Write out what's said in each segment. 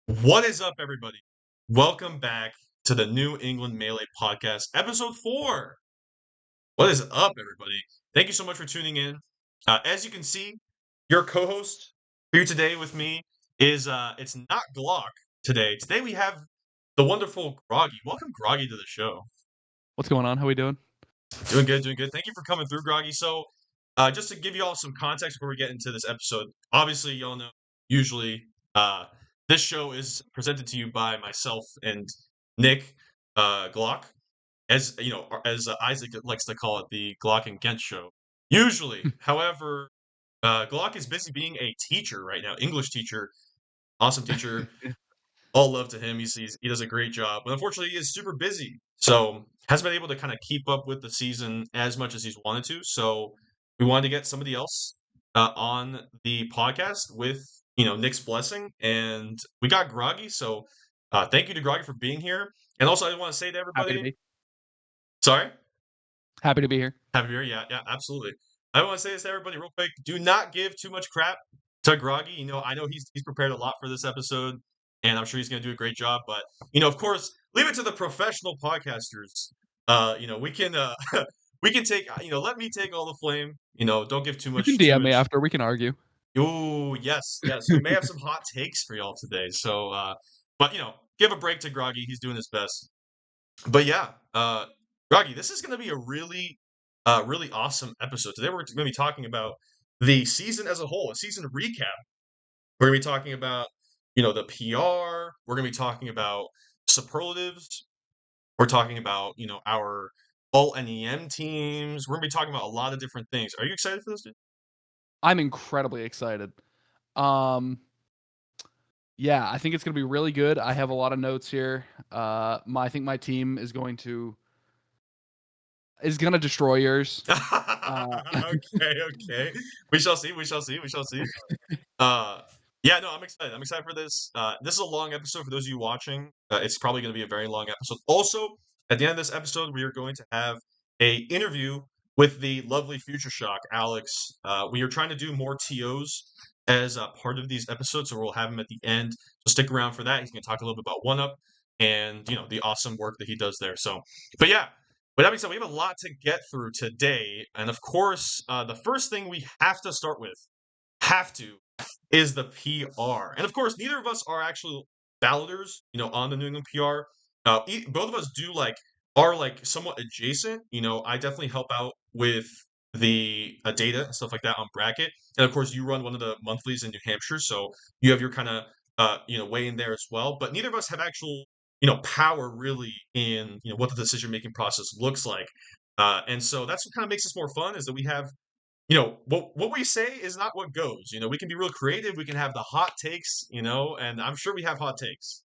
What is up, everybody? Welcome back to the New England Melee Podcast, episode 4. What is up, everybody? Thank you so much for tuning in. As you can see, your co-host here today with me is it's not Glock today. Today we have the wonderful Groggy. Welcome, Groggy, to the show. What's going on? How we doing? Doing good, doing good. Thank you for coming through, Groggy. So, just to give you all some context before we get into this episode, obviously, y'all know, usually, uh, this show is presented to you by myself and Nick Glock, as you know, as Isaac likes to call it, the Glock and Gent show. Usually, however, Glock is busy being a teacher right now, English teacher, awesome teacher. All love to him. He does a great job, but unfortunately, he is super busy, so hasn't been able to kind of keep up with the season as much as he's wanted to. So we wanted to get somebody else on the podcast with Nick's blessing, and we got Groggy. So thank you to Groggy for being here, and also I want to say to Happy to everybody, be. sorry, Happy to be here. happy beer, yeah, yeah, absolutely. I want to say this to everybody real quick: do not give too much crap to Groggy. I know he's prepared a lot for this episode, and I'm sure he's going to do a great job. But of course, leave it to the professional podcasters. We can we can take let me take all the flame. Don't give too You can much too DM me much. after. We can argue. Oh yes, yes, we may have some hot takes for y'all today. So, but give a break to Groggy. He's doing his best. But yeah, Groggy, this is going to be a really awesome episode. Today we're going to be talking about the season as a whole, a season recap. We're going to be talking about, the PR. We're going to be talking about superlatives. We're talking about, our all NEM teams. We're going to be talking about a lot of different things. Are you excited for this, dude? I'm incredibly excited. Yeah, I think it's gonna be really good. I have a lot of notes here. I think my team is gonna destroy yours. Okay, okay. We shall see. We shall see. We shall see. Uh, yeah, no, I'm excited. I'm excited for this. This is a long episode for those of you watching. It's probably going to be a very long episode. Also, at the end of this episode, we are going to have a interview with the lovely Future Shock, Alex. We are trying to do more TOs as a part of these episodes, so we'll have him at the end. So stick around for that. He's going to talk a little bit about One Up and the awesome work that he does there. So, but yeah. With that being said, we have a lot to get through today, and of course, the first thing we have to start with, is the PR. And of course, neither of us are actual balloters, on the New England PR. Both of us are somewhat adjacent. I definitely help out with the data and stuff like that on bracket. And of course, you run one of the monthlies in New Hampshire, so you have your kind of way in there as well. But neither of us have actual power really in what the decision making process looks like. And so that's what kind of makes this more fun is that we have what we say is not what goes. We can be real creative. We can have the hot takes, and I'm sure we have hot takes.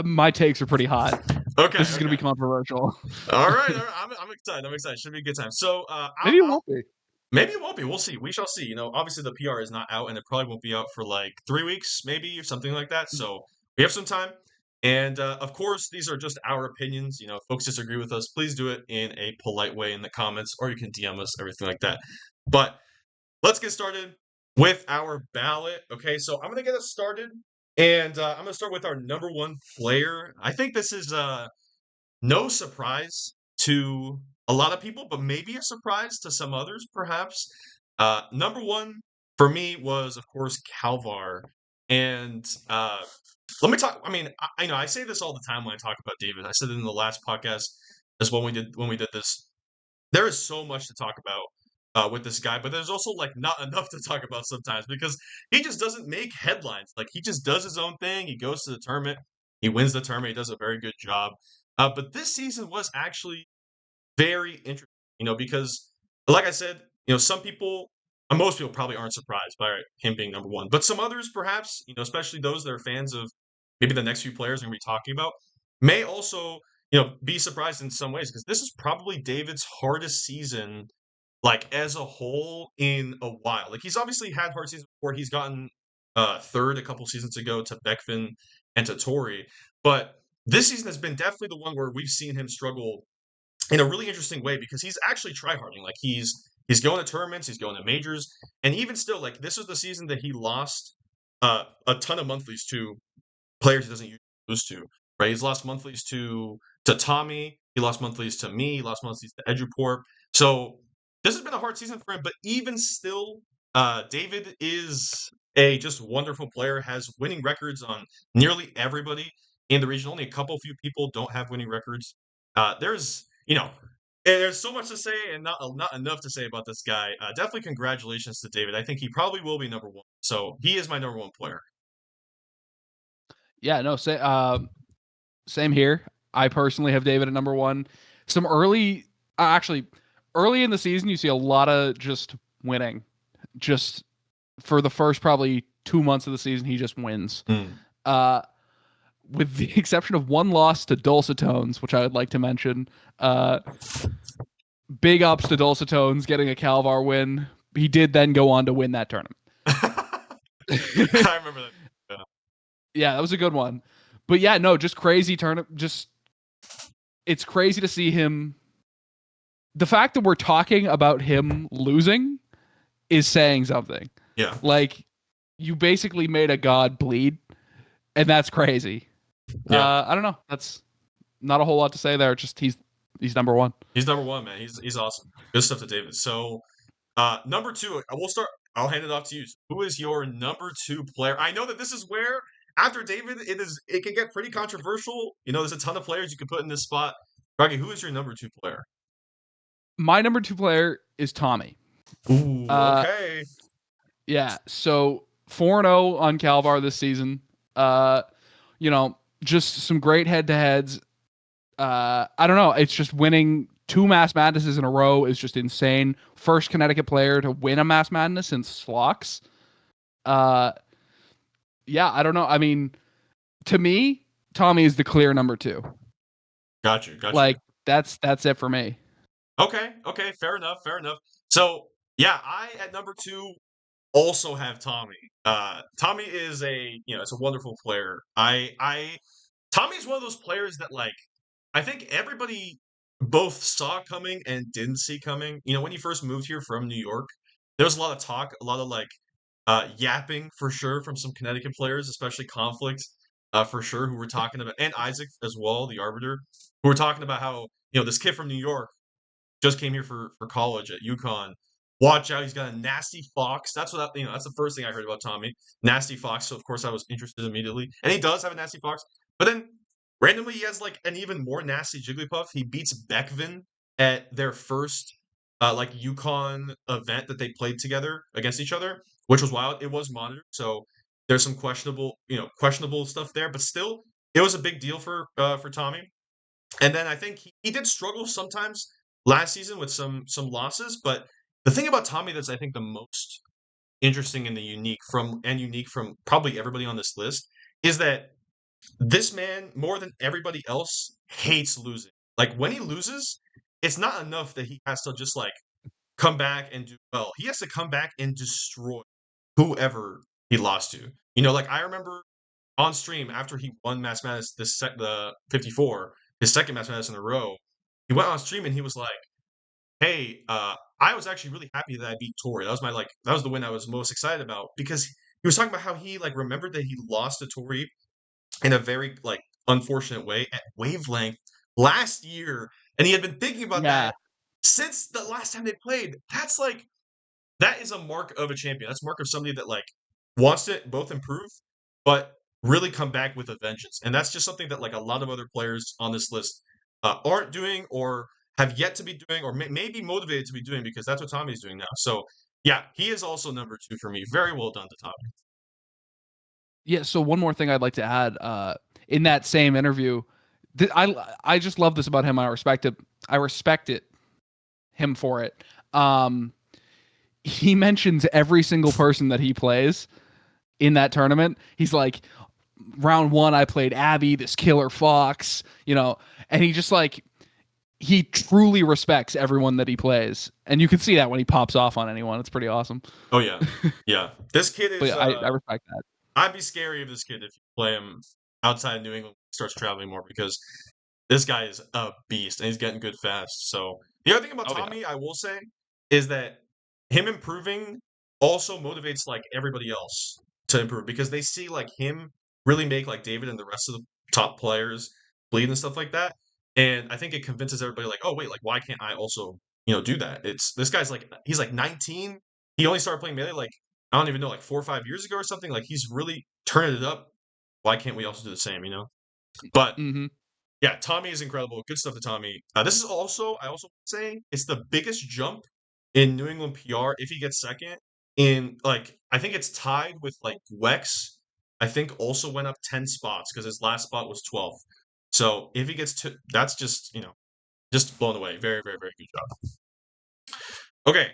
My takes are pretty hot. Okay, This is gonna okay. be controversial. All right, all right. I'm excited. I'm excited. Should be a good time. So, Maybe it won't be. maybe it won't be. We'll see. We shall see. Obviously the PR is not out, and it probably won't be out for like 3 weeks, maybe, or something like that. So we have some time. And of course, these are just our opinions. If folks disagree with us, please do it in a polite way in the comments, or you can DM us, everything like that. But let's get started with our ballot. Okay, so I'm going to get us started, and I'm going to start with our number one player. I think this is no surprise to a lot of people, but maybe a surprise to some others, perhaps. Number one for me was, of course, Calvar. And let me talk. I mean, I know I say this all the time when I talk about David. I said it in the last podcast as well when we did this. There is so much to talk about with this guy, but there's also like not enough to talk about sometimes because he just doesn't make headlines. Like he just does his own thing. He goes to the tournament, he wins the tournament, he does a very good job. But this season was actually very interesting, because like I said, some people, most people probably aren't surprised by him being number one, but some others perhaps, especially those that are fans of maybe the next few players we're going to be talking about, may also be surprised in some ways because this is probably David's hardest season like as a whole in a while. Like he's obviously had hard seasons before. He's gotten third a couple seasons ago to Beckfin and to Tori, but this season has been definitely the one where we've seen him struggle in a really interesting way because he's actually tryharding. Like he's going to tournaments, he's going to majors, and even still, like this was the season that he lost a ton of monthlies to players he doesn't usually lose to, right? He's lost monthlies to Tommy. He lost monthlies to me. He lost monthlies to Eduport. So this has been a hard season for him. But even still, David is a just wonderful player. Has winning records on nearly everybody in the region. Only a few people don't have winning records. There's so much to say and not enough to say about this guy. Definitely congratulations to David. I think he probably will be number one. So he is my number one player. Yeah, no, same here. I personally have David at number one. Some actually, early in the season, you see a lot of just winning. Just for the first probably 2 months of the season, he just wins. Uh, with the exception of one loss to Dulcitones, which I would like to mention. Big ups to Dulcitones getting a Calvar win. He did then go on to win that tournament. I remember that. Yeah, that was a good one. But yeah, no, just crazy tournament. It's crazy to see him. The fact that we're talking about him losing is saying something. Yeah. Like, you basically made a god bleed, and that's crazy. Yeah. I don't know. That's not a whole lot to say there. Just he's number one. He's number one, man. He's awesome. Good stuff to David. So number two, I'll hand it off to you. Who is your number two player? I know that this is where after David, it can get pretty controversial. There's a ton of players you can put in this spot. Rocky, who is your number two player? My number two player is Tommy. Ooh, okay. Yeah, so 4-0 on Calvar this season. Just some great head-to-heads. I don't know. It's just winning 2 Mass Madnesses in a row is just insane. First Connecticut player to win a Mass Madness since Slox. Yeah, I don't know. I mean, to me, Tommy is the clear number 2. Gotcha. Like, that's it for me. Okay, fair enough. So, yeah, I at number 2 also have Tommy. Tommy is it's a wonderful player. Tommy's one of those players that I think everybody both saw coming and didn't see coming. When he first moved here from New York, there was a lot of talk, a lot of yapping for sure from some Connecticut players, especially Conflict, for sure, who were talking about, and Isaac as well, the Arbiter, who were talking about how this kid from New York just came here for college at UConn. Watch out, he's got a nasty fox. That's that's the first thing I heard about Tommy. Nasty fox. So of course I was interested immediately. And he does have a nasty fox. But then randomly he has an even more nasty Jigglypuff. He beats Beckvin at their first UConn event that they played together against each other, which was wild. It was monitored, so there's some questionable stuff there, but still it was a big deal for Tommy. And then I think he did struggle sometimes last season with some losses, but the thing about Tommy that's I think the most interesting and unique from probably everybody on this list is that this man, more than everybody else, hates losing. Like when he loses, it's not enough that he has to just come back and do well. He has to come back and destroy whoever he lost to. I remember on stream after he won Mass Madness the 54, his second Mass Madness in a row, he went on stream and he was like, "Hey, I was actually really happy that I beat Tori. That was that was the win I was most excited about because he was talking about how he remembered that he lost to Tori in a very unfortunate way at Wavelength last year, and he had been thinking about that since the last time they played. That is a mark of a champion. That's a mark of somebody that wants to both improve, but really come back with a vengeance. And that's just something that a lot of other players on this list aren't doing or have yet to be doing or may be motivated to be doing because that's what Tommy's doing now. So yeah, he is also number 2 for me. Very well done to Tommy. Yeah, so one more thing I'd like to add. In that same interview, I just love this about him. I respect it him for it. He mentions every single person that he plays in that tournament. He's like, round 1, I played Abby, this killer fox, and he just he truly respects everyone that he plays. And you can see that when he pops off on anyone. It's pretty awesome. Oh, yeah. Yeah. This kid is... I respect that. I'd be scary of this kid if you play him outside of New England when he starts traveling more because this guy is a beast and he's getting good fast. So the other thing about Tommy, I will say, is that him improving also motivates everybody else to improve because they see like him really make like David and the rest of the top players bleed and stuff like that. And I think it convinces everybody like, oh wait, like why can't I also, do that? It's this guy's like he's like 19. He only started playing Melee like I don't even know, like 4 or 5 years ago or something. Like he's really turning it up. Why can't we also do the same, But Mm-hmm. yeah, Tommy is incredible. Good stuff to Tommy. This is also, I also say, it's the biggest jump in New England PR if he gets second. In like, I think it's tied with like Wex. I think also went up 10 spots because his last spot was 12th. So if he gets to, that's just just blown away. Very, very, very good job. Okay,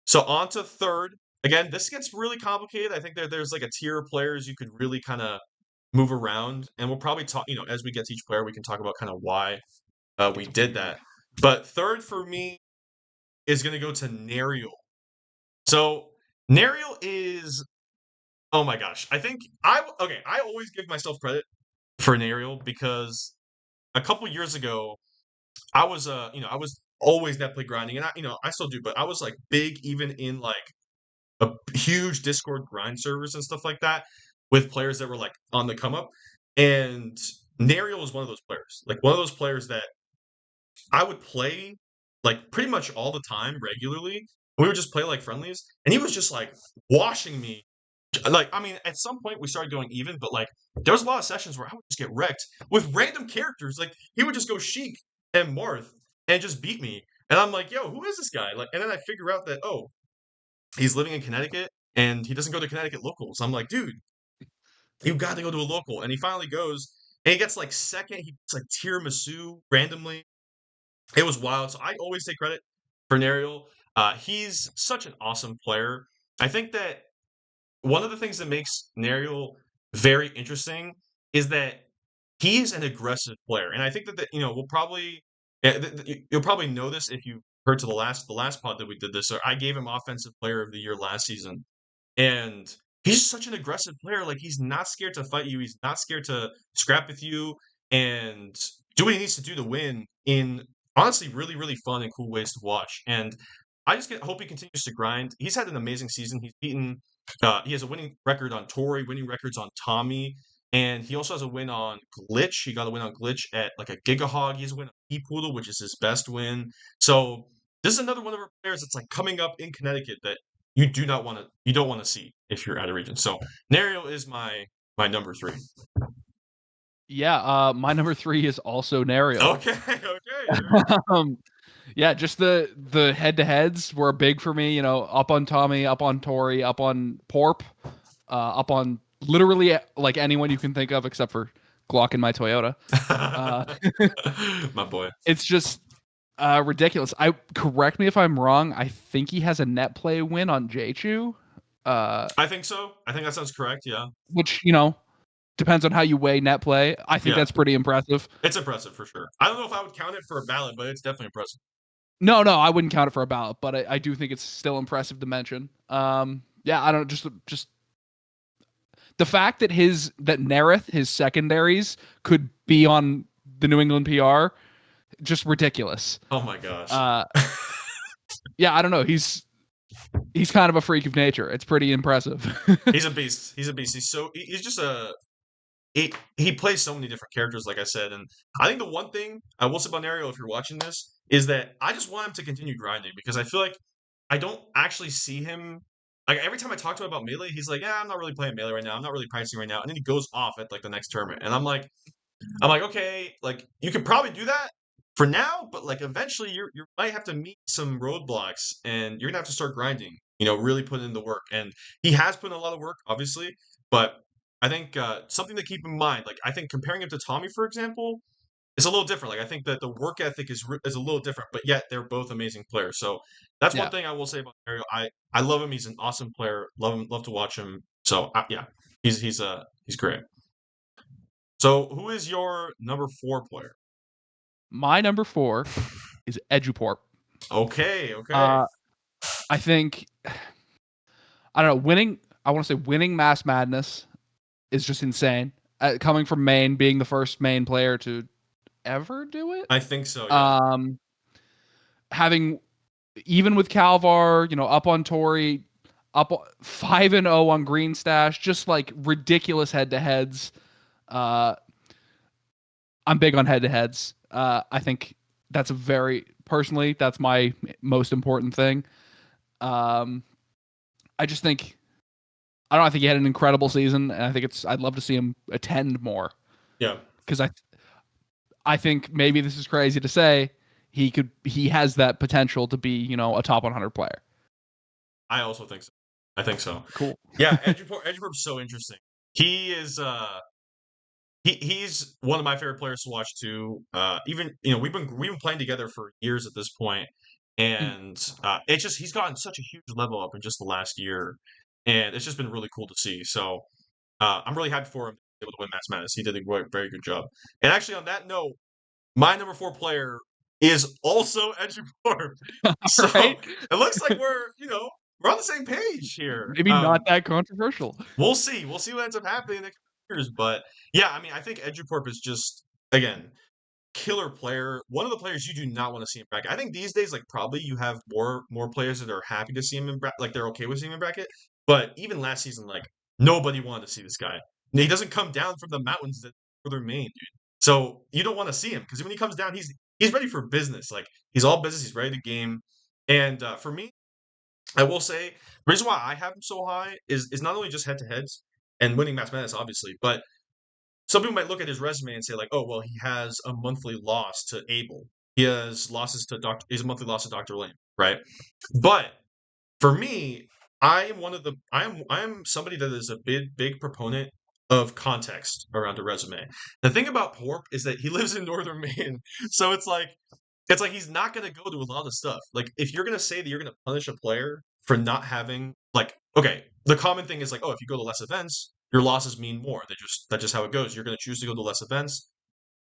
so on to third. Again, this gets really complicated. I think there's like a tier of players you could really kind of move around, and we'll probably talk. As we get to each player, we can talk about kind of why we It's did weird. that. But third for me is going to go to Nariel. So Nariel is, oh my gosh, I think I always give myself credit for Nariel because a couple years ago I was I was always net play grinding, and I still do, but I was like big even in like a huge Discord grind servers and stuff like that with players that were like on the come up. And Nariel was one of those players, like one of those players that I would play like pretty much all the time regularly. We would just play like friendlies, and he was just like washing me. Like, I mean, at some point we started going even, but like there was a lot of sessions where I would just get wrecked with random characters. Like he would just go Sheik and Marth and just beat me. And I'm like, yo, who is this guy? Like, and then I figure out that, oh, he's living in Connecticut and he doesn't go to Connecticut locals. I'm like, dude, you got to go to a local. And he finally goes and he gets like second. He gets like tiramisu randomly. It was wild. So I always take credit for Nariel. He's such an awesome player. I think that one of the things that makes Nariel very interesting is that he's an aggressive player, and I think that we'll probably you'll probably know this if you heard to the last pod that we did this. So I gave him Offensive Player of the Year last season, and he's such an aggressive player. Like he's not scared to fight you. He's not scared to scrap with you and do what he needs to do to win in honestly really really fun and cool ways to watch. And I just hope he continues to grind. He's had an amazing season. He's beaten. He has a winning record on Tori, winning records on Tommy, and he also has a win on Glitch. He got a win on Glitch at like a Gigahog. He has a win on Poodle, which is his best win. So this is another one of our players that's like coming up in Connecticut that you don't want to see if you're out of region. So Nariel is my number 3. Yeah, my number 3 is also Nariel. Okay. Yeah, just the head-to-heads were big for me, up on Tommy, up on Tori, up on Porp, up on literally like anyone you can think of except for Glock in my Toyota. My boy. It's just ridiculous. Correct me if I'm wrong. I think he has a net play win on Jchu. I think so. I think that sounds correct. Yeah. Which, depends on how you weigh net play. I think that's pretty impressive. It's impressive for sure. I don't know if I would count it for a ballot, but it's definitely impressive. No, I wouldn't count it for a ballot, but I do think it's still impressive to mention. Yeah, I don't just the fact that Nerith, his secondaries, could be on the New England PR, just ridiculous. Oh my gosh. Yeah, I don't know. He's kind of a freak of nature. It's pretty impressive. He's a beast. He's just he plays so many different characters, like I said, and I think the one thing I will say about Nariel, if you're watching this, is that I just want him to continue grinding because I feel like I don't actually see him. Like every time I talk to him about Melee, he's like, "Yeah, I'm not really playing Melee right now. I'm not really practicing right now," and then he goes off at like the next tournament, and I'm like, okay, like you could probably do that for now, but like eventually you might have to meet some roadblocks, and you're gonna have to start grinding. Really put in the work, and he has put in a lot of work, obviously, but I think something to keep in mind, like I think comparing him to Tommy, for example, is a little different. Like I think that the work ethic is a little different, but yet they're both amazing players. So that's one thing I will say about Mario. I love him. He's an awesome player. Love to watch him. So yeah, he's great. So who is your number 4 player? My number 4 is Eduporp. Okay. I think I don't know. I want to say winning Mass Madness is just insane. Coming from Maine, being the first Maine player to ever do it. I think so. Yeah. Having even with Calvar, up on Tori, up 5-0 on Green Stash, just like ridiculous head-to-heads. I'm big on head-to-heads. I think that's personally, that's my most important thing. I just think, I think he had an incredible season, and I'd love to see him attend more. Yeah. Because I think maybe this is crazy to say, he has that potential to be, a top 100 player. I also think so. I think so. Cool. Yeah, Edgeport's so interesting. He is he's one of my favorite players to watch too. Even we've been playing together for years at this point, and it's just he's gotten such a huge level up in just the last year, and it's just been really cool to see. So I'm really happy for him to be able to win Max Madness. He did a very good job. And actually, on that note, my number 4 player is also Edgeport. So Right? it looks like we're on the same page here. Maybe not that controversial. We'll see. We'll see what ends up happening in the next years. But yeah, I mean, I think Edgeporp is just, again, killer player. One of the players you do not want to see in bracket. I think these days, like probably you have more players that are happy to see him in bracket, like they're okay with seeing him in bracket. But even last season, like nobody wanted to see this guy. And he doesn't come down from the mountains that Northern Maine, dude. So you don't want to see him because when he comes down, he's ready for business. Like he's all business. He's ready to game. And for me, I will say the reason why I have him so high is not only just head to heads and winning Max Madness, obviously, but some people might look at his resume and say like, oh well, he has a monthly loss to Abel. He has losses to Doctor. He's a monthly loss to Dr. Lane, right? But for me, I am somebody that is a big proponent of context around a resume. The thing about Porp is that he lives in Northern Maine, so it's like he's not going to go to a lot of stuff. Like if you're going to say that you're going to punish a player for not having like okay, the common thing is like oh if you go to less events, your losses mean more. That's just how it goes. You're going to choose to go to less events.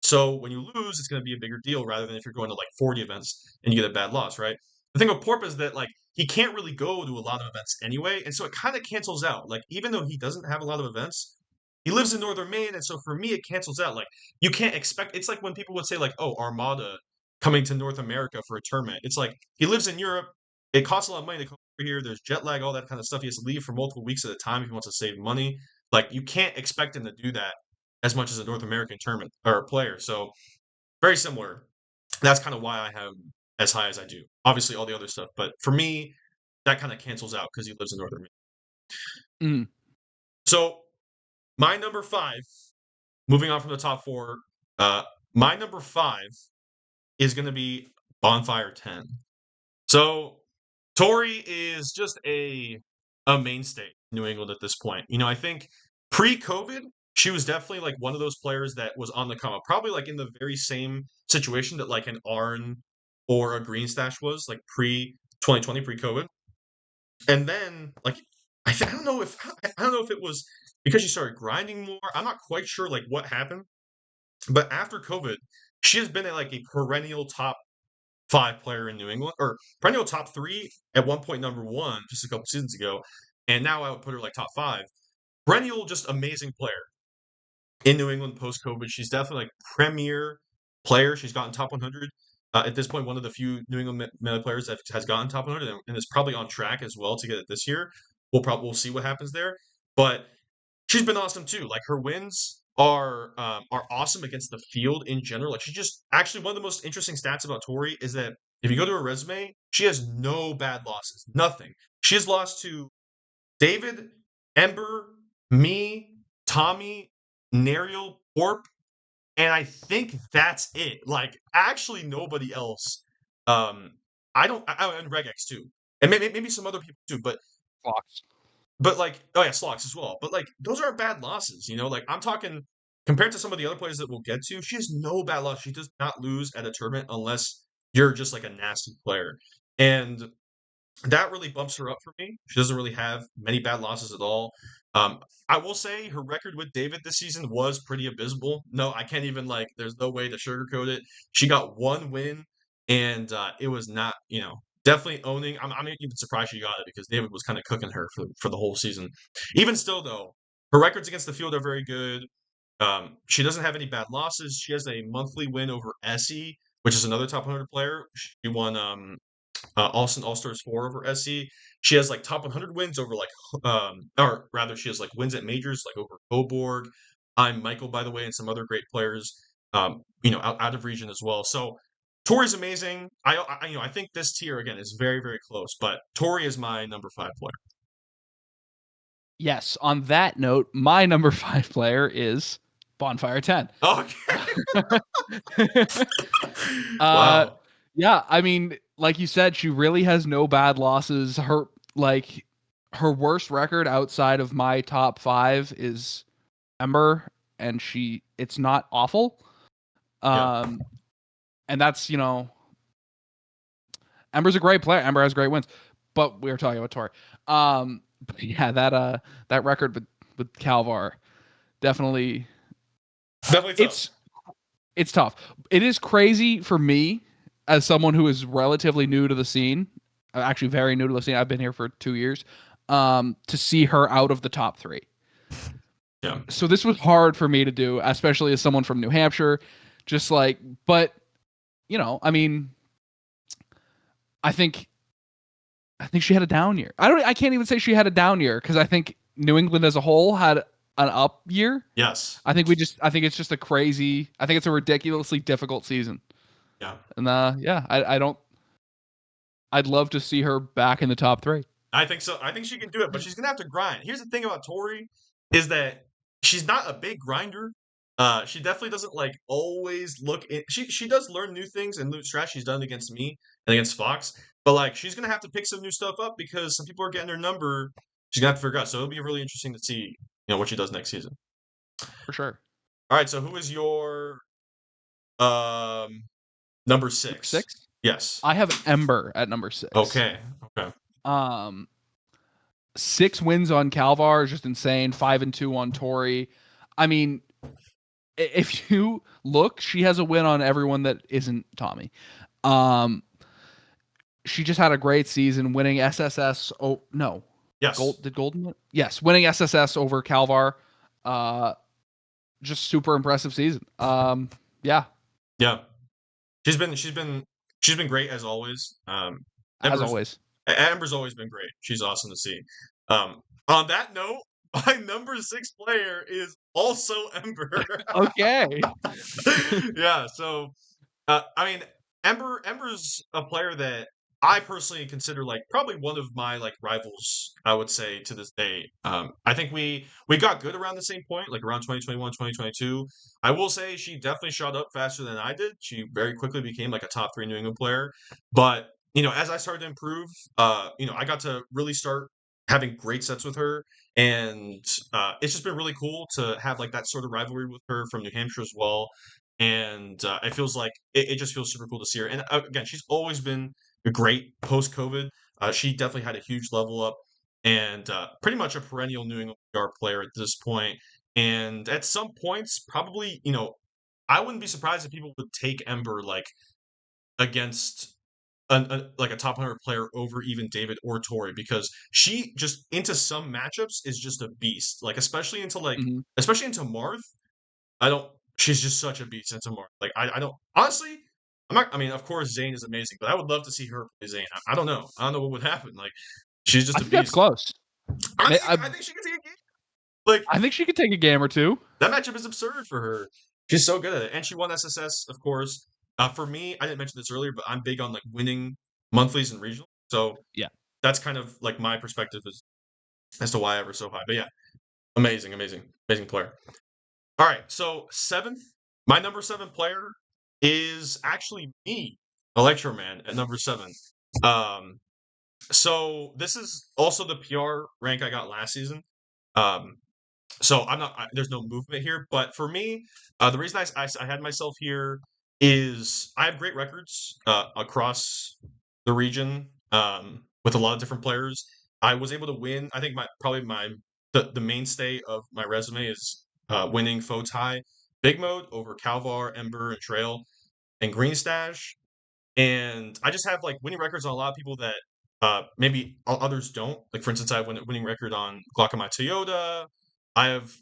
So when you lose, it's going to be a bigger deal rather than if you're going to like 40 events and you get a bad loss, right? The thing with Porp is that like he can't really go to a lot of events anyway, and so it kind of cancels out. Like even though he doesn't have a lot of events, he lives in Northern Maine, and so for me it cancels out. Like you can't expect. It's like when people would say like, "Oh, Armada coming to North America for a tournament." It's like he lives in Europe. It costs a lot of money to come over here. There's jet lag, all that kind of stuff. He has to leave for multiple weeks at a time if he wants to save money. Like you can't expect him to do that as much as a North American tournament or player. So very similar. That's kind of why I have him as high as I do. Obviously, all the other stuff, but for me, that kind of cancels out because he lives in Northern Maine. So my number 5, moving on from the top 4, my number 5 is going to be Bonfire 10. So Tori is just a mainstay in New England at this point. I think pre-COVID, she was definitely like one of those players that was on the come up, probably like in the very same situation that like an Arn or a Green Stash was like pre-2020, pre-COVID. And then like I don't know if it was because she started grinding more. I'm not quite sure like what happened. But after COVID, she has been like a perennial top 5 player in New England, or perennial top 3 at one point, number 1 just a couple seasons ago, and now I would put her like top 5. Perennial, just amazing player in New England post COVID. She's definitely like premier player. She's gotten top 100 at this point. One of the few New England Melee players that has gotten top 100 and is probably on track as well to get it this year. We'll see what happens there, but she's been awesome too. Like her wins are awesome against the field in general. Like she just actually one of the most interesting stats about Tori is that if you go to her resume, she has no bad losses. Nothing. She has lost to David, Ember, me, Tommy, Nariel, Porp, and I think that's it. Like actually nobody else. And Regex too. And maybe some other people too, but Fox. but like, oh yeah, Slox as well. But like, those aren't bad losses, Like, I'm talking compared to some of the other players that we'll get to. She has no bad loss. She does not lose at a tournament unless you're just like a nasty player, and that really bumps her up for me. She doesn't really have many bad losses at all. I will say her record with David this season was pretty abysmal. No, I can't even like. There's no way to sugarcoat it. She got 1 win, and it was not, definitely owning. I'm even surprised she got it because David was kind of cooking her for the whole season. Even still, though, her records against the field are very good. She doesn't have any bad losses. She has a monthly win over Essie, which is another top 100 player. She won Austin All Stars 4 over SC. She has like top 100 wins over like, or rather, she has like wins at majors like over Coburg. I'm Michael, by the way, and some other great players, out of region as well. So Tori's amazing. I think this tier again is very, very close, but Tori is my number 5 player. Yes. On that note, my number 5 player is Bonfire 10. Okay. uh, Wow. yeah. I mean, like you said, she really has no bad losses. Her worst record outside of my top 5 is Ember, and it's not awful. Yeah. And that's, Ember's a great player. Ember has great wins, but we were talking about Tori. But yeah, that record with Calvar definitely Definitely tough. it's tough. It is crazy for me as someone who is relatively new to the scene, actually very new to the scene. I've been here for 2 years. To see her out of the top 3. Yeah. So this was hard for me to do, especially as someone from New Hampshire. But I mean, I think she had a down year. I can't even say she had a down year because I think New England as a whole had an up year. Yes. I think it's just a ridiculously difficult season. Yeah. And I'd love to see her back in the top 3. I think so. I think she can do it, but she's gonna have to grind. Here's the thing about Tori is that she's not a big grinder. She definitely doesn't like always look in. She does learn new things and new strat. She's done against me and against Fox, but like she's gonna have to pick some new stuff up because some people are getting their number. She's gonna have to figure out. So it'll be really interesting to see, what she does next season. For sure. All right. So who is your number 6? 6? Yes. I have Ember at number 6. Okay. Okay. 6 wins on Calvar is just insane. 5-2 on Tori. I mean, if you look, she has a win on everyone that isn't Tommy. She just had a great season, winning SSS. Oh no, Yes. Did Golden win? Yes, winning SSS over Calvar. Just super impressive season. Yeah. Yeah. She's been great as always. As always. Amber's always been great. She's awesome to see. On that note, my number 6 player is also Ember. Okay. Yeah. So, I mean, Ember's a player that I personally consider like probably one of my like rivals. I would say to this day. I think we got good around the same point, like around 2021, 2022. I will say she definitely shot up faster than I did. She very quickly became like a top 3 New England player. But as I started to improve, I got to really start having great sets with her, and it's just been really cool to have like that sort of rivalry with her from New Hampshire as well. And it feels like it just feels super cool to see her. And again, she's always been great post COVID. She definitely had a huge level up, and pretty much a perennial New England PR player at this point. And at some points, probably, I wouldn't be surprised if people would take Ember like against like a top 100 player over even David or Tori, because she just into some matchups is just a beast. Like Mhm. especially into Marth. I don't. She's just such a beast into Marth. Like I don't honestly. I'm not. I mean, of course, Zane is amazing, but I would love to see her play Zane. I don't know. I don't know what would happen. Like she's just I a think that's beast. close. I think she can take a game. Like I think she could take a game or two. that matchup is absurd for her. She's so good at it, and she won SSS, of course. For me, I didn't mention this earlier, but I'm big on like winning monthlies and regional. So Yeah. that's kind of like my perspective as to why I ever so high. But yeah, amazing, amazing, amazing player. All right, so 7th, my number 7 player is actually me, Electro Man, at number 7. Um, so this is also the PR rank I got last season. So there's no movement here, but for me, the reason I had myself here is I have great records across the region with a lot of different players. I was able to win. I think the mainstay of my resume is winning Foes High Big Mode over Calvar, Ember, and Trail, and Green Stash. And I just have like winning records on a lot of people that maybe others don't. Like for instance, I have a winning record on Glaucomai Toyota. I have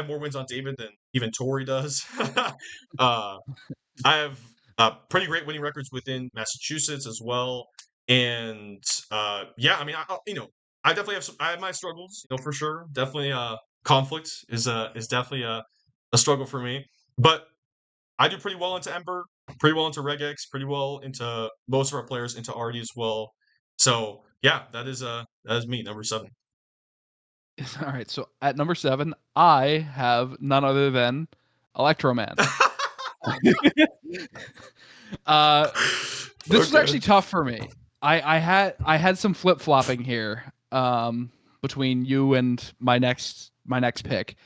more wins on David than even Tori does. I have pretty great winning records within Massachusetts as well. And yeah, I mean, I definitely I have my struggles, for sure. Definitely, conflict is definitely a struggle for me. But I do pretty well into Ember, pretty well into Regex, pretty well into most of our players into Artie as well. So yeah, that is me, number 7. All right, so at number 7, I have none other than Electroman. uh, this was Okay. actually tough for me. I had some flip flopping here between you and my next pick,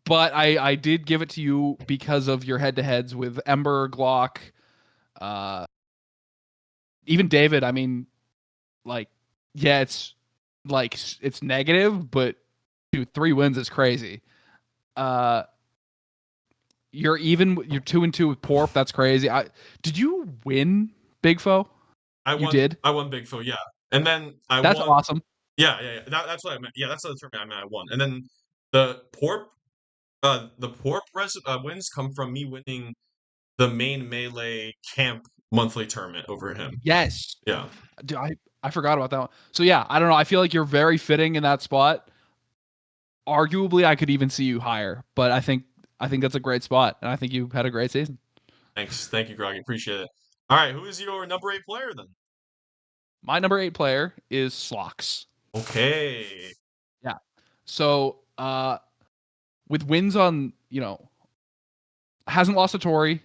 but I did give it to you because of your head to heads with Ember, Glock, uh, even David. I mean, like, yeah, it's negative, but dude, 3 wins is crazy. Uh, you're 2-2 with Porp. That's crazy. Did you win Big Foe? You did. I won Big Foe, yeah. And then I That's won. awesome. Yeah. That's what I meant. Yeah, that's the term I meant. I won. And then the Porp wins come from me winning the main melee camp monthly tournament over him. Yes. Yeah. Dude, I forgot about that one. So yeah, I don't know. I feel like you're very fitting in that spot. Arguably, I could even see you higher, but I think that's a great spot, and I think you had a great season. Thanks. Thank you, Groggy. Appreciate it. All right, who is your number 8 player then? My number 8 player is Slox. Okay. Yeah. So with wins on, hasn't lost to Tori,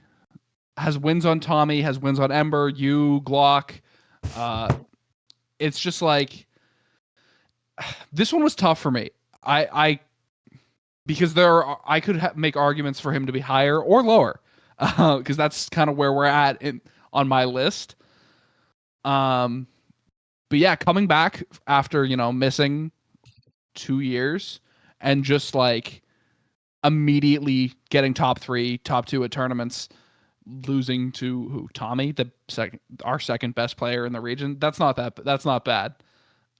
has wins on Tommy, has wins on Ember, you, Glock. It's just like this one was tough for me. I because I could make arguments for him to be higher or lower, because that's kind of where we're at on my list. But yeah, coming back after missing 2 years and just like immediately getting top 3, top 2 at tournaments, losing to Tommy, our second best player in the region. That's not bad.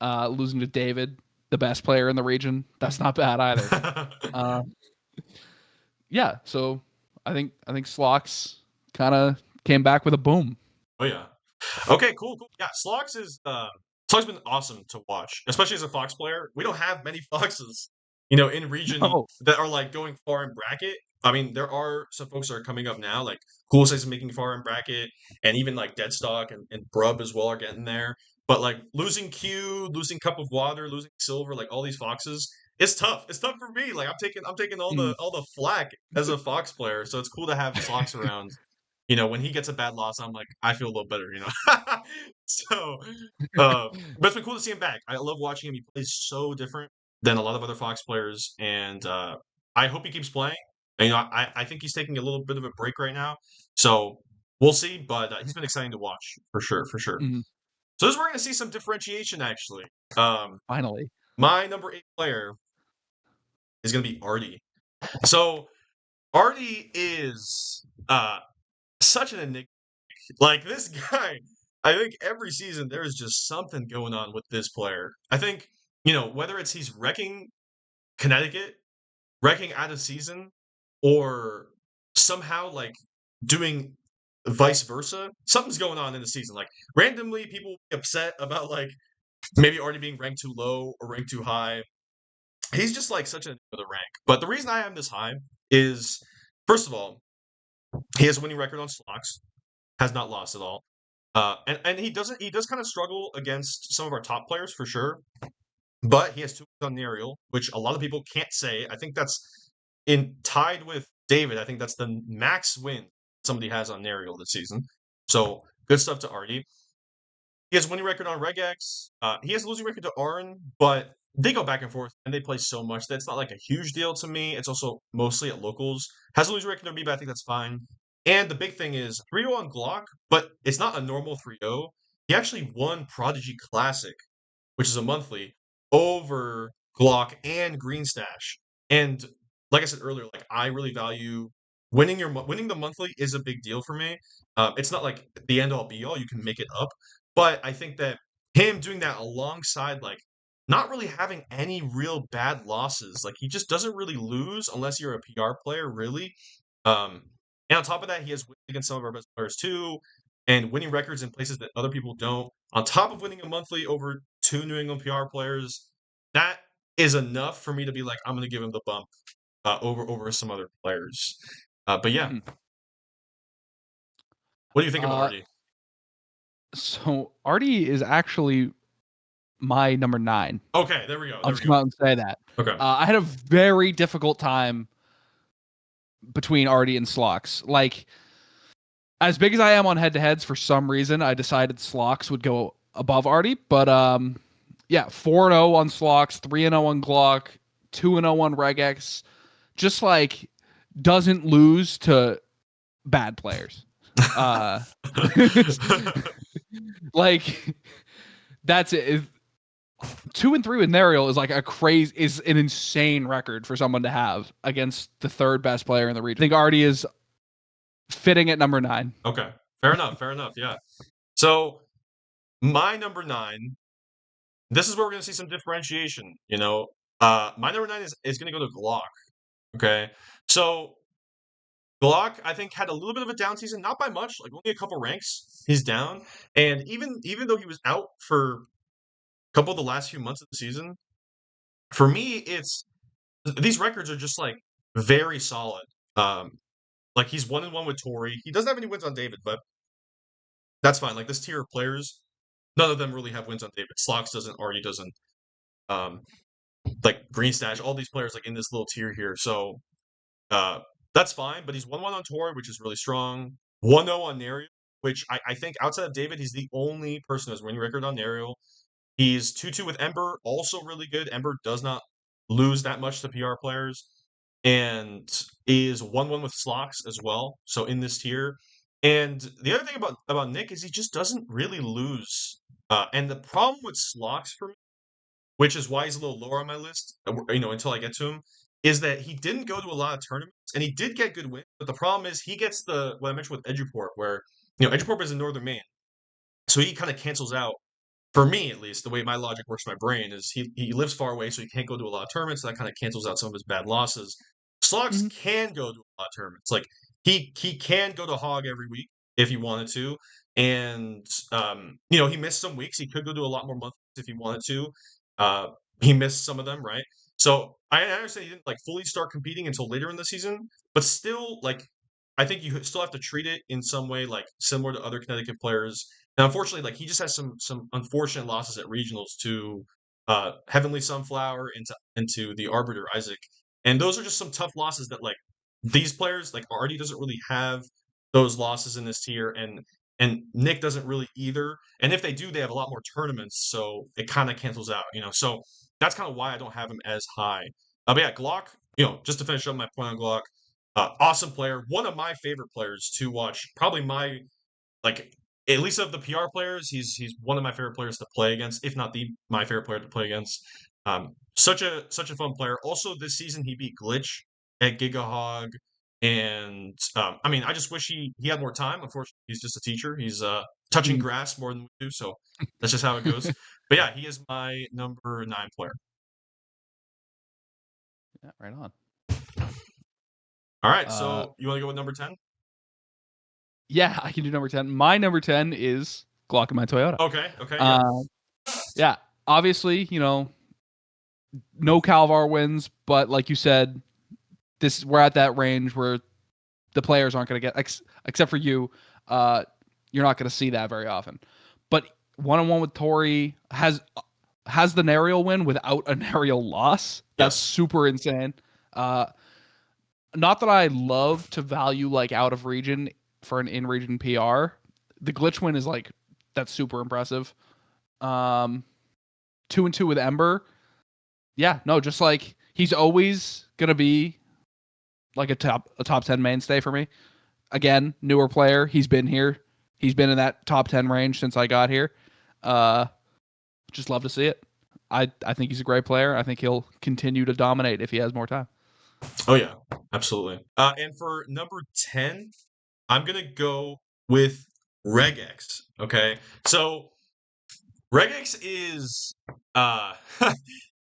Losing to David, the best player in the region. That's not bad either. Yeah, so I think Slox kind of came back with a boom. Oh yeah. Okay, cool. Yeah, Slox been awesome to watch, especially as a Fox player. We don't have many Foxes, in region No. that are like going far in bracket. I mean, there are some folks that are coming up now, like Cool Size is making far in bracket, and even like Deadstock and Brub as well are getting there. But like losing Q, losing Cup of Water, losing Silver, like all these Foxes, it's tough. It's tough for me. Like I'm taking all the flack as a Fox player. So it's cool to have Slox around. When he gets a bad loss, I'm like, I feel a little better. So, but it's been cool to see him back. I love watching him. He plays so different than a lot of other Fox players, and I hope he keeps playing. And, I think he's taking a little bit of a break right now, so we'll see. But he's been exciting to watch for sure, for sure. Mhm. So this is where we're going to see some differentiation. Actually, Finally. my number 8 player is going to be Artie. So Artie is such an enigma. Like this guy, I think every season there is just something going on with this player. I think, whether it's he's wrecking Connecticut, wrecking out of season, or somehow like doing vice versa, something's going on in the season. Like randomly people will be upset about like maybe already being ranked too low or ranked too high. He's just like such a the rank. But the reason I have him this high is first of all, he has a winning record on Slox, has not lost at all. And he does kind of struggle against some of our top players for sure, but he has 2 wins on the aerial, which a lot of people can't say. I think that's in tied with David. I think that's the max win somebody has on aerial this season. So good stuff to Artie. He has a winning record on Regex. He has a losing record to Arn, but they go back and forth and they play so much that's not like a huge deal to me. It's also mostly at locals. Has a losing record to me, but I think that's fine. And the big thing is 3-0 on Glock, but it's not a normal 3-0. He actually won Prodigy Classic, which is a monthly, over Glock and Green Stash. And like I said earlier, like I really value winning the monthly is a big deal for me. It's not like the end all be all. You can make it up, but I think that him doing that alongside like not really having any real bad losses, like he just doesn't really lose unless you're a PR player, really. And on top of that, he has wins against some of our best players too. and winning records in places that other people don't, on top of winning a monthly over 2 New England PR players, that is enough for me to be like, I'm going to give him the bump over some other players. But yeah, Mhm. what do you think about Uh, Artie? So Artie is actually my number 9. Okay, there we go. I'll There we just come go. out and say that. Okay. I had a very difficult time between Artie and Slox. Like, as big as I am on head-to-heads, for some reason, I decided Slox would go above Artie. But yeah, 4-0 on Slox, 3-0 on Glock, 2-0 on Regex. Just like doesn't lose to bad players. Like that's it. 2-3 with Nariel is like is an insane record for someone to have against the third best player in the region. I think Artie is fitting at number 9. Okay. Fair enough. Fair enough. Yeah. So my number 9, this is where we're going to see some differentiation. My number 9 is going to go to Glock. Okay. So Glock, I think, had a little bit of a down season, not by much, like only a couple ranks. He's down, and even though he was out for a couple of the last few months of the season, for me, it's these records are just like very solid. Like he's 1-1 with Tori. He doesn't have any wins on David, but that's fine. Like this tier of players, none of them really have wins on David. Slox doesn't, Artie doesn't. Um, like Green Stash, all these players like in this little tier here. So uh, that's fine. But he's 1-1 on Tori, which is really strong. 1-0 on Nariel, which I think outside of David, he's the only person who has winning record on Nariel. He's 2-2 with Ember, also really good. Ember does not lose that much to PR players, and is 1-1 with Slox as well. So in this tier. And the other thing about Nick is he just doesn't really lose. And the problem with Slox for me, which is why he's a little lower on my list, until I get to him, is that he didn't go to a lot of tournaments, and he did get good wins. But the problem is he gets what I mentioned with Eduport, where Eduport is in Northern Maine, so he kind of cancels out. For me, at least, the way my logic works in my brain is he lives far away, so he can't go to a lot of tournaments. So that kind of cancels out some of his bad losses. Slox Mm-hmm. can go to a lot of tournaments. Like he can go to Hog every week if he wanted to, and he missed some weeks. He could go to a lot more months if he wanted to. Uh, he missed some of them, right? So I understand he didn't like fully start competing until later in the season, but still, like I think you still have to treat it in some way like similar to other Connecticut players. Now, unfortunately, like he just has some unfortunate losses at regionals to Heavenly Sunflower into the Arbiter Isaac, and those are just some tough losses that like these players like Artie doesn't really have those losses in this tier, and Nick doesn't really either. And if they do, they have a lot more tournaments, so it kind of cancels out, So that's kind of why I don't have him as high. But yeah, Glock, just to finish up my point on Glock, awesome player, one of my favorite players to watch. Probably my like at least of the PR players, he's one of my favorite players to play against, if not my favorite player to play against. Such a fun player. Also, this season he beat Glitch at Gigahog, and I just wish he had more time. Unfortunately, he's just a teacher. He's touching grass more than we do, so that's just how it goes. But yeah, he is my number 9 player. Yeah, right on. All right, so you want to go with number 10? Yeah, I can do number 10. My number 10 is Glock in my Toyota. Okay, yeah. Yeah, obviously, no Calvar wins, but like you said, we're at that range where the players aren't going to get, except for you, you're not going to see that very often. But 1-on-1 with Tori has the Nariel win without a Nariel loss. That's super insane. Not that I love to value like out of region for an in-region PR. The Glitch win is like, that's super impressive. 2-2 with Ember. Yeah, no, just like he's always gonna be like a top 10 mainstay for me. Again, newer player. He's been here. He's been in that top 10 range since I got here. Just love to see it. I think he's a great player. I think he'll continue to dominate if he has more time. Oh yeah, absolutely. And for number 10, I'm gonna go with Regex. Okay, so Regex is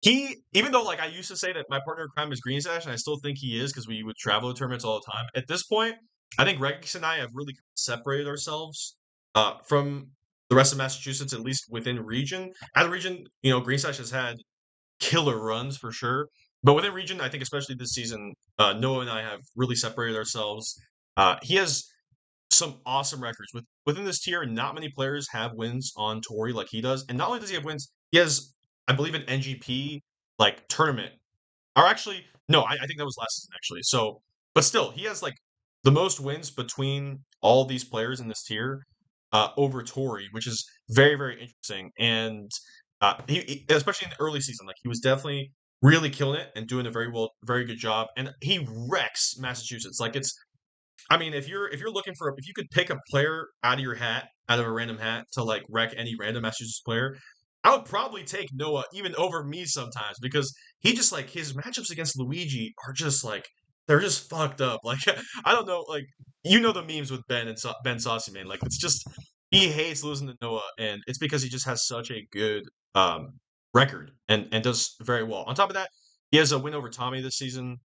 he, even though like I used to say that my partner in crime is Green Sash, and I still think he is because we would travel to tournaments all the time. At this point, I think Regex and I have really separated ourselves. from the rest of Massachusetts, at least within region. Out of region, Green Sash has had killer runs for sure. But within region, I think especially this season, Noah and I have really separated ourselves. He has some awesome records within this tier. Not many players have wins on Tori like he does, and not only does he have wins, he has, I believe, an NGP like tournament. Or actually, no, I think that was last season actually. So, but still, he has like the most wins between all these players in this tier over Tori, which is very very interesting. And especially in the early season, like he was definitely really killing it and doing a very good job. And he wrecks Massachusetts. Like it's I mean, if you're looking for if you could pick a player out of your hat, out of a random hat to like wreck any random Massachusetts player, I would probably take Noah even over me sometimes because he just like his matchups against Luigi are just like they're just fucked up. Like I don't know, like the memes with Ben and Ben Saucy Man. Like it's just he hates losing to Noah, and it's because he just has such a good record and does very well. On top of that, he has a win over Tommy this season.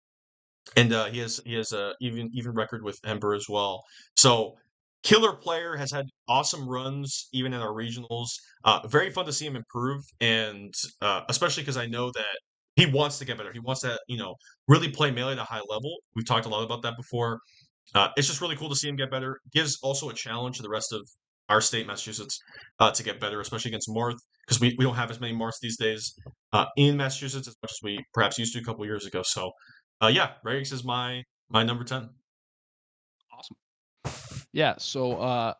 And he has a even record with Ember as well. So killer player, has had awesome runs even in our regionals. Very fun to see him improve, and especially because I know that he wants to get better. He wants to really play Melee at a high level. We've talked a lot about that before. It's just really cool to see him get better. Gives also a challenge to the rest of our state, Massachusetts, to get better, especially against Marth, because we don't have as many Marths these days in Massachusetts as much as we perhaps used to a couple years ago. So, yeah, Regex is my number 10. Awesome. Yeah, so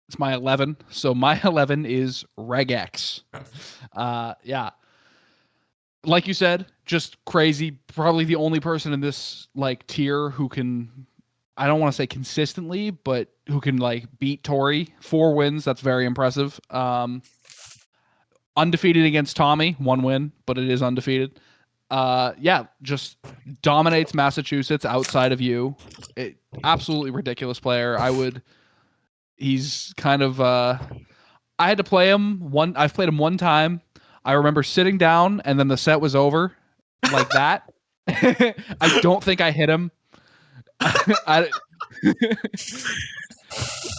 it's my 11. So my 11 is Regex. Yeah. Like you said, just crazy. Probably the only person in this like tier who can, I don't want to say consistently, but who can like beat Tori. 4 wins. That's very impressive. Undefeated against Tommy, 1 win, but it is undefeated. Yeah, just dominates Massachusetts outside of you. Absolutely ridiculous player. He's kind of, I had to play him I've played him 1 time. I remember sitting down and then the set was over like that. I don't think I hit him.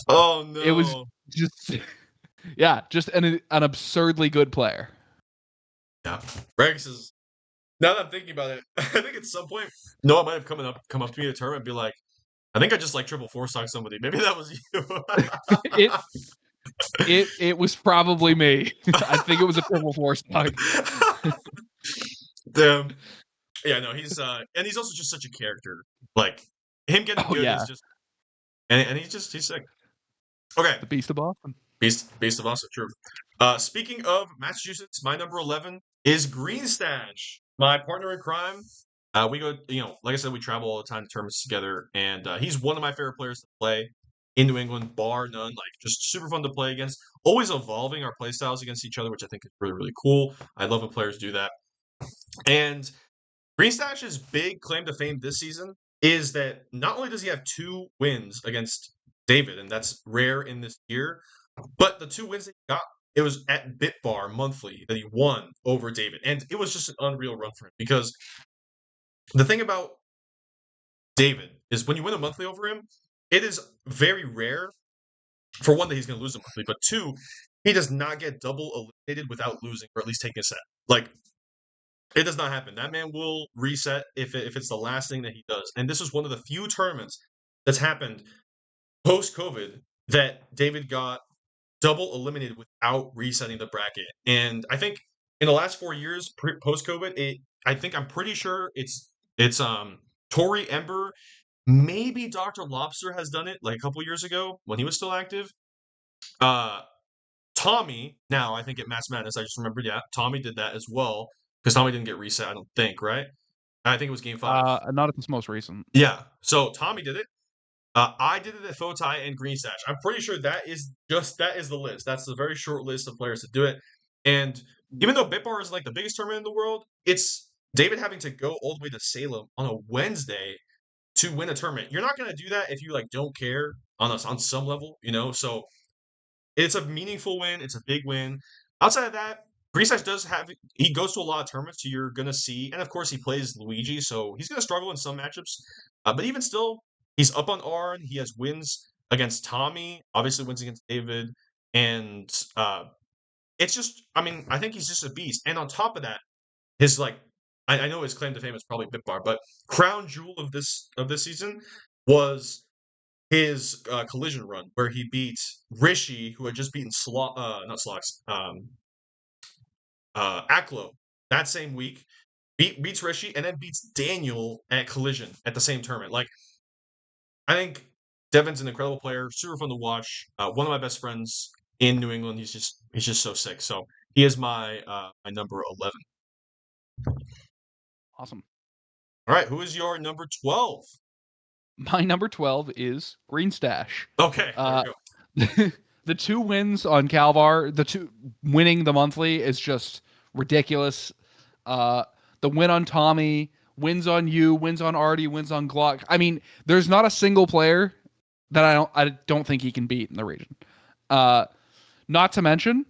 Oh no! It was just, yeah, just an absurdly good player. Yeah, Regex is. Now that I'm thinking about it, I think at some point Noah might have come up to me at a tournament and be like, "I think I just like triple 4-stock somebody. Maybe that was you." It was probably me. I think it was a triple 4-stock. Damn. Yeah, no, he's and he's also just such a character. Like him getting good is just and he's sick. Okay. The Beast of Boston. Beast of Boston, true. Speaking of Massachusetts, my number 11 is Green Stash, my partner in crime. We go, like I said, we travel all the time to tournaments together, and he's one of my favorite players to play in New England, bar none. Like, just super fun to play against. Always evolving our play styles against each other, which I think is really, really cool. I love when players do that. And Green Stash's big claim to fame this season is that not only does he have 2 wins against David, and that's rare in this year, but the 2 wins that he got, it was at BitBar monthly that he won over David. And it was just an unreal run for him because the thing about David is when you win a monthly over him, it is very rare, for one, that he's going to lose a monthly, but 2, he does not get double eliminated without losing or at least taking a set. Like, it does not happen. That man will reset if it's the last thing that he does. And this is one of the few tournaments that's happened post-COVID that David got double eliminated without resetting the bracket. And I think in the last 4 years post-COVID, I'm pretty sure it's Tori, Ember, maybe Dr. Lobster has done it like a couple years ago when he was still active. Tommy, now I think at Mass Madness, I just remembered, yeah, Tommy did that as well because Tommy didn't get reset, I don't think, right? I think it was game 5. Not at this most recent. Yeah, so Tommy did it. I did it at Fotai and Green Stash. I'm pretty sure that is the list. That's a very short list of players to do it. And even though BitBar is like the biggest tournament in the world, it's David having to go all the way to Salem on a Wednesday to win a tournament. You're not going to do that if you like don't care on some level, So it's a meaningful win. It's a big win. Outside of that, Green Stash he goes to a lot of tournaments, so you're going to see, and of course he plays Luigi, so he's going to struggle in some matchups. But even still, he's up on Arn. He has wins against Tommy, obviously wins against David, and it's just, I mean, I think he's just a beast. And on top of that, his like, I know his claim to fame is probably Bitbar, but crown jewel of this season was his collision run where he beat Rishi, who had just beaten not Slox, Aklo that same week, beats Rishi, and then beats Daniel at collision at the same tournament. Like, I think Devin's an incredible player, super fun to watch. One of my best friends in New England. He's just so sick. So he is my number 11. Awesome. All right, who is your number 12? My number 12 is Green Stash. Okay, there we go. The 2 wins on Calvar, the 2 winning the monthly is just ridiculous. The win on Tommy, wins on you, wins on Artie, wins on Glock. I mean, there's not a single player that I don't think he can beat in the region. Not to mention,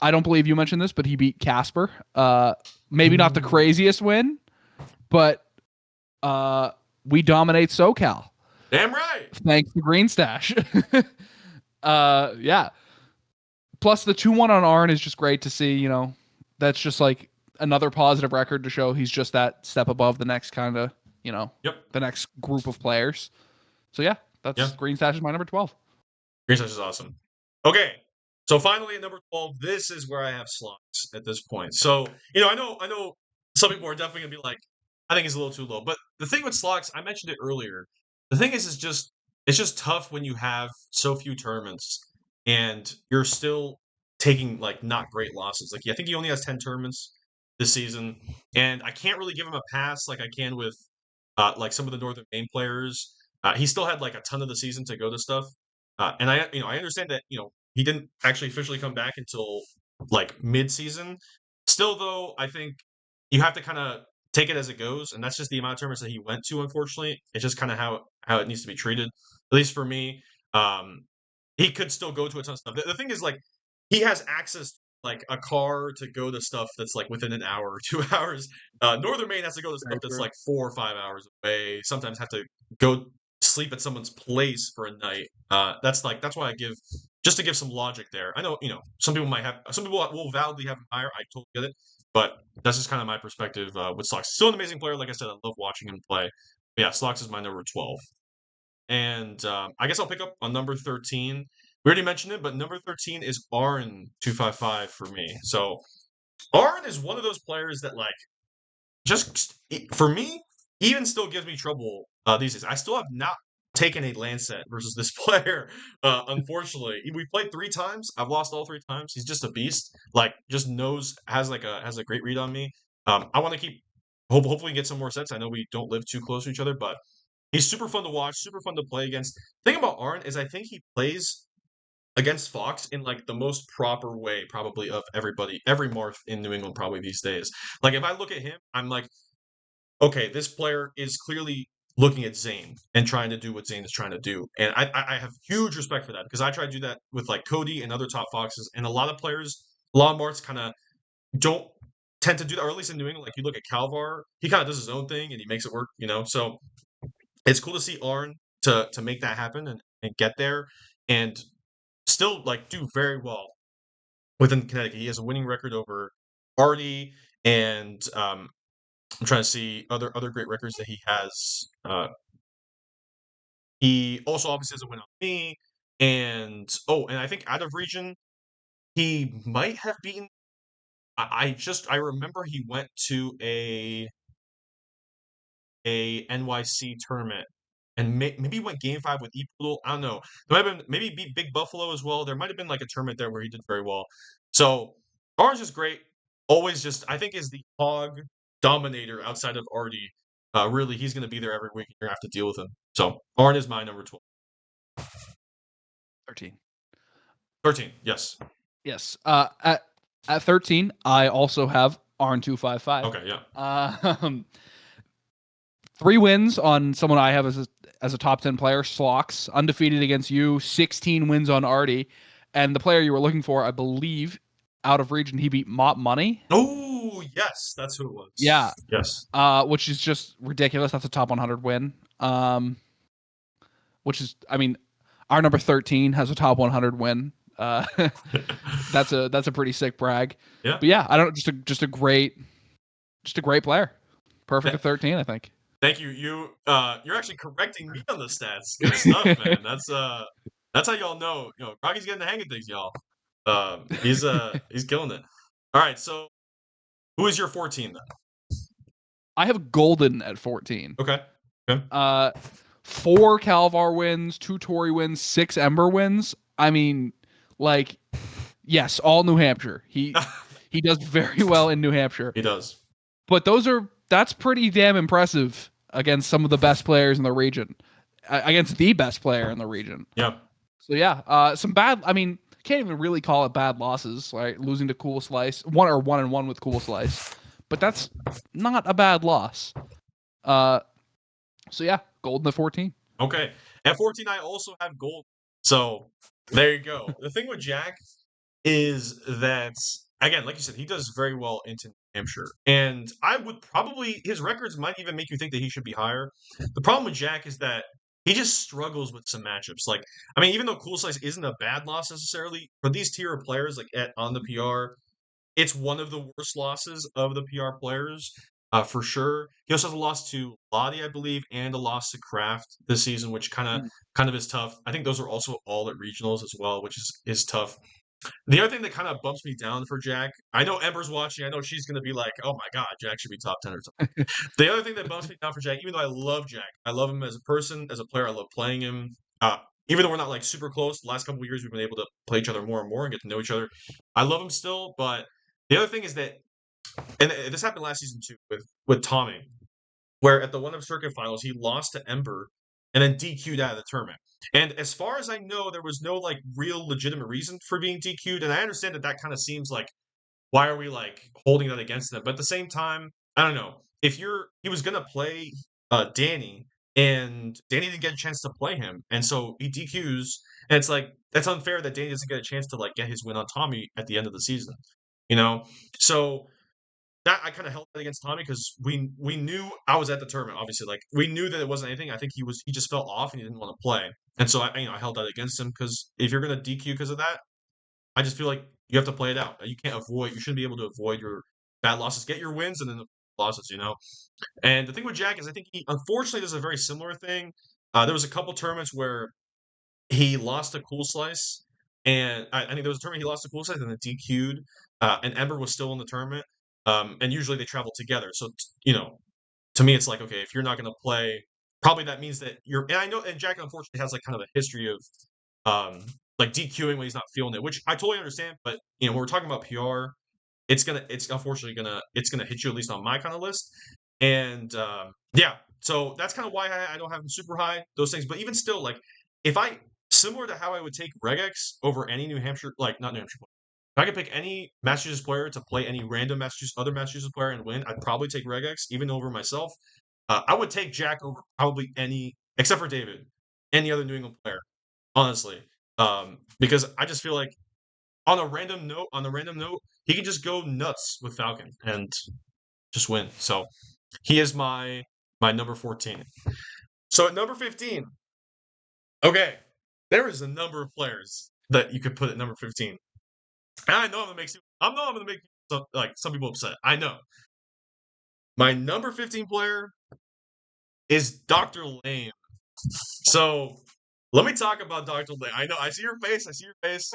I don't believe you mentioned this, but he beat Casper. Maybe not the craziest win, but we dominate SoCal. Damn right. Thanks to Green Stash. Yeah. Plus the 2-1 on Arn is just great to see, you know. That's just like another positive record to show he's just that step above the next kind of, you know, the next group of players. So yeah, that's Green Stash is my number 12. Green Stash is awesome. Okay. So finally at number 12, this is where I have Slox at this point. So, you know, I know some people are definitely gonna be like, I think it's a little too low. But the thing with Slox, I mentioned it earlier. The thing is it's just tough when you have so few tournaments and you're still taking like not great losses. Like, I think he only has 10 tournaments this season, and I can't really give him a pass like I can with like some of the Northern Maine players. He still had like a ton of the season to go to stuff, and I understand that he didn't actually officially come back until like mid-season. Still, though, I think you have to kind of take it as it goes, and that's just the amount of tournaments that he went to. Unfortunately, it's just kind of how it needs to be treated. At least for me, he could still go to a ton of stuff. The thing is, like, he has access to, like, a car to go to stuff that's like within an hour or 2 hours. Northern Maine has to go to stuff that's like 4 or 5 hours away. Sometimes have to go sleep at someone's place for a night. That's why I give just to give some logic there. I know some people will validly have him higher. I totally get it, but that's just kind of my perspective with Slox. Still an amazing player. Like I said, I love watching him play. But yeah, Slox is my number 12. And I guess I'll pick up on number 13. We already mentioned it, but number 13 is Arn 255 for me. So Arn is one of those players that, like, just for me, even still gives me trouble these days. I still have not taken a Lancet versus this player. Unfortunately, we played 3 times. I've lost all 3 times. He's just a beast. Like, just has a great read on me. I want to keep hopefully get some more sets. I know we don't live too close to each other, but he's super fun to watch, super fun to play against. The thing about Arn is I think he plays against Fox in like the most proper way, probably of every Marth in New England probably these days. Like, if I look at him, I'm like, okay, this player is clearly looking at Zane and trying to do what Zane is trying to do. And I have huge respect for that because I try to do that with like Cody and other top Foxes. And a lot of players, a lot of Marths kind of don't tend to do that, or at least in New England. Like, you look at Calvar, he kind of does his own thing and he makes it work, So it's cool to see Arn to make that happen and get there and still like do very well within Connecticut. He has a winning record over Artie, and I'm trying to see other great records that he has. He also obviously has a win on me, and I think out of region he might have beaten. I remember he went to a NYC tournament and maybe he went game 5 with E-Poodle. I don't know. There might have been maybe beat Big Buffalo as well. There might have been like a tournament there where he did very well. So Arn's is great. Always just I think is the hog dominator outside of Artie. Really, he's going to be there every week. You're going to have to deal with him. So Arn is my number 12. 13. 13, yes. Yes. At 13, I also have Arn 255. Okay, yeah. 3 wins on someone I have as a top 10 player, Slox, undefeated against you, 16 wins on Artie, and the player you were looking for, I believe, out of region, he beat Mop Money. Oh, yes, that's who it was. Yeah. Yes. Which is just ridiculous. That's a top 100 win. Which is, I mean, Our number 13 has a top 100 win. That's a pretty sick brag. Yeah. But yeah, I don't just a great player. Perfect at 13, I think. Thank you. You're actually correcting me on the stats. Good stuff, man. That's how y'all know. Rocky's getting the hang of things, y'all. He's killing it. All right, so who is your 14 then? I have Golden at 14. Okay. Okay. 4 Calvar wins, 2 Tory wins, 6 Ember wins. I mean, like, yes, all New Hampshire. He does very well in New Hampshire. He does. But that's pretty damn impressive against some of the best players in the region. Against the best player in the region. Yeah. So yeah, some bad. I mean, can't even really call it bad losses, right? Losing to Cool Slice, 1-1 with Cool Slice, but that's not a bad loss. So yeah, Golden at 14. Okay. At 14, I also have Gold. So there you go. The thing with Jack is that, again, like you said, he does very well into New Hampshire. And I would probably, his records might even make you think that he should be higher. The problem with Jack is that he just struggles with some matchups. Like, I mean, even though Cool Slice isn't a bad loss necessarily, for these tier of players, like on the PR, it's one of the worst losses of the PR players, for sure. He also has a loss to Lottie, I believe, and a loss to Kraft this season, which kind of is tough. I think those are also all at regionals as well, which is tough. The other thing that kind of bumps me down for Jack, I know Ember's watching. I know she's going to be like, "Oh my God, Jack should be top 10 or something." The other thing that bumps me down for Jack, even though I love Jack, I love him as a person, as a player. I love playing him. Even though we're not like super close, the last couple of years we've been able to play each other more and more and get to know each other. I love him still, but the other thing is that, and this happened last season too with Tommy, where at the one of circuit finals he lost to Ember and then DQ'd out of the tournament. And as far as I know, there was no like real legitimate reason for being DQ'd. And I understand that kind of seems like, why are we like holding that against them? But at the same time, I don't know. He was gonna play Danny, and Danny didn't get a chance to play him, and so he DQs, and it's like that's unfair that Danny doesn't get a chance to like get his win on Tommy at the end of the season, you know. So that I kind of held that against Tommy because we knew I was at the tournament. Obviously, like we knew that it wasn't anything. I think he just felt off and he didn't want to play, and so I held that against him because if you're gonna DQ because of that, I just feel like you have to play it out. You can't avoid. You shouldn't be able to avoid your bad losses. Get your wins and then the losses. And the thing with Jack is I think he unfortunately does a very similar thing. There was a couple tournaments where he lost to Cool Slice, and I think there was a tournament he lost to Cool Slice and then DQ'd, and Ember was still in the tournament. And usually they travel together. So to me, it's like, okay, if you're not going to play, probably that means that you're. And I know, and Jack unfortunately has like kind of a history of like DQing when he's not feeling it, which I totally understand. But when we're talking about PR, it's unfortunately gonna hit you, at least on my kind of list. And yeah, so that's kind of why I don't have him super high, those things. But even still, like if I similar to how I would take Regex over any New Hampshire, like not New Hampshire. If I could pick any Massachusetts player to play any random other Massachusetts player and win, I'd probably take Regex, even over myself. I would take Jack over probably any, except for David, any other New England player, honestly. Because I just feel like on a random note, he can just go nuts with Falcon and just win. So he is my number 14. So at number 15, okay, there is a number of players that you could put at number 15. And I know I'm gonna make some people upset. I know. My number 15 player is Dr. Lame. So let me talk about Dr. Lame. I know I see your face.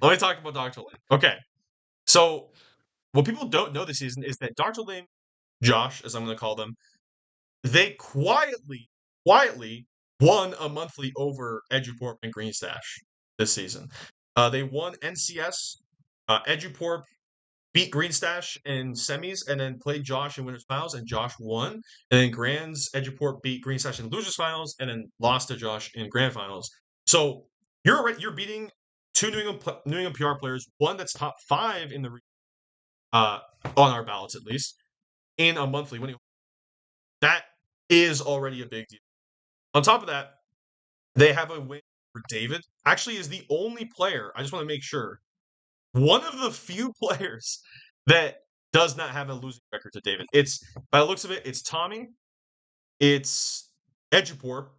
Let me talk about Dr. Lame. Okay. So what people don't know this season is that Dr. Lame, Josh, as I'm gonna call them, they quietly won a monthly over Eduport and Greenstash this season. They won NCS. Eduport beat Greenstash in semis and then played Josh in winners finals, and Josh won. And then Grand's Eduport beat Greenstash in losers finals and then lost to Josh in grand finals. So you're beating two New England PR players, one that's top 5 in the on our ballots at least, in a monthly winning. That is already a big deal. On top of that, they have a win for David. Actually, is the only player. I just want to make sure. One of the few players that does not have a losing record to David. It's by the looks of it, it's Tommy, it's Eduport,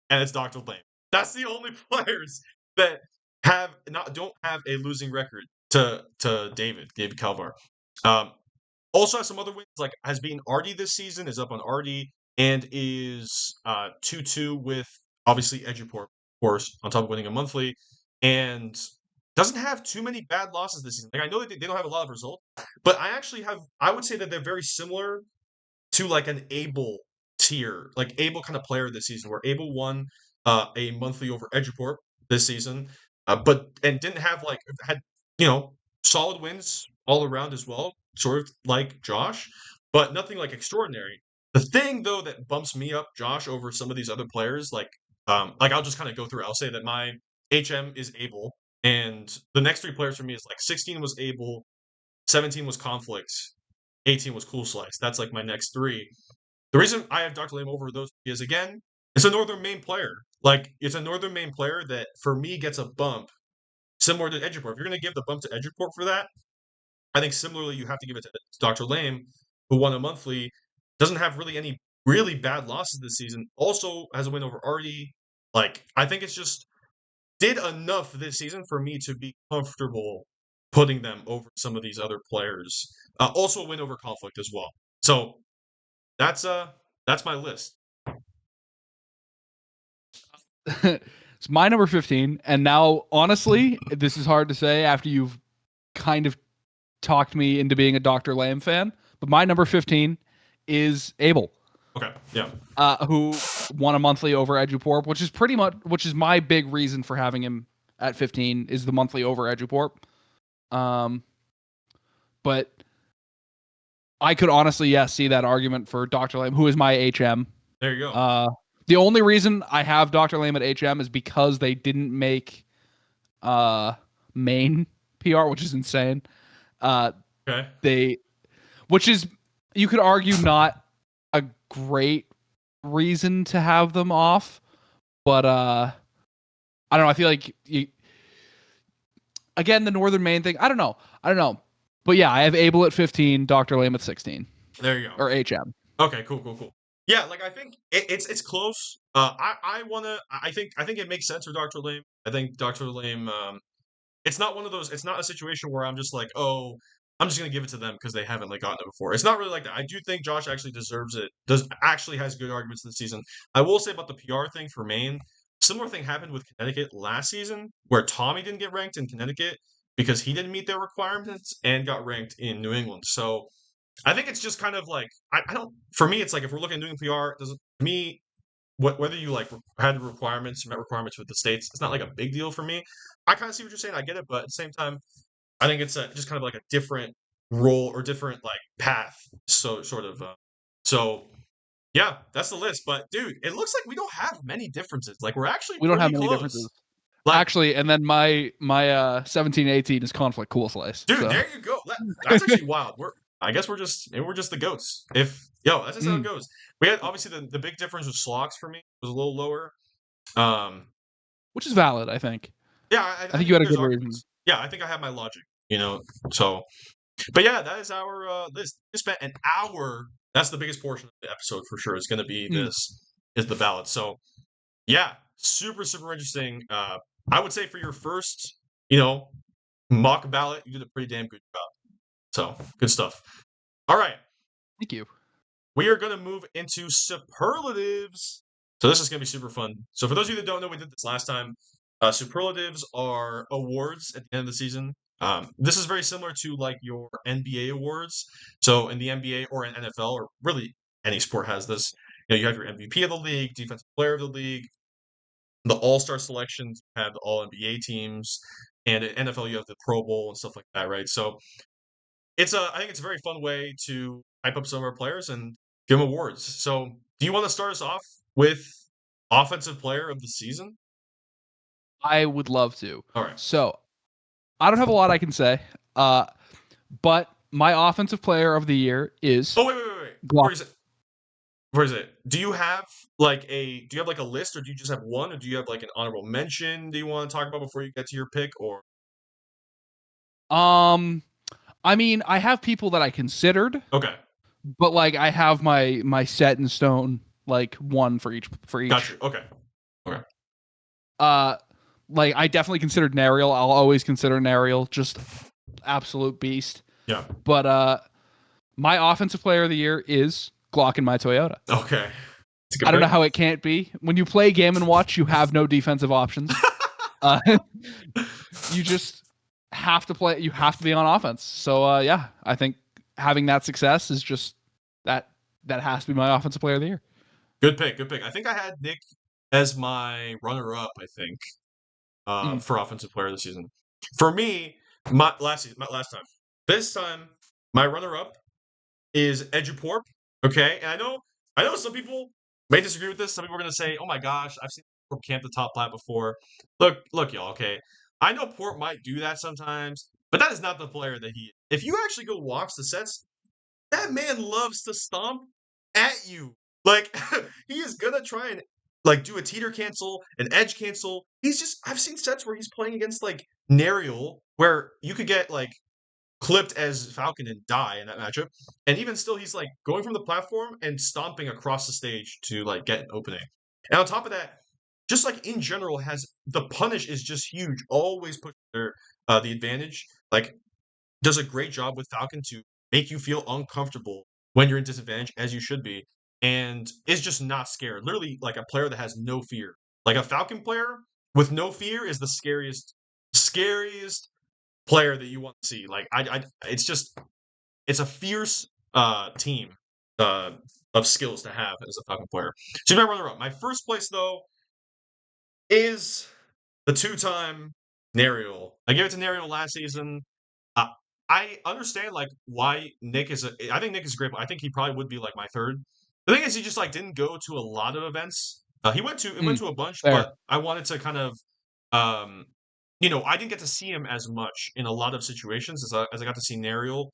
and it's Dr. Lame. That's the only players that don't have a losing record to David Calvar. Also has some other wins, like has beaten Artie this season, is up on Artie, and is 2-2 with obviously Eduport, of course, on top of winning a monthly, and doesn't have too many bad losses this season. Like I know that they don't have a lot of results, but I would say that they're very similar to like an Able tier, like Able kind of player this season, where Able won a monthly over Eduport this season, but and didn't have like had solid wins all around as well, sort of like Josh, but nothing like extraordinary. The thing though that bumps me up, Josh, over some of these other players, like I'll just kind of go through. I'll say that my HM is Able, and the next three players for me is like 16 was Able, 17 was Conflict, 18 was Cool Slice. That's like my next three. The reason I have Dr. Lame over those is, again, it's a Northern Maine player. Like, it's a Northern Maine player that, for me, gets a bump similar to Eduport. If you're going to give the bump to Eduport for that, I think similarly you have to give it to Dr. Lame, who won a monthly, doesn't have really any really bad losses this season, also has a win over Artie. Like, I think it's just did enough this season for me to be comfortable putting them over some of these other players. Also a win over Conflict as well. So that's my list. It's my number 15, and now honestly, this is hard to say after you've kind of talked me into being a Dr. Lamb fan, but my number 15 is Able. Okay, yeah. Who won a monthly over Eduport, which is my big reason for having him at 15 is the monthly over Eduport. But I could honestly, see that argument for Dr. Lamb, who is my HM. There you go. The only reason I have Dr. Lamb at HM is because they didn't make main PR, which is insane. Okay. Which is, you could argue, not a great reason to have them off, but I don't know. I feel like again, the Northern Maine thing. I don't know. But yeah, I have Able at 15, Dr. Lamb at 16. There you go. Or HM. Okay, cool. Yeah, like I think it's close. I think it makes sense for Dr. Lame. I think Dr. Lame it's not one of those, it's not a situation where I'm just like, oh, I'm just gonna give it to them because they haven't like gotten it before. It's not really like that. I do think Josh actually deserves it. Actually has good arguments this season. I will say about the PR thing for Maine. Similar thing happened with Connecticut last season, where Tommy didn't get ranked in Connecticut because he didn't meet their requirements and got ranked in New England. So I think it's just kind of like I don't. For me, it's like if we're looking at doing PR, doesn't to me whether you like had requirements, met requirements with the states, it's not like a big deal for me. I kind of see what you're saying. I get it, but at the same time, I think it's just kind of like a different role or different like path. So sort of. So yeah, that's the list. But dude, it looks like we don't have many differences. Like we're actually we don't have many close. Differences. Like, actually, and then my 17-18 is Conflict Cool Slice. Dude, so. There you go. That's actually wild. I guess we're just the goats. That's just how it goes. We had obviously the big difference with Slox for me was a little lower. Which is valid, I think. Yeah, I think you had a good reason. Yeah, I think I have my logic, so but yeah, that is our list. We spent an hour. That's the biggest portion of the episode for sure. Is gonna be is the ballot. So yeah, super interesting. I would say for your first, mock ballot, you did a pretty damn good job. So, good stuff. All right. Thank you. We are going to move into superlatives. So, this is going to be super fun. So, for those of you that don't know, we did this last time. Superlatives are awards at the end of the season. This is very similar to like your NBA awards. So, in the NBA or in NFL, or really any sport has this, you have your MVP of the league, defensive player of the league, the all-star selections, you have the all-NBA teams, and in NFL, you have the Pro Bowl and stuff like that, right? So, I think it's a very fun way to hype up some of our players and give them awards. So, do you want to start us off with offensive player of the season? I would love to. All right. So, I don't have a lot I can say, but my offensive player of the year is. Oh wait. Where is it? Do you have like a list, or do you just have one, or do you have like an honorable mention? Do you want to talk about before you get to your pick, or? I mean, I have people that I considered. Okay. But like, I have my set in stone, like one for each. Gotcha. Okay. Like I definitely considered Nariel. I'll always consider Nariel just absolute beast. Yeah. But my offensive player of the year is Glock in my Toyota. Okay. It's a good I don't know pick. how it can't be. When you play Game and Watch, you have no defensive options. You just have to play. You have to be on offense. So yeah, I think having that success is just that has to be my offensive player of the year. Good pick. Good pick. I think I had Nick as my runner-up. I think for offensive player of the season. For me, my last time. This time, my runner-up is Eduporp. Okay, and I know some people may disagree with this. Some people are gonna say, "Oh my gosh, I've seen Porp camp the top plat before." Look, y'all. Okay, I know Porp might do that sometimes, but that is not the player that he is. If you actually go watch the sets, that man loves to stomp at you. Like he is gonna try and like do a teeter cancel, an edge cancel. I've seen sets where he's playing against like Nariel, where you could get like clipped as Falcon and die in that matchup. And even still, he's like going from the platform and stomping across the stage to like get an opening. And on top of that, just like in general, has the punish is just huge. Always put their the advantage. Like does a great job with Falcon to make you feel uncomfortable when you're in disadvantage, as you should be, and is just not scared. Literally, like a player that has no fear. Like a Falcon player with no fear is the scariest player that you want to see. Like it's a fierce team uh, of skills to have as a Falcon player. So you might runner up. My first place though is the two-time Nariel. I gave it to Nariel last season. Uh, I understand like why Nick is. I think Nick is great. But I think he probably would be like my third. The thing is, he just like didn't go to a lot of events. He went to a bunch, Fair. but I wanted to kind of, I didn't get to see him as much in a lot of situations as I got to see Nariel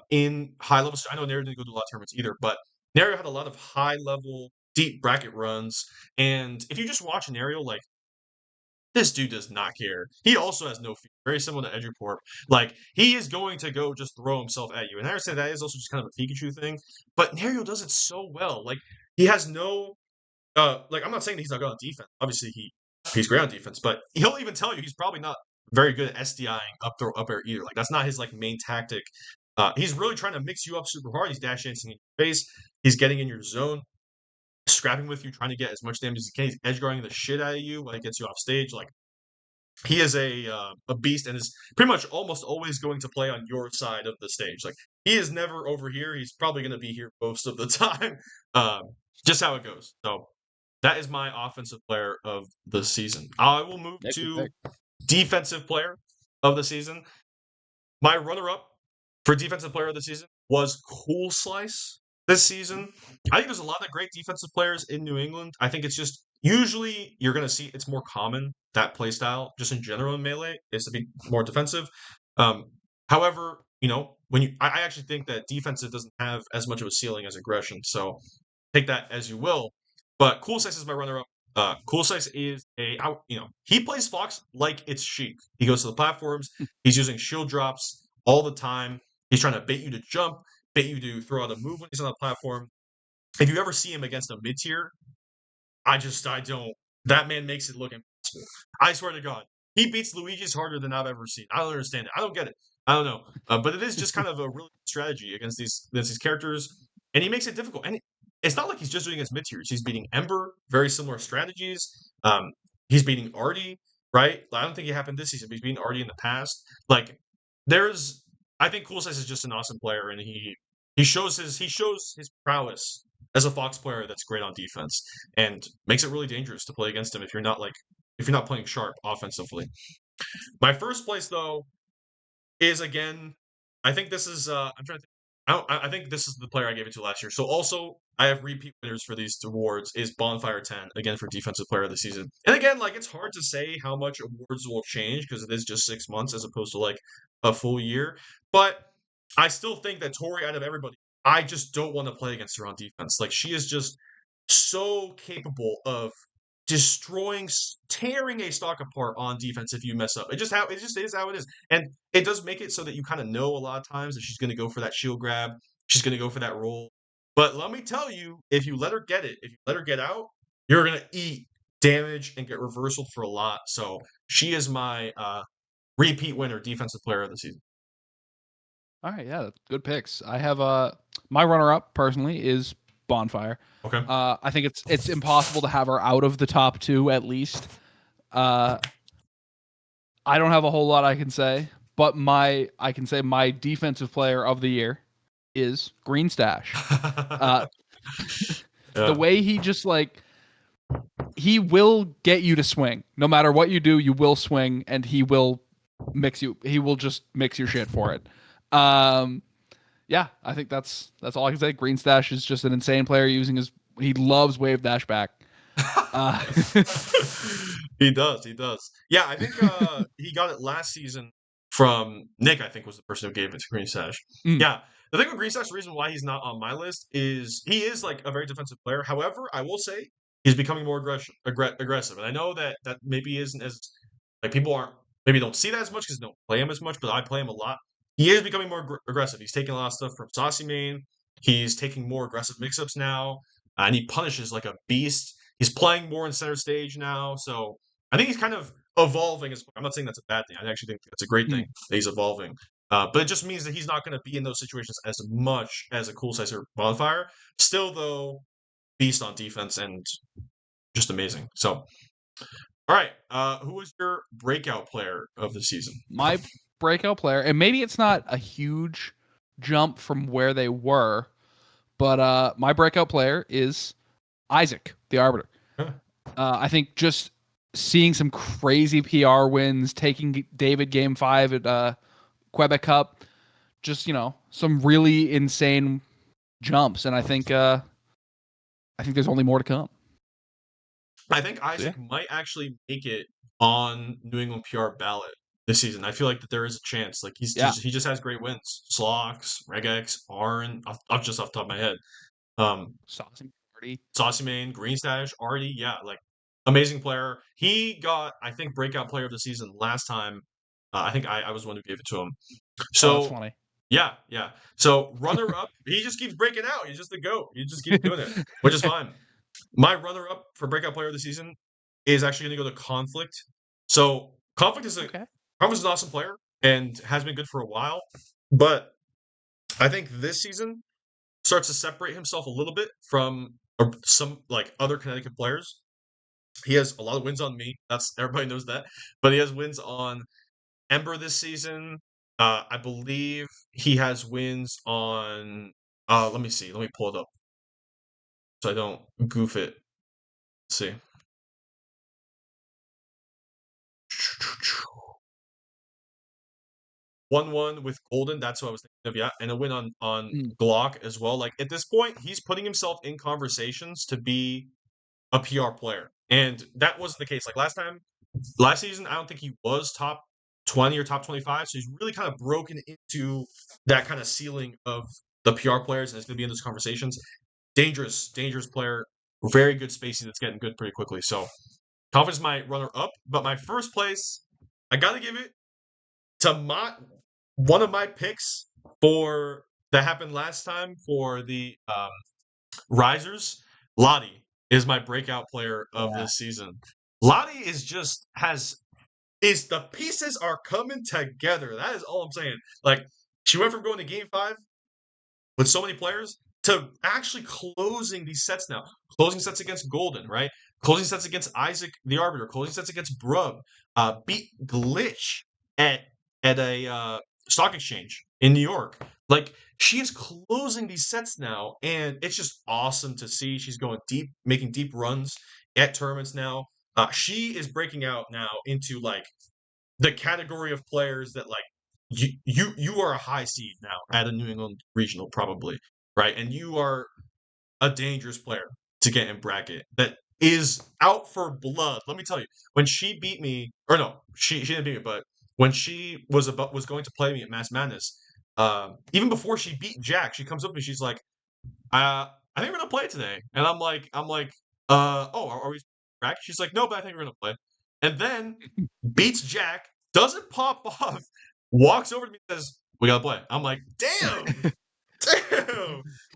in high level. I know Nariel didn't go to a lot of tournaments either, but Nariel had a lot of high level, deep bracket runs. And if you just watch Nariel, like this dude does not care. He also has no fear. Very similar to Eduport. Like, he is going to go just throw himself at you. And I understand that is also just kind of a Pikachu thing. But Nario does it so well. Like, he has no I'm not saying that he's not good on defense. Obviously he's great on defense, but he'll even tell you he's probably not very good at SDIing up throw up air either. Like that's not his like main tactic. He's really trying to mix you up super hard. He's dash dancing in your face. He's getting in your zone, scrapping with you, trying to get as much damage as he can. He's edge guarding the shit out of you when he gets you off stage. Like he is a beast and is pretty much almost always going to play on your side of the stage. Like he is never over here. He's probably going to be here most of the time. Just how it goes. So that is my offensive player of the season. I will move to defensive player of the season. My runner-up for defensive player of the season was Cool Slice this season. I think there's a lot of great defensive players in New England. I think it's just usually you're going to see it's more common that play style just in general in Melee is to be more defensive. However, I actually think that defensive doesn't have as much of a ceiling as aggression. So take that as you will. But Cool Slice is my runner-up. Cool Slice is he plays Fox like it's Sheik. He goes to the platforms. He's using shield drops all the time. He's trying to bait you to jump, bait you to throw out a move when he's on the platform. If you ever see him against a mid-tier, I don't. That man makes it look impossible. I swear to God. He beats Luigi's harder than I've ever seen. I don't understand it. I don't get it. I don't know. But it is just kind of a really good strategy against these characters. And he makes it difficult. And it's not like he's just doing his mid-tiers. He's beating Ember, very similar strategies. He's beating Artie, right? I don't think it happened this season, but he's beating Artie in the past. Like, I think Cool Size is just an awesome player, and he shows his prowess as a Fox player that's great on defense, and makes it really dangerous to play against him if you're not playing sharp offensively. My first place though is again, I think this is I'm trying to think. I think this is the player I gave it to last year. So also, I have repeat winners for these awards. Is Bonfire 10 again for defensive player of the season? And again, like it's hard to say how much awards will change because it is just 6 months as opposed to like a full year. But I still think that Tori, out of everybody, I just don't want to play against her on defense. Like she is just so capable of destroying, tearing a stock apart on defense if you mess up. It just is how it is, and it does make it so that you kind of know a lot of times that she's going to go for that shield grab, she's going to go for that roll. But let me tell you, if you let her get it, if you let her get out, you're going to eat damage and get reversal for a lot. So she is my repeat winner, defensive player of the season. All right, yeah, good picks. I have my runner-up personally is Bonfire. Okay. I think it's impossible to have her out of the top 2 at least. I don't have a whole lot I can say, but I can say my defensive player of the year is Green Stash. The way he just like he will get you to swing. No matter what you do, you will swing, and he will just mix your shit for it. Yeah, I think that's all I can say. Green Stash is just an insane player using he loves wave dash back. He does. Yeah, I think he got it last season from Nick, I think was the person who gave it to Green Stash. Yeah. The thing with Green Stash, the reason why he's not on my list is he is like a very defensive player. However, I will say he's becoming more aggressive. And I know that maybe isn't as like people maybe don't see that as much because they don't play him as much, but I play him a lot. He is becoming more aggressive. He's taking a lot of stuff from Saucy Main. He's taking more aggressive mix-ups now, and he punishes like a beast. He's playing more in center stage now, so I think he's kind of evolving. I'm not saying that's a bad thing. I actually think that's a great thing that he's evolving. But it just means that he's not going to be in those situations as much as a Cool Sizer Bonfire. Still, though, beast on defense and just amazing. So, all right, who was your breakout player of the season? My breakout player, and maybe it's not a huge jump from where they were, but my breakout player is Isaac, the Arbiter. Huh. I think just seeing some crazy PR wins, taking David Game 5 at Quebec Cup, just some really insane jumps, and I think there's only more to come. I think Isaac might actually make it on New England PR ballot this season. I feel like that there is a chance. Like he just has great wins. Slox, Regex, Arn, just off the top of my head. Saucy Main, Green Stash, Artie, yeah, like amazing player. He got, I think, breakout player of the season last time. I think I was the one who gave it to him. So that's funny. Yeah. So runner up, he just keeps breaking out. He's just the GOAT. He just keeps doing it, which is fine. My runner up for breakout player of the season is actually going to go to Conflict. So Conflict is an awesome player and has been good for a while, but I think this season starts to separate himself a little bit from some like other Connecticut players. He has a lot of wins on me. Everybody knows that, but he has wins on Ember this season. I believe he has wins on. Let me see. Let me pull it up so I don't goof it. Let's see. 1-1 with Golden. That's what I was thinking of. Yeah, and a win on Glock as well. Like at this point, he's putting himself in conversations to be a PR player, and that wasn't the case. Like last season, I don't think he was top 20 or top 25. So he's really kind of broken into that kind of ceiling of the PR players, and it's going to be in those conversations. Dangerous player. Very good spacing that's getting good pretty quickly. So Confidence is my runner up, but my first place, I got to give it to one of my picks that happened last time for the Risers. Lottie is my breakout player of this season. Lottie is the pieces are coming together. That is all I'm saying. Like, she went from going to Game 5 with so many players to actually closing these sets now. Closing sets against Golden, right? Closing sets against Isaac the Arbiter. Closing sets against Brub. Beat Glitch at a stock exchange in New York. Like, she is closing these sets now, and it's just awesome to see. She's going deep, making deep runs at tournaments now. She is breaking out now into like the category of players that like you are a high seed now at a New England regional probably, right? And you are a dangerous player to get in bracket that is out for blood. Let me tell you, when she beat me, or no, she didn't beat me, but when she was going to play me at Mass Madness, even before she beat Jack, she comes up to me, she's like, I think we're gonna play today. And I'm like, are we back? She's like, no, but I think we're gonna play. And then beats Jack, doesn't pop off, walks over to me and says, we gotta play. I'm like, damn,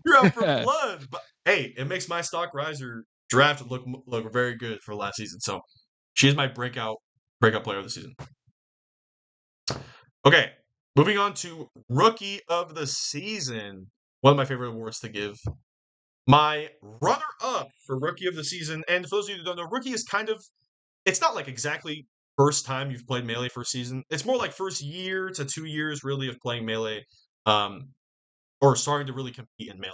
you're out for blood. But hey, it makes my stock riser drafted look very good for last season. So she is my breakout player of the season. Okay, moving on to rookie of the season. One of my favorite awards to give. My runner-up for rookie of the season, and for those of you who don't know, rookie is kind of, it's not like exactly first time you've played Melee for a season. It's more like first year to 2 years really of playing Melee, or starting to really compete in Melee.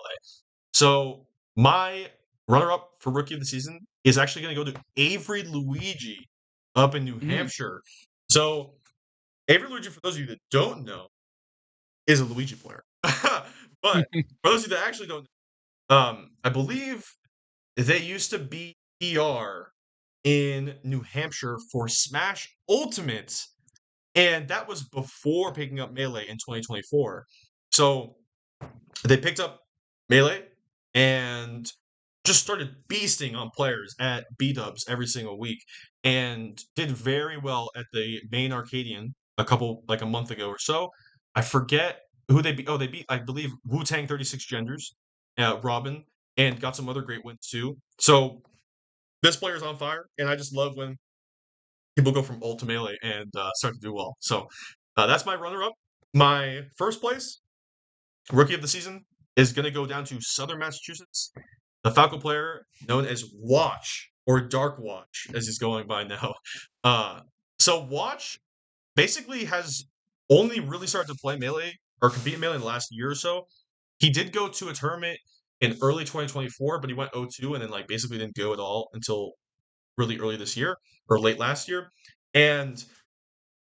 So my runner-up for rookie of the season is actually going to go to Avery Luigi up in New Hampshire. So Avery Luigi, for those of you that don't know, is a Luigi player. But for those of you that actually don't know, I believe they used to be ER in New Hampshire for Smash Ultimate, and that was before picking up Melee in 2024. So they picked up Melee and just started beasting on players at B-dubs every single week, and did very well at the main Arcadian a month ago or so. I forget who they beat. Oh, they beat, I believe, Wu-Tang 36 Genders, Robin, and got some other great wins too. So this player's on fire, and I just love when people go from ult to Melee and start to do well. So that's my runner-up. My first place, rookie of the season, is going to go down to Southern Massachusetts. The Falco player known as Watch, or Dark Watch, as he's going by now. So Watch basically has only really started to play Melee or compete in Melee in the last year or so. He did go to a tournament in early 2024, but he went 0-2 and then basically didn't go at all until really early this year or late last year. And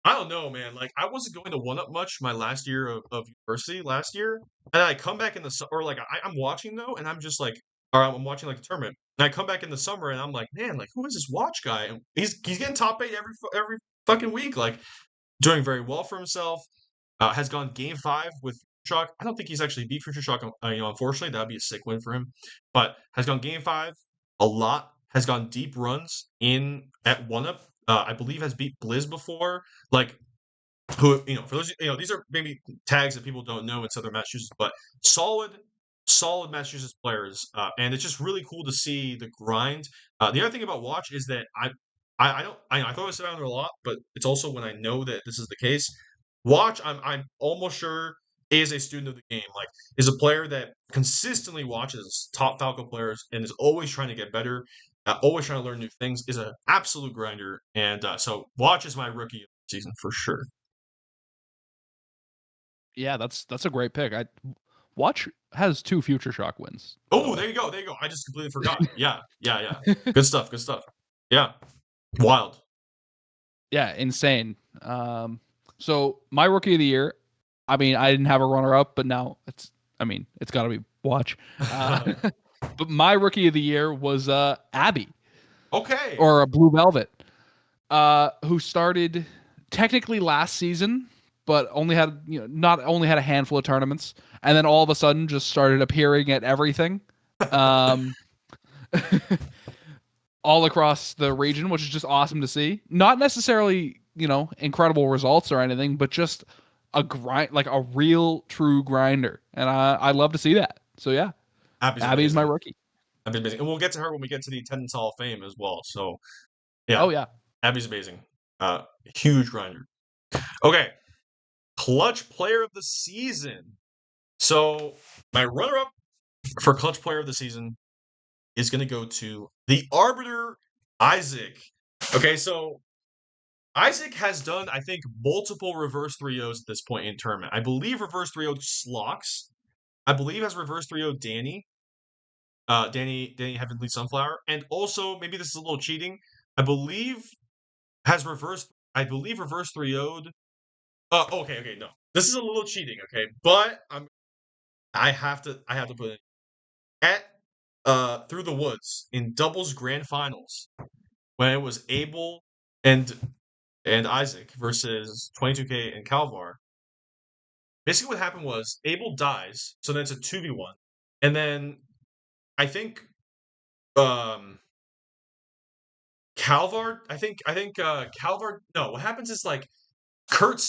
I don't know, man. I wasn't going to 1-up much my last year of university last year, and I come back in the or I'm watching though, and I'm just or I'm watching the tournament, and I come back in the summer, and I'm like, man, who is this Watch guy? And he's getting top 8 every fucking week, doing very well for himself. Has gone game 5 with Shock. I don't think he's actually beat Future Shock. Unfortunately, that'd be a sick win for him. But has gone game 5 a lot. Has gone deep runs at 1-up. I believe has beat Blizz before. Who, for those, these are maybe tags that people don't know in Southern Massachusetts, but solid Massachusetts players. And it's just really cool to see the grind. The other thing about Watch is that I throw this around there a lot, but it's also when I know that this is the case. Watch, I'm almost sure is a student of the game. Is a player that consistently watches top Falco players and is always trying to get better, always trying to learn new things. Is an absolute grinder, and so Watch is my rookie season for sure. Yeah, that's a great pick. Watch has 2 Future Shock wins. Oh, there you go. I just completely forgot. Yeah. Good stuff. Yeah, wild. Yeah, insane. So my rookie of the year, I didn't have a runner-up, but now it's got to be Watch. But my rookie of the year was Abby. Okay. Or a Blue Velvet, who started technically last season, but only had not only had a handful of tournaments, and then all of a sudden just started appearing at everything, all across the region, which is just awesome to see. Not necessarily incredible results or anything, but just a grind, a real true grinder, and I love to see that. So yeah, Abby's my rookie. Abby's amazing, and we'll get to her when we get to the Attendance Hall of Fame as well. So yeah, oh yeah, Abby's amazing, huge grinder. Okay, Clutch Player of the Season. So my runner-up for Clutch Player of the Season is going to go to the Arbiter, Isaac. Okay, so Isaac has done, I think, multiple reverse 3-0s at this point in tournament. I believe reverse 3-0'd Slox. I believe has reverse 3-0'd Danny. Danny Heavenly Sunflower. And also, maybe this is a little cheating, I believe reverse 3-0'd. Okay, no. This is a little cheating, okay? But I have to put it at Through the Woods in doubles grand finals when it was Abel and Isaac versus 22K and Calvar. Basically what happened was Abel dies, so then it's a 2v1. And then I think Calvar, Calvar, no, what happens is Kurt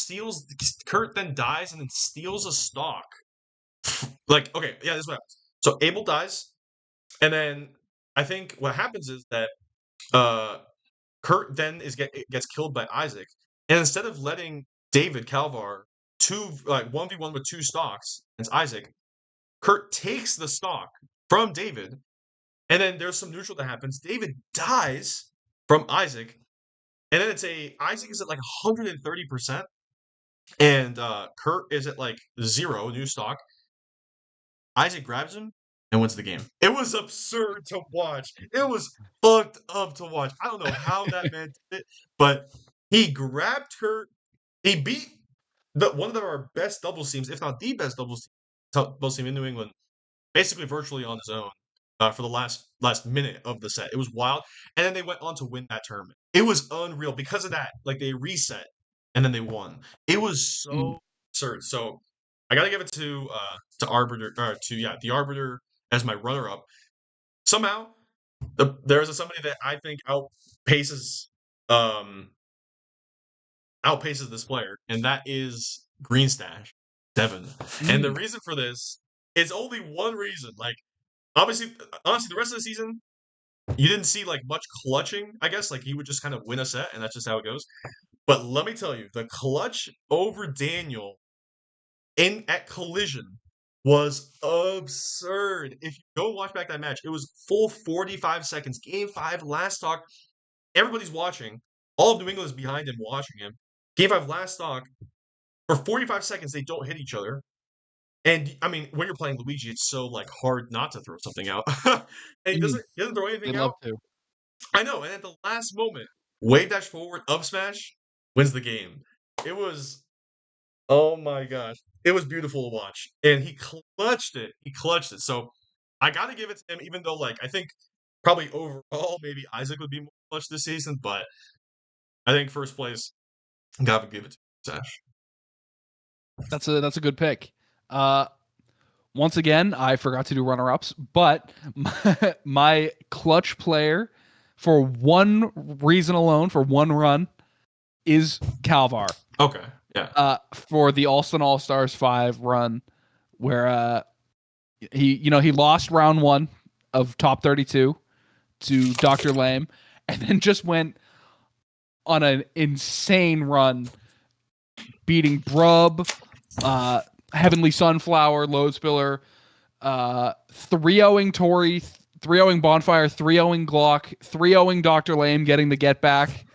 then dies and then steals a stock. Okay, yeah, this is what happens. So Abel dies, and then I think what happens is that uh, Kurt then gets killed by Isaac, and instead of letting David Calvar 1v1 with 2 stocks against Isaac, Kurt takes the stock from David, and then there's some neutral that happens. David dies from Isaac, and then Isaac is at like 130%, and Kurt is at like 0 new stock. Isaac grabs him and wins the game. It was absurd to watch. It was fucked up to watch. I don't know how that man did it, but he grabbed Kurt. He beat one of our best doubles teams, if not the best doubles team in New England, basically virtually on his own for the last minute of the set. It was wild, and then they went on to win that tournament. It was unreal because of that. Like they reset and then they won. It was so absurd. So I gotta give it to Arbiter the Arbiter as my runner up. Somehow there's somebody that I think outpaces this player, and that is Greenstash, Devin. And the reason for this is only one reason. Like, honestly, the rest of the season, you didn't see like much clutching, I guess. Like, he would just kind of win a set, and that's just how it goes. But let me tell you, the clutch over Daniel at Collision was absurd. If you go watch back that match, it was full 45 seconds. Game 5, last stock. Everybody's watching. All of New England is behind him watching him. Game 5, last stock. For 45 seconds, they don't hit each other. And, I mean, when you're playing Luigi, it's so, like, hard not to throw something out. And he doesn't throw anything out. Love to. I know, and at the last moment, wave dash forward, up smash, wins the game. It was, oh my gosh. It was beautiful to watch. And he clutched it. So, I gotta give it to him, even though, like, I think probably overall, maybe Isaac would be more clutch this season, but I think first place, gotta give it to Sash. That's a good pick. Once again, I forgot to do runner-ups, but my clutch player for one reason alone, for one run, is Calvar. Okay, yeah. For the All-Stars 5 run, where he lost round 1 of top 32 to Dr. Lame, and then just went on an insane run, beating Brub, Heavenly Sunflower, Loadspiller, 3-0ing Tori, 3-0ing Bonfire, 3-0ing Glock, 3-0ing Dr. Lame, getting the get back,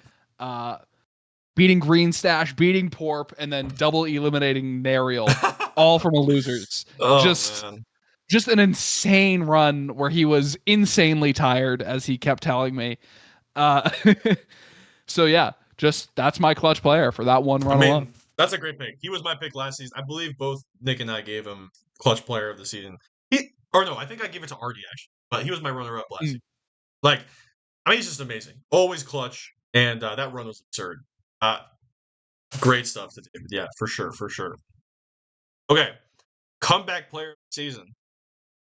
beating Greenstash, beating Porp, and then double eliminating Nariel, all from a losers. Oh, just an insane run where he was insanely tired, as he kept telling me. So yeah, that's my clutch player for that one run alone. That's a great pick. He was my pick last season. I believe both Nick and I gave him clutch player of the season. I think I gave it to Artie actually, but he was my runner-up last season. Like, I mean, he's just amazing. Always clutch, and that run was absurd. Great stuff to David. Yeah, for sure. Okay, comeback player of the season.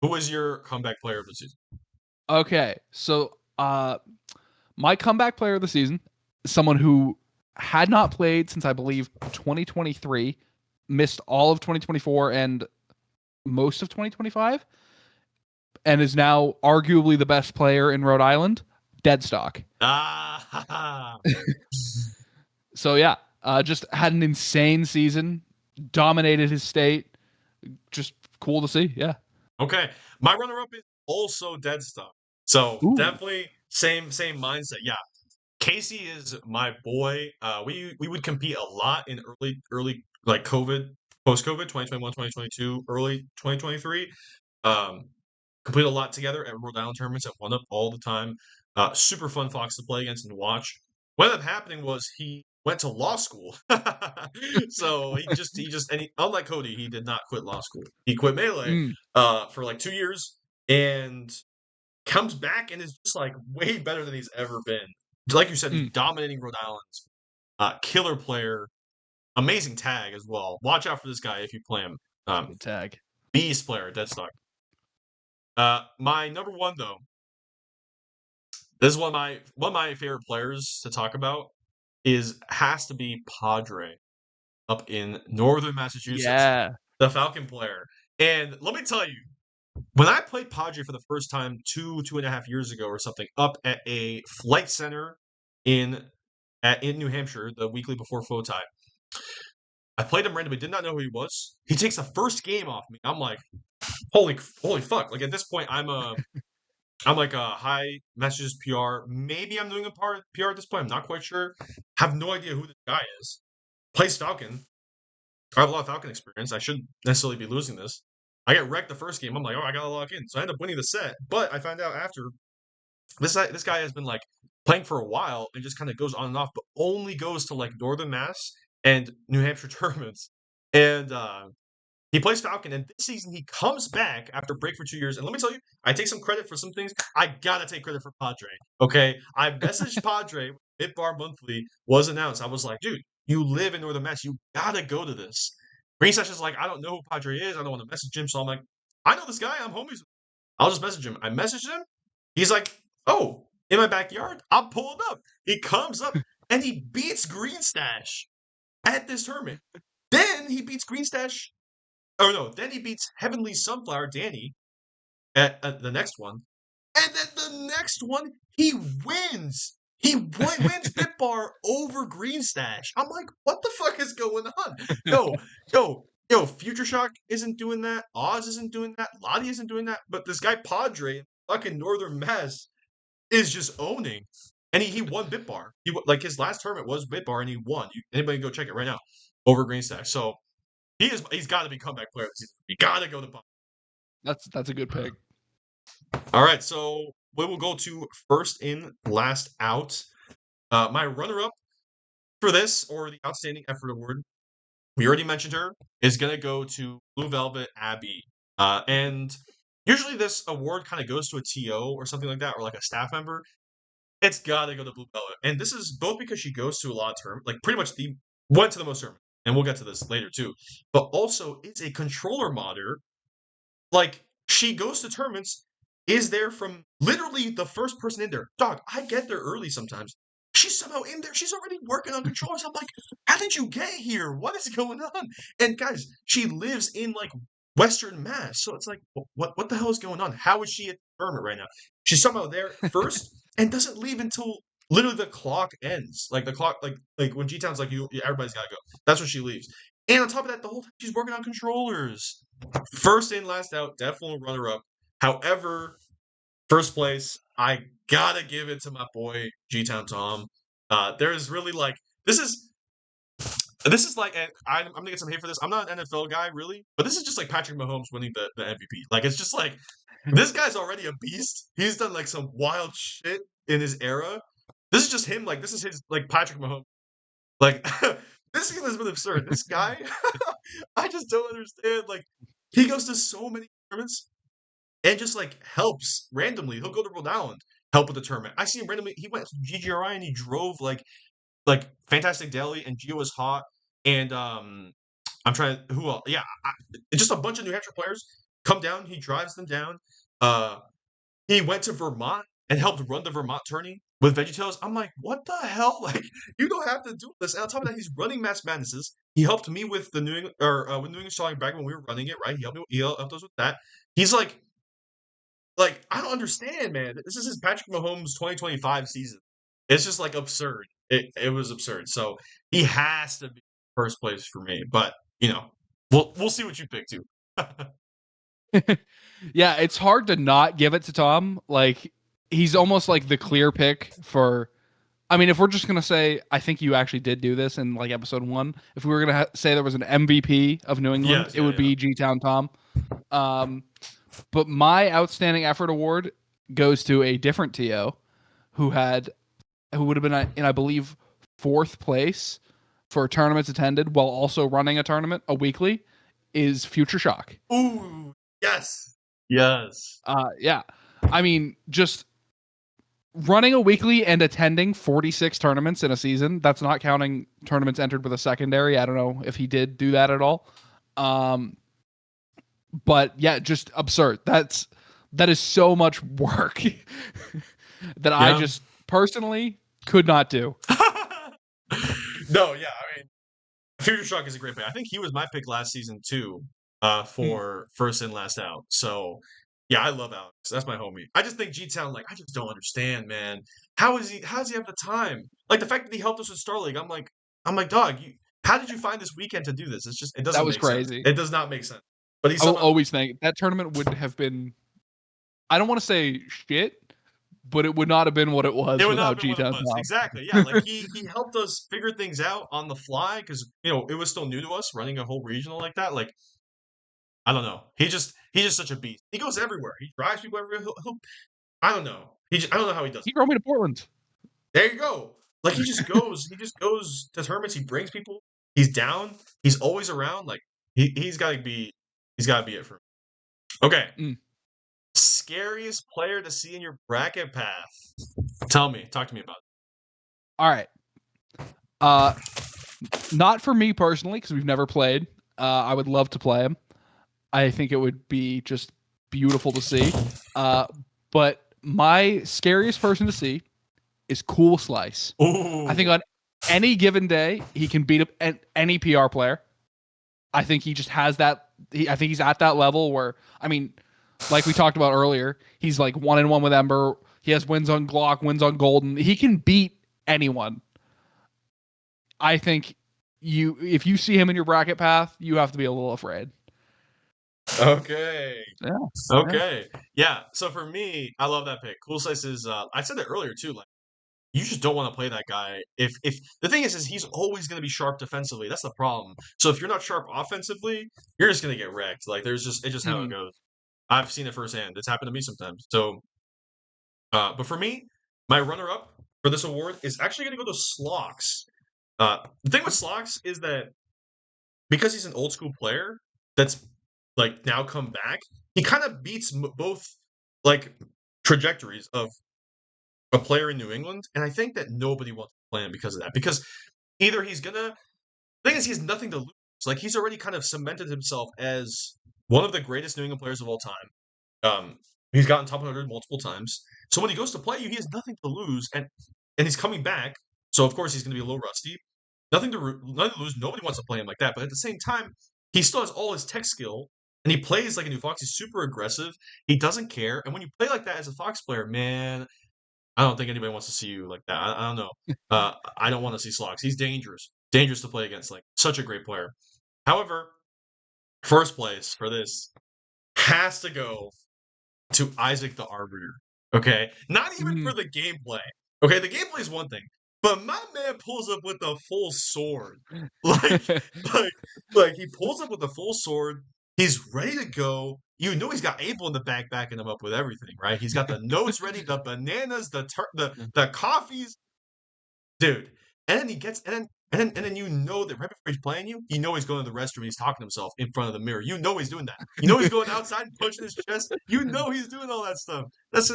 Who was your comeback player of the season? Okay, so my comeback player of the season is someone who had not played since I believe 2023, missed all of 2024 and most of 2025, and is now arguably the best player in Rhode Island, Deadstock. So yeah, just had an insane season, dominated his state. Just cool to see, yeah. Okay, my runner-up is also Deadstock. So definitely same mindset. Yeah, Casey is my boy. We would compete a lot in early like COVID, post-COVID, 2021, 2022, early 2023. Compete a lot together at Rhode Island tournaments and won up all the time. Super fun Fox to play against and watch. What ended up happening was he went to law school. So he unlike Cody, he did not quit law school. He quit Melee for like 2 years and comes back and is just like way better than he's ever been. Like you said, he's dominating Rhode Island. Killer player. Amazing tag as well. Watch out for this guy if you play him. Good tag. Beast player, Deadstock. My number one though. This is one of my favorite players to talk about. Has to be Padre up in northern Massachusetts. Yeah. The Falcon player. And let me tell you, when I played Padre for the first time 2.5 years ago or something, up at a flight center in New Hampshire, the weekly before Flow Tie, I played him randomly, did not know who he was. He takes the first game off me. I'm like, holy fuck! Like at this point, I'm like a high messages PR. Maybe I'm doing a part PR at this point. I'm not quite sure. Have no idea who this guy is. Plays Falcon. I have a lot of Falcon experience. I shouldn't necessarily be losing this. I get wrecked the first game. I'm like, oh, I gotta lock in. So I end up winning the set. But I found out after this guy has been like playing for a while and just kind of goes on and off, but only goes to like Northern Mass and New Hampshire tournaments. And he plays Falcon, and this season he comes back after break for 2 years. And let me tell you, I take some credit for some things. I gotta take credit for Padre. Okay, I messaged Padre. Bitbar Monthly was announced. I was like, dude, you live in Northern Mass. You gotta go to this. Green Session's like, I don't know who Padre is. I don't want to message him. So I'm like, I know this guy. I'm homies. I'll just message him. I messaged him. He's like, oh, in my backyard. I'm pulling up. He comes up and he beats Green Stash at this tournament. Then he beats Green Stash. Oh no! Then he beats Heavenly Sunflower Danny at the next one, and then the next one he wins. He wins Bitbar over Green Stash. I'm like, what the fuck is going on? Yo, Future Shock isn't doing that. Oz isn't doing that. Lottie isn't doing that. But this guy Padre, fucking Northern Mass, is just owning. And he won Bitbar. Like his last tournament was Bitbar, and he won. Anybody can go check it right now over Green Stash. So he's got to be comeback player this season. You got to go to Padre. That's a good pick. All right, so we will go to first in, last out. My runner-up for this, or the Outstanding Effort Award, we already mentioned her, is going to go to Blue Velvet Abby. And usually this award kind of goes to a TO or something like that, or like a staff member. It's got to go to Blue Velvet. And this is both because she goes to a lot of tournaments, like pretty much went to the most tournaments. And we'll get to this later too. But also, it's a controller modder. Like, she goes to tournaments, is there from literally the first person in there. Dog, I get there early sometimes. She's somehow in there. She's already working on controllers. I'm like, how did you get here? What is going on? And guys, she lives in like Western Mass. So it's like, what the hell is going on? How is she at the tournament right now? She's somehow there first and doesn't leave until literally the clock ends. Like the clock, like when G-Town's like, everybody's got to go. That's when she leaves. And on top of that, the whole time she's working on controllers. First in, last out, definitely runner-up. However, first place, I gotta give it to my boy G-Town Tom. There is really like this is like, and I'm gonna get some hate for this. I'm not an NFL guy really, but this is just like Patrick Mahomes winning the MVP. Like it's just like this guy's already a beast. He's done like some wild shit in his era. This is just him. Like this is his like Patrick Mahomes. Like this season has been absurd. This guy, I just don't understand. Like he goes to so many tournaments and just like helps randomly. He'll go to Rhode Island, help with the tournament. I see him randomly. He went to GGRI and he drove like Fantastic Deli and Geo is hot. And I'm trying who else? Yeah, just a bunch of New Hampshire players come down. He drives them down. He went to Vermont and helped run the Vermont tourney with VeggieTales. I'm like, what the hell? Like, you don't have to do this. And on top of that, he's running Mass Madnesses. He helped me with the New England with New England Stalling back when we were running it, right? He helped us with that. He's like I don't understand, man. This is his Patrick Mahomes 2025 season. It's just like absurd. It was absurd. So he has to be first place for me. But you know, we'll see what you pick too. Yeah, it's hard to not give it to Tom. Like he's almost like the clear pick for. I mean, if we're just gonna say, I think you actually did do this in like episode 1. If we were gonna say there was an MVP of New England, Yes, it would be G-Town Tom. But my outstanding effort award goes to a different TO who would have been in, I believe, 4th place for tournaments attended while also running a weekly, is Future Shock. Ooh, yes. Yes. Yeah. I mean, just running a weekly and attending 46 tournaments in a season, that's not counting tournaments entered with a secondary. I don't know if he did do that at all. But yeah, just absurd. That is so much work that I just personally could not do. No, yeah, I mean, Future Shock is a great pick. I think he was my pick last season too, for first in, last out. So Yeah, I love Alex. That's my homie. I just think G-Town, like, I just don't understand, man. How does he have the time? Like the fact that he helped us with Star League, I'm like, dog, how did you find this weekend to do this? It That doesn't was make sense. crazy. It does not make sense. But he I will somehow always think that tournament would have been, I don't want to say shit, but it would not have been what it it was would not have without been what it G-Town was. Tom. Exactly. Yeah. Like he helped us figure things out on the fly because it was still new to us running a whole regional like that. Like, I don't know. He's just such a beast. He goes everywhere. He drives people everywhere. I don't know. I don't know how he does He it. drove me to Portland. There you go. Like he just goes to tournaments, he brings people, he's down, he's always around. Like he's gotta be it for me. Okay. Mm. Scariest player to see in your bracket path. Talk to me about it. All right. Not for me personally, because we've never played. I would love to play him. I think it would be just beautiful to see. But my scariest person to see is Cool Slice. Ooh. I think on any given day, he can beat up any PR player. I think he just has that. I think he's at that level where, I mean, like we talked about earlier, he's like 1-1 with Ember. He has wins on Glock, wins on Golden. He can beat anyone. I think if you see him in your bracket path, you have to be a little afraid. Okay. Yeah. Okay. Yeah. So for me, I love that pick. Cool Slice is I said that earlier too, like you just don't want to play that guy. If the thing is he's always going to be sharp defensively. That's the problem. So if you're not sharp offensively, you're just going to get wrecked. Like it's just how it Mhm. goes. I've seen it firsthand. It's happened to me sometimes. So, but for me, my runner-up for this award is actually going to go to Slox. The thing with Slox is that because he's an old school player that's like now come back, he kind of beats both like trajectories of a player in New England, and I think that nobody wants to play him because of that. Because either he's gonna, the thing is, he has nothing to lose. Like he's already kind of cemented himself as one of the greatest New England players of all time. He's gotten top 100 multiple times. So when he goes to play you, he has nothing to lose, and he's coming back. So of course he's going to be a little rusty. Nothing to lose. Nobody wants to play him like that. But at the same time, he still has all his tech skill, and he plays like a new Fox. He's super aggressive. He doesn't care. And when you play like that as a Fox player, man, I don't think anybody wants to see you like that. I don't know. I don't want to see Slox. He's dangerous. Dangerous to play against. Like such a great player. However, first place for this has to go to Isaac the Arbiter. Okay? Not even for Mm. the gameplay. Okay, the gameplay is one thing. But my man pulls up with a full sword. Like, like, like he pulls up with a full sword. He's ready to go. You know he's got Abel in the back backing him up with everything, right? He's got the notes ready, the bananas, the coffees, dude. And then he gets and then you know that right before he's playing you, you know he's going to the restroom. He's talking to himself in front of the mirror. You know he's doing that. You know he's going outside and punching his chest. You know he's doing all that stuff. That's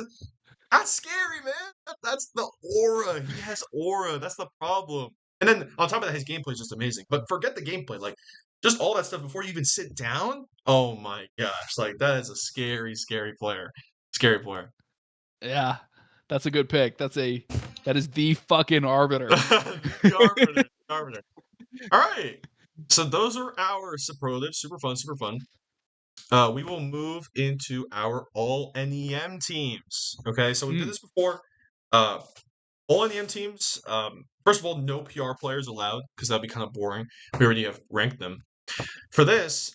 scary, man. That's the aura. He has aura. That's the problem. And then on top of that, his gameplay is just amazing. But forget the gameplay, like just all that stuff before you even sit down. Oh my gosh, like that is a scary, scary player. Scary player. Yeah, that's a good pick. That is the fucking Arbiter. The Arbiter. The Arbiter. All right. So those are our superlatives. Super fun, super fun. We will move into our all NEM teams. Okay, so we did this before. All NEM teams. First of all, no PR players allowed because that'd be kind of boring. We already have ranked them. For this,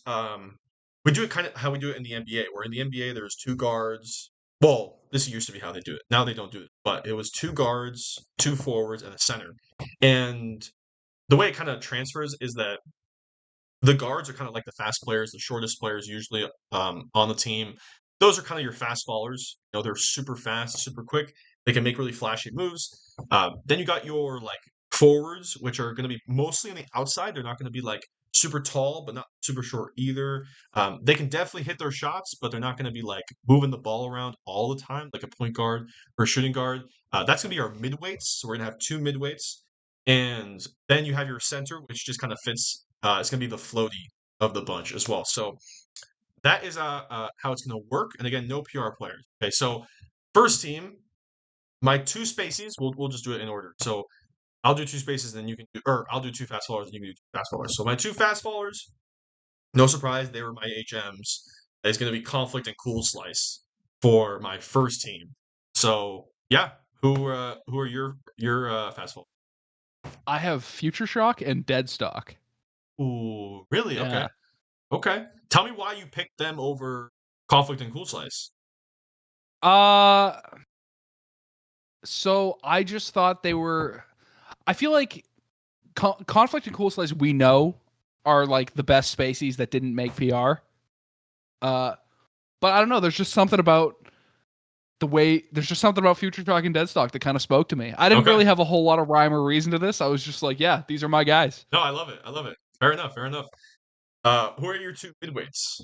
we do it kind of how we do it in the NBA. Where in the NBA, there's two guards. Well, this used to be how they do it. Now they don't do it, but it was two guards, two forwards, and a center. And the way it kind of transfers is that the guards are kind of like the fast players, the shortest players usually on the team. Those are kind of your fast fallers. You know, they're super fast, super quick. They can make really flashy moves. Then you got your like forwards, which are going to be mostly on the outside. They're not going to be like super tall, but not super short either. They can definitely hit their shots, but they're not going to be like moving the ball around all the time, like a point guard or a shooting guard. That's going to be our midweights. So we're going to have two midweights. And then you have your center, which just kind of fits. It's going to be the floaty of the bunch as well. So that is how it's going to work. And again, no PR players. Okay, so first team, my two spaces, we'll just do it in order. So I'll do two spaces, then you can do, or I'll do two fast fallers, and you can do two fast fallers. So my two fast fallers, no surprise, they were my HMs. It's going to be Conflict and Cool Slice. for my first team. So yeah, who are your fast followers? I have Future Shock and Deadstock. Ooh, really? Okay. Yeah. Okay. Tell me why you picked them over Conflict and Cool Slice. Uh, so I just thought they were. I feel like Conflict and Cool Slice we know are like the best spacies that didn't make PR. But I don't know. There's just something about there's just something about Future Shock and Deadstock that kind of spoke to me. I didn't Okay. really have a whole lot of rhyme or reason to this. I was just like, yeah, these are my guys. No, I love it. I love it. Fair enough. Fair enough. Who are your two midweights?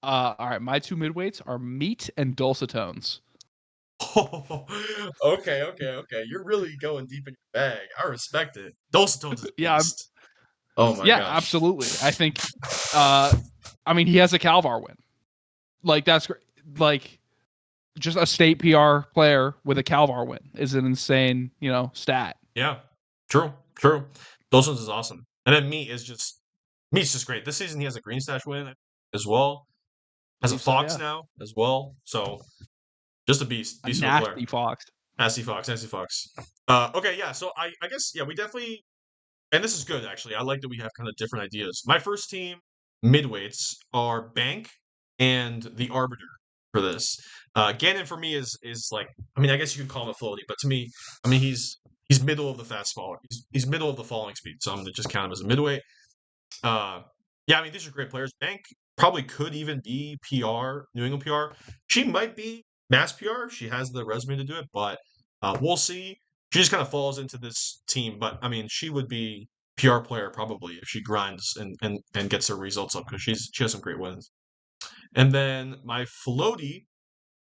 All right, my two midweights are Meat and Dulcetones. Oh, okay. You're really going deep in your bag. I respect it. Dulcetones is a Yeah, beast. Oh my yeah, gosh. absolutely. I think, I mean, he has a Calvar win. Like that's great. Like just a state PR player with a Calvar win is an insane, stat. Yeah. True. Dulcetones is awesome. And then Meat's just great. This season he has a Green Stash win as well. Has a Fox now as well. So just a beast of a player. Nasty Fox. Nasty Fox. Okay, yeah. So I guess we definitely, and this is good actually. I like that we have kind of different ideas. My first team midweights are Bank and the Arbiter for this. Gannon for me is like, I mean, I guess you could call him a floaty, but to me, I mean he's middle of the fast faller. He's middle of the falling speed, so I'm gonna just count him as a midweight. Yeah, I mean these are great players. Bank probably could even be PR, New England PR. She might be mass PR. She has the resume to do it, but we'll see. She just kind of falls into this team, but I mean she would be PR player probably if she grinds and gets her results up because she has some great wins. And then my floaty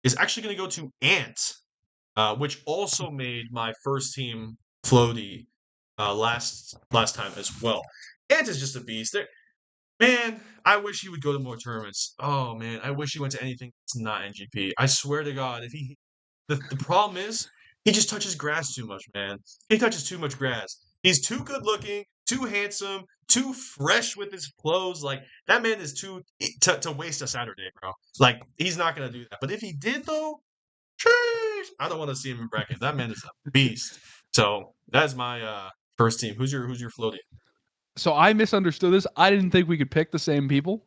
is actually going to go to Ant, which also made my first team floaty last time as well. Ant is just a beast. Man, I wish he would go to more tournaments. Oh man, I wish he went to anything that's not NGP. I swear to God, if the problem is he just touches grass too much, man. He touches too much grass. He's too good looking, too handsome, too fresh with his clothes. Like that man is too to waste a Saturday, bro. Like he's not gonna do that. But if he did though, sheesh, I don't want to see him in bracket. That man is a beast. So that's my first team. Who's your floaty? So I misunderstood this. I didn't think we could pick the same people.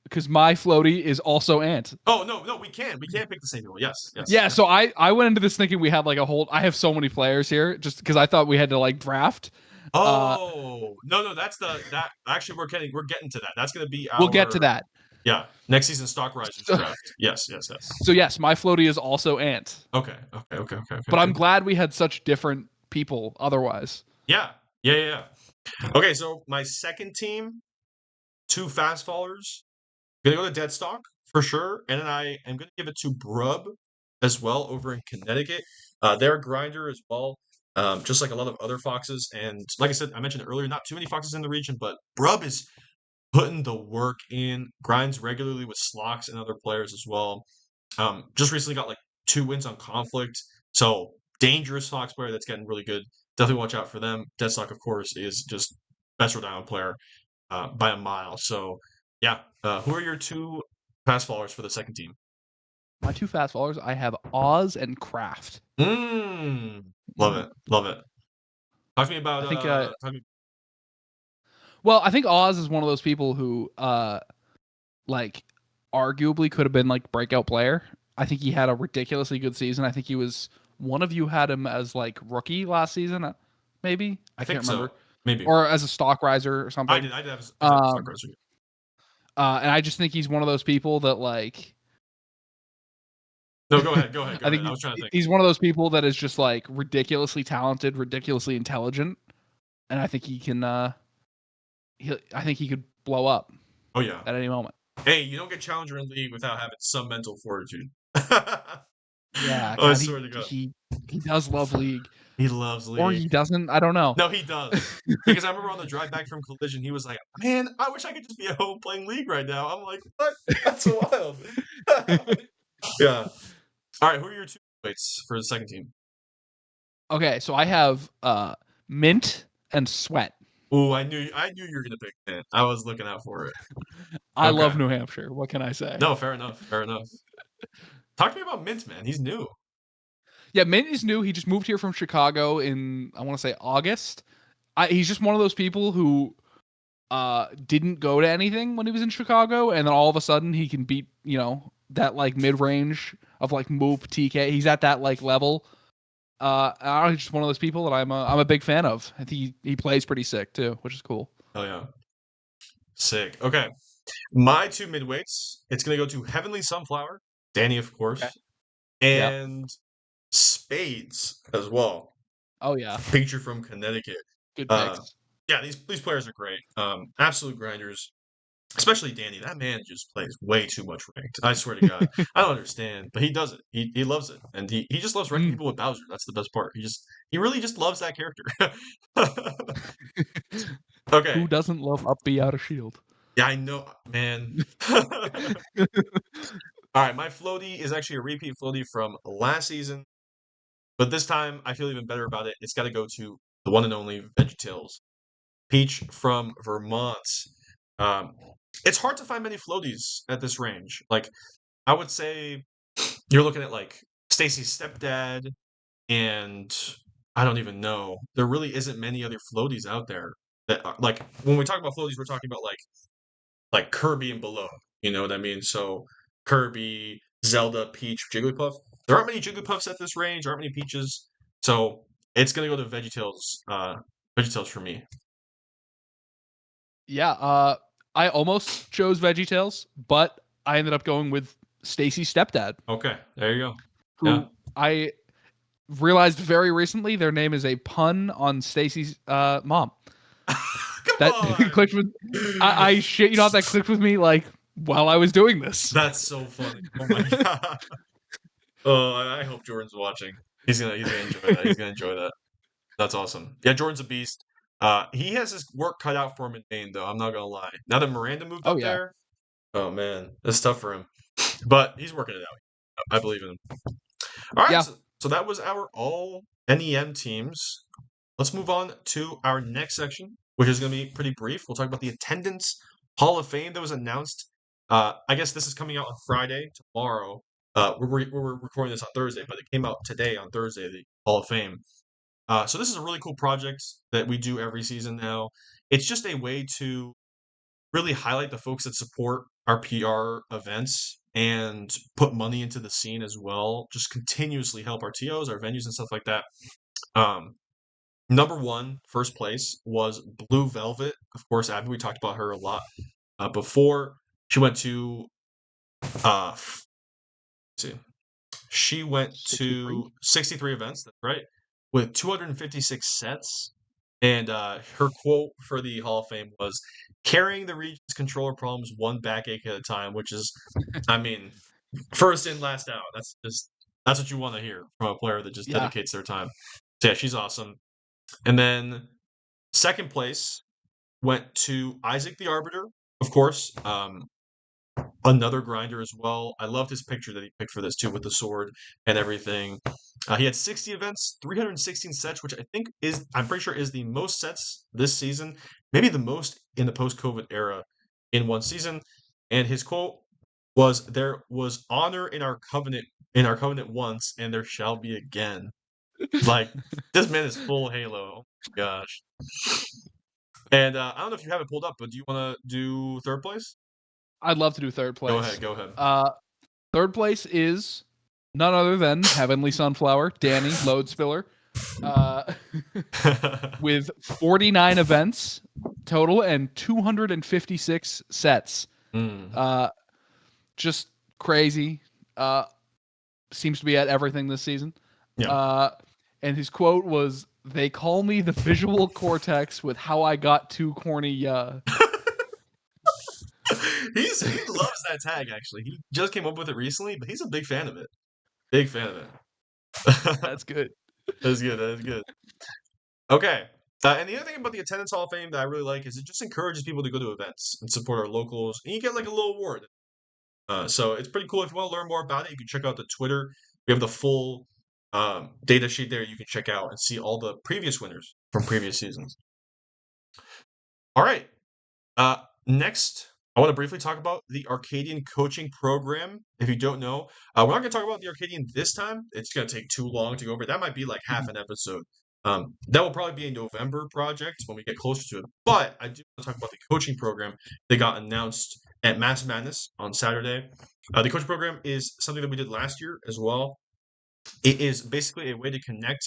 Because my floaty is also Ant. Oh no, we can pick the same people. Yes. Yeah, so I went into this thinking we had like a whole. I have so many players here just because I thought we had to like draft. Oh no, that's that. Actually, we're getting to that. That's gonna be our. We'll get to that. Yeah, next season stock risers draft. Yes. So yes, my floaty is also Ant. Okay. But I'm glad we had such different people. Otherwise. Yeah. Okay, so my second team, two fast fallers. Gonna go to Deadstock for sure, and then I am gonna give it to Brub as well over in Connecticut. They're a grinder as well, just like a lot of other foxes. And like I said, I mentioned earlier, not too many foxes in the region, but Brub is putting the work in, grinds regularly with Slocks and other players as well. Just recently got like 2 wins on Conflict, so dangerous Fox player that's getting really good. Definitely watch out for them. Deadstock, of course, is just best Rhode Island player by a mile. So yeah, who are your two fast followers for the second team? My two fast followers, I have Oz and Kraft. Love it. Talk to me about. Well, I think Oz is one of those people who, like, arguably could have been like breakout player. I think he had a ridiculously good season. I think he was one of you had him as like rookie last season, maybe. I can't remember. So. Maybe or as a stock riser or something. I did have a stock riser. And I just think he's one of those people that like. No, go ahead. I think I was trying to think. He's one of those people that is just like ridiculously talented, ridiculously intelligent, and I think he can. I think he could blow up. Oh yeah, at any moment. Hey, you don't get challenger in league without having some mental fortitude. Yeah, I swear to God. He does love league. He loves league. Or he doesn't. I don't know. No, he does. Because I remember on the drive back from Collision, he was like, "Man, I wish I could just be at home playing league right now." I'm like, "What? That's so wild." Yeah. All right, who are your two weights for the second team? Okay, so I have Mint and Sweat. Ooh, I knew you were gonna pick Kent. I was looking out for it. I Okay. love New Hampshire. What can I say? No, fair enough. Fair enough. Talk to me about Mint, man. He's new. Yeah, Mint is new. He just moved here from Chicago in, I want to say, August. He's just one of those people who didn't go to anything when he was in Chicago, and then all of a sudden he can beat, that like mid range of like Moop, TK. He's at that like level. I don't know, he's just one of those people that I'm a big fan of. I think he plays pretty sick too, which is cool. Oh yeah. Sick. Okay. My two midweights, it's gonna go to Heavenly Sunflower, Danny, of Okay. course, Yep. and Spades as well. Oh yeah. Picture from Connecticut. Good Uh, picks. yeah, these players are great. Absolute grinders. Especially Danny. That man just plays way too much ranked. I swear to God. I don't understand, but he does it. He loves it. And he just loves wrecking Mm. people with Bowser. That's the best part. He really just loves that character. Who Okay. doesn't love Up B out of Shield? Yeah, I know, man. All right, my floaty is actually a repeat floaty from last season, but this time I feel even better about it. It's got to go to the one and only VeggieTales. Peach from Vermont. Um, it's hard to find many floaties at this range. Like, I would say you're looking at like Stacy's stepdad, and I don't even know. There really isn't many other floaties out there that are, like when we talk about floaties, we're talking about like Kirby and below. You know what I mean? So Kirby, Zelda, Peach, Jigglypuff. There aren't many Jigglypuffs at this range. There aren't many Peaches. So it's gonna go to VeggieTales. VeggieTales for me. Yeah. I almost chose VeggieTales, but I ended up going with Stacy's stepdad, Okay, there you go. Yeah. who I realized very recently their name is a pun on Stacy's mom. Come That on. clicked with I shit you not, that clicked with me like while I was doing this. That's so funny. Oh my god. Oh, I hope Jordan's watching. He's gonna enjoy that. He's gonna enjoy that. That's awesome. Yeah, Jordan's a beast. He has his work cut out for him in Maine, though. I'm not gonna lie. Now that Miranda moved Oh up yeah. there, oh man, it's tough for him. But he's working it out. I believe in him. All right, Yeah. so that was our all NEM teams. Let's move on to our next section, which is going to be pretty brief. We'll talk about the attendance Hall of Fame that was announced. I guess this is coming out on Friday, tomorrow. We're recording this on Thursday, but it came out today on Thursday, the Hall of Fame. So this is a really cool project that we do every season now. It's just a way to really highlight the folks that support our PR events and put money into the scene as well. Just continuously help our TOs, our venues, and stuff like that. Number one, first place was Blue Velvet. Of course, Abby, we talked about her a lot before. She went to, let's see, she went 63. to 63 events, that's right, with 256 sets. And her quote for the Hall of Fame was, carrying the region's controller problems one backache at a time, which is, I mean, first in, last out. That's what you want to hear from a player that just Yeah. dedicates their time. So yeah, she's awesome. And then second place went to Isaac the Arbiter, of course. Another grinder as well. I loved his picture that he picked for this too, with the sword and everything. He had 60 events, 316 sets, which I'm pretty sure is the most sets this season, maybe the most in the post-COVID era in one season. And his quote was, "There was honor in our covenant once, and there shall be again." Like, this man is full Halo. Oh my gosh. And I don't know if you have it pulled up, but do you want to do third place? I'd love to do third Go place. ahead. Go ahead. Third place is none other than Heavenly Sunflower, Danny Loadspiller, with 49 events total and 256 sets. Just crazy. Seems to be at everything this season. Yeah. And his quote was, "They call me the visual cortex with how I got too corny." He loves that tag, actually. He just came up with it recently, but he's a big fan of it. Big fan of it. That's good. That is good. That is good. Okay. And the other thing about the Attendance Hall of Fame that I really like is it just encourages people to go to events and support our locals, and you get like a little award. So it's pretty cool. If you want to learn more about it, you can check out the Twitter. We have the full data sheet there you can check out and see all the previous winners from previous seasons. All right. Next, I want to briefly talk about the Arcadian coaching program. If you don't know, we're not going to talk about the Arcadian this time. It's going to take too long to go over. That might be like half an episode. That will probably be a November project when we get closer to it. But I do want to talk about the coaching program that got announced at Mass Madness on Saturday. The coaching program is something that we did last year as well. It is basically a way to connect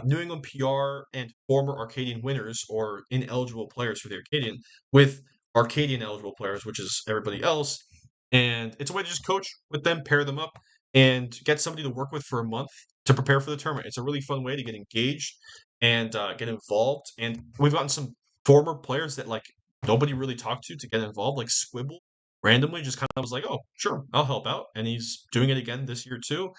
New England PR and former Arcadian winners or ineligible players for the Arcadian with Arcadian eligible players, which is everybody else. And it's a way to just coach with them, pair them up, and get somebody to work with for a month to prepare for the tournament. It's a really fun way to get engaged and get involved. And we've gotten some former players that like nobody really talked to get involved, like Squibble randomly just kind of was like, oh, sure, I'll help out. And he's doing it again this year too.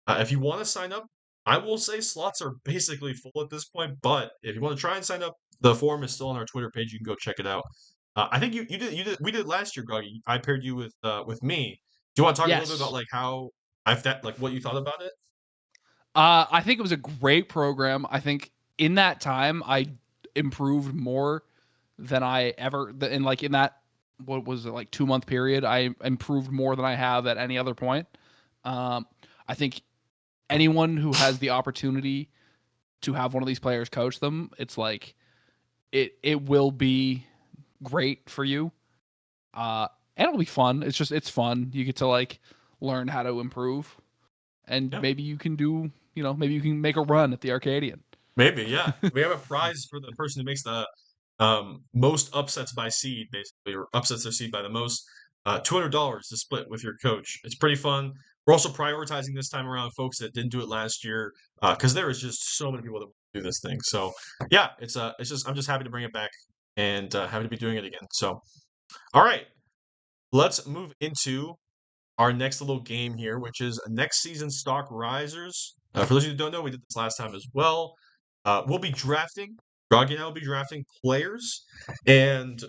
If you want to sign up, I will say slots are basically full at this point, but if you want to try and sign up, the form is still on our Twitter page. You can go check it out. I think you did we did it last year, Groggy. I paired you with me. Do you want to talk a little bit about Yes. like how I've that like what you thought about it? I think it was a great program. I think in that time I improved more than I ever in that what was it like 2-month period. I improved more than I have at any other point. I think anyone who has the opportunity to have one of these players coach them, it's like it will be great for you. And it'll be fun. It's fun. You get to like learn how to improve, and Yeah, maybe you can do, maybe you can make a run at the Arcadian. maybe. Yeah, we have a prize for the person who makes the most upsets by seed, basically, or upsets their seed by the most. $200 to split with your coach. It's pretty fun. We're also prioritizing this time around folks that didn't do it last year because there is just so many people that do this thing. So yeah, it's just I'm just happy to bring it back and happy to be doing it again. So all right, let's move into our next little game here, which is next season stock risers. For those of you who don't know, we did this last time as well. We'll be drafting. Groggy and I will be drafting players, and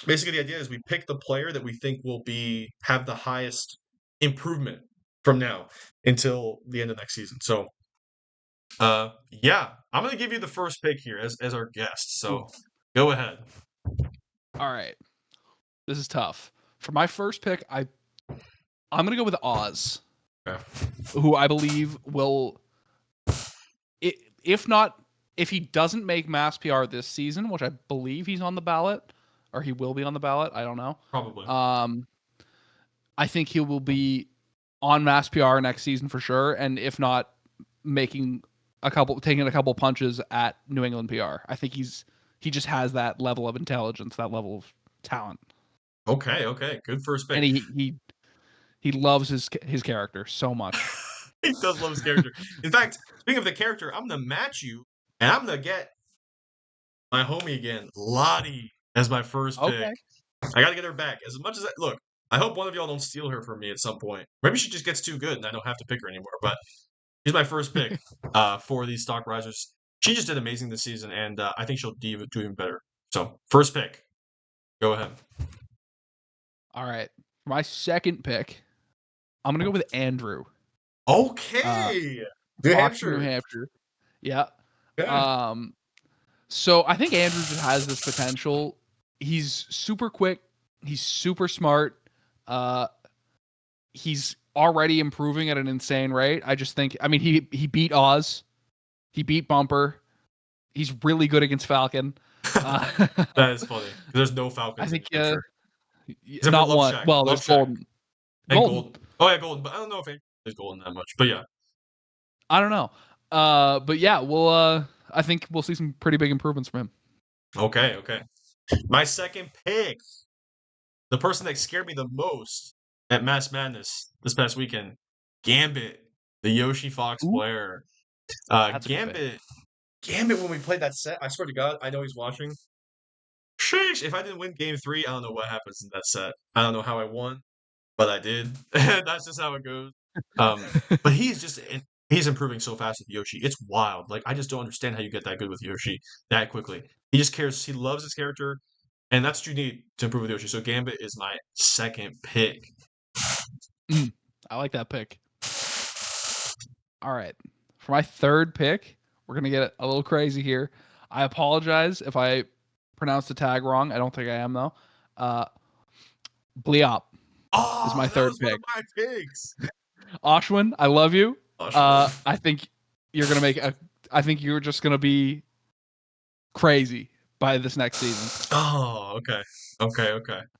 basically the idea is we pick the player that we think will have the highest improvement from now until the end of next season. So, yeah, I'm gonna give you the first pick here as our guest. So, Ooh. go ahead. All right. This is tough. For my first pick, I'm gonna go with Oz, Okay. who I believe will, if not, if he doesn't make Mass PR this season, which I believe he's on the ballot, or he will be on the ballot. I don't know. Probably. I think he will be on Mass PR next season for sure, and if not, taking a couple punches at New England PR. I think he just has that level of intelligence, that level of talent, Okay. Good first and pick. he loves his character so much. He does love his character. In fact, speaking of the character, I'm gonna match you, and I'm gonna get my homie again, Lottie, as my first pick. Okay. I gotta get her back. As much as look, I hope one of y'all don't steal her from me at some point. Maybe she just gets too good and I don't have to pick her anymore. But she's my first pick for these stock risers. She just did amazing this season, and I think she'll do even better. So first pick, go ahead. All right. For my second pick, I'm gonna go with Andrew. Okay, New Oxford, New Hampshire. Hampshire. Yeah. Yeah. So I think Andrew just has this potential. He's super quick. He's super smart. He's already improving at an insane rate. I just think, I mean, he beat Oz. He beat Bumper. He's really good against Falcon. That is funny. There's no I Falcons in think New Hampshire. Except for not Love one. Shack. Well, Love there's Shack. Golden. And Golden. Gold. Oh yeah, Golden. But I don't know if there's Golden that much. But yeah. I don't know. But yeah, I think we'll see some pretty big improvements from him. Okay. My second pick, the person that scared me the most at Mass Madness this past weekend, Gambit, the Yoshi Fox Ooh, player. that's a good pick. Gambit, when we played that set, I swear to God, I know he's watching. Sheesh, if I didn't win game 3, I don't know what happens in that set. I don't know how I won, but I did. That's just how it goes. But he's improving so fast with Yoshi. It's wild. Like I just don't understand how you get that good with Yoshi that quickly. He just cares. He loves his character, and that's what you need to improve with Yoshi. So Gambit is my second pick. I like that pick. All right. For my third pick, we're going to get a little crazy here. I apologize if I pronounce the tag wrong. I don't think I am though. Bleop is my Oh, that third was one of pick. my picks. Oshwin, I love you. Oshwin. I think you're gonna make a. I think you're just gonna be crazy by this next season. Oh, okay.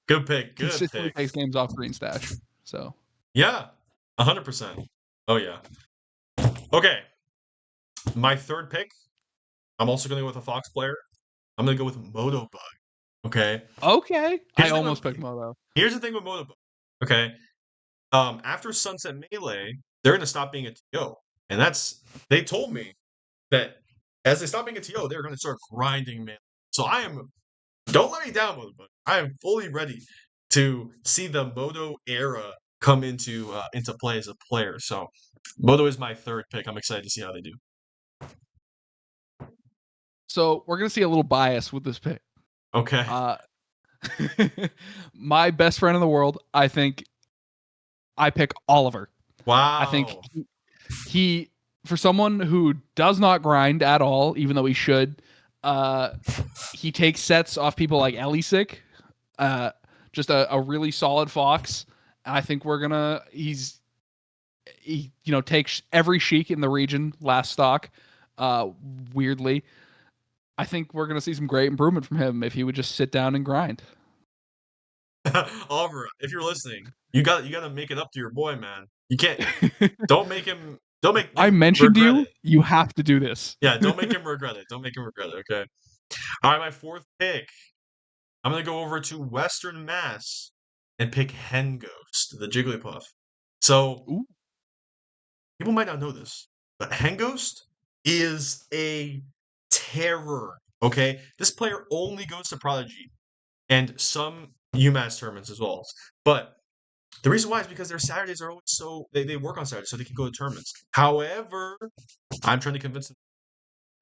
Good pick. Good Consistently pick. takes games off Green Stash. So Yeah, 100%. Oh yeah. Okay, my third pick. I'm also gonna go with a Fox player. I'm gonna go with Motobug. Okay. okay, Here's I the thing almost with picked Moto. here's the thing with Motobug. Okay. After Sunset Melee, they're gonna stop being a TO, and they told me that as they stop being a TO, they're gonna start grinding Melee. So don't let me down, Motobug. I am fully ready to see the Moto era come into play as a player. So Moto is my third pick. I'm excited to see how they do. So we're gonna see a little bias with this pick. Okay. My best friend in the world, I think I pick Oliver. Wow. I think he for someone who does not grind at all, even though he should, he takes sets off people like Elisik, just a really solid Fox. And I think he takes every Sheik in the region last stock. Weirdly, I think we're gonna see some great improvement from him if he would just sit down and grind. Oliver, if you're listening, you got to make it up to your boy, man. You can't. Don't make him. Don't make I him mentioned regret you. it. You have to do this. Yeah, don't make him regret it. Don't make him regret it. Okay. All right, my fourth pick. I'm gonna go over to Western Mass and pick Hen Ghost, the Jigglypuff. So Ooh. people might not know this, but Hen Ghost is a terror. Okay, this player only goes to Prodigy and some UMass tournaments as well. But the reason why is because their Saturdays are always they work on Saturdays so they can go to tournaments. However, I'm trying to convince them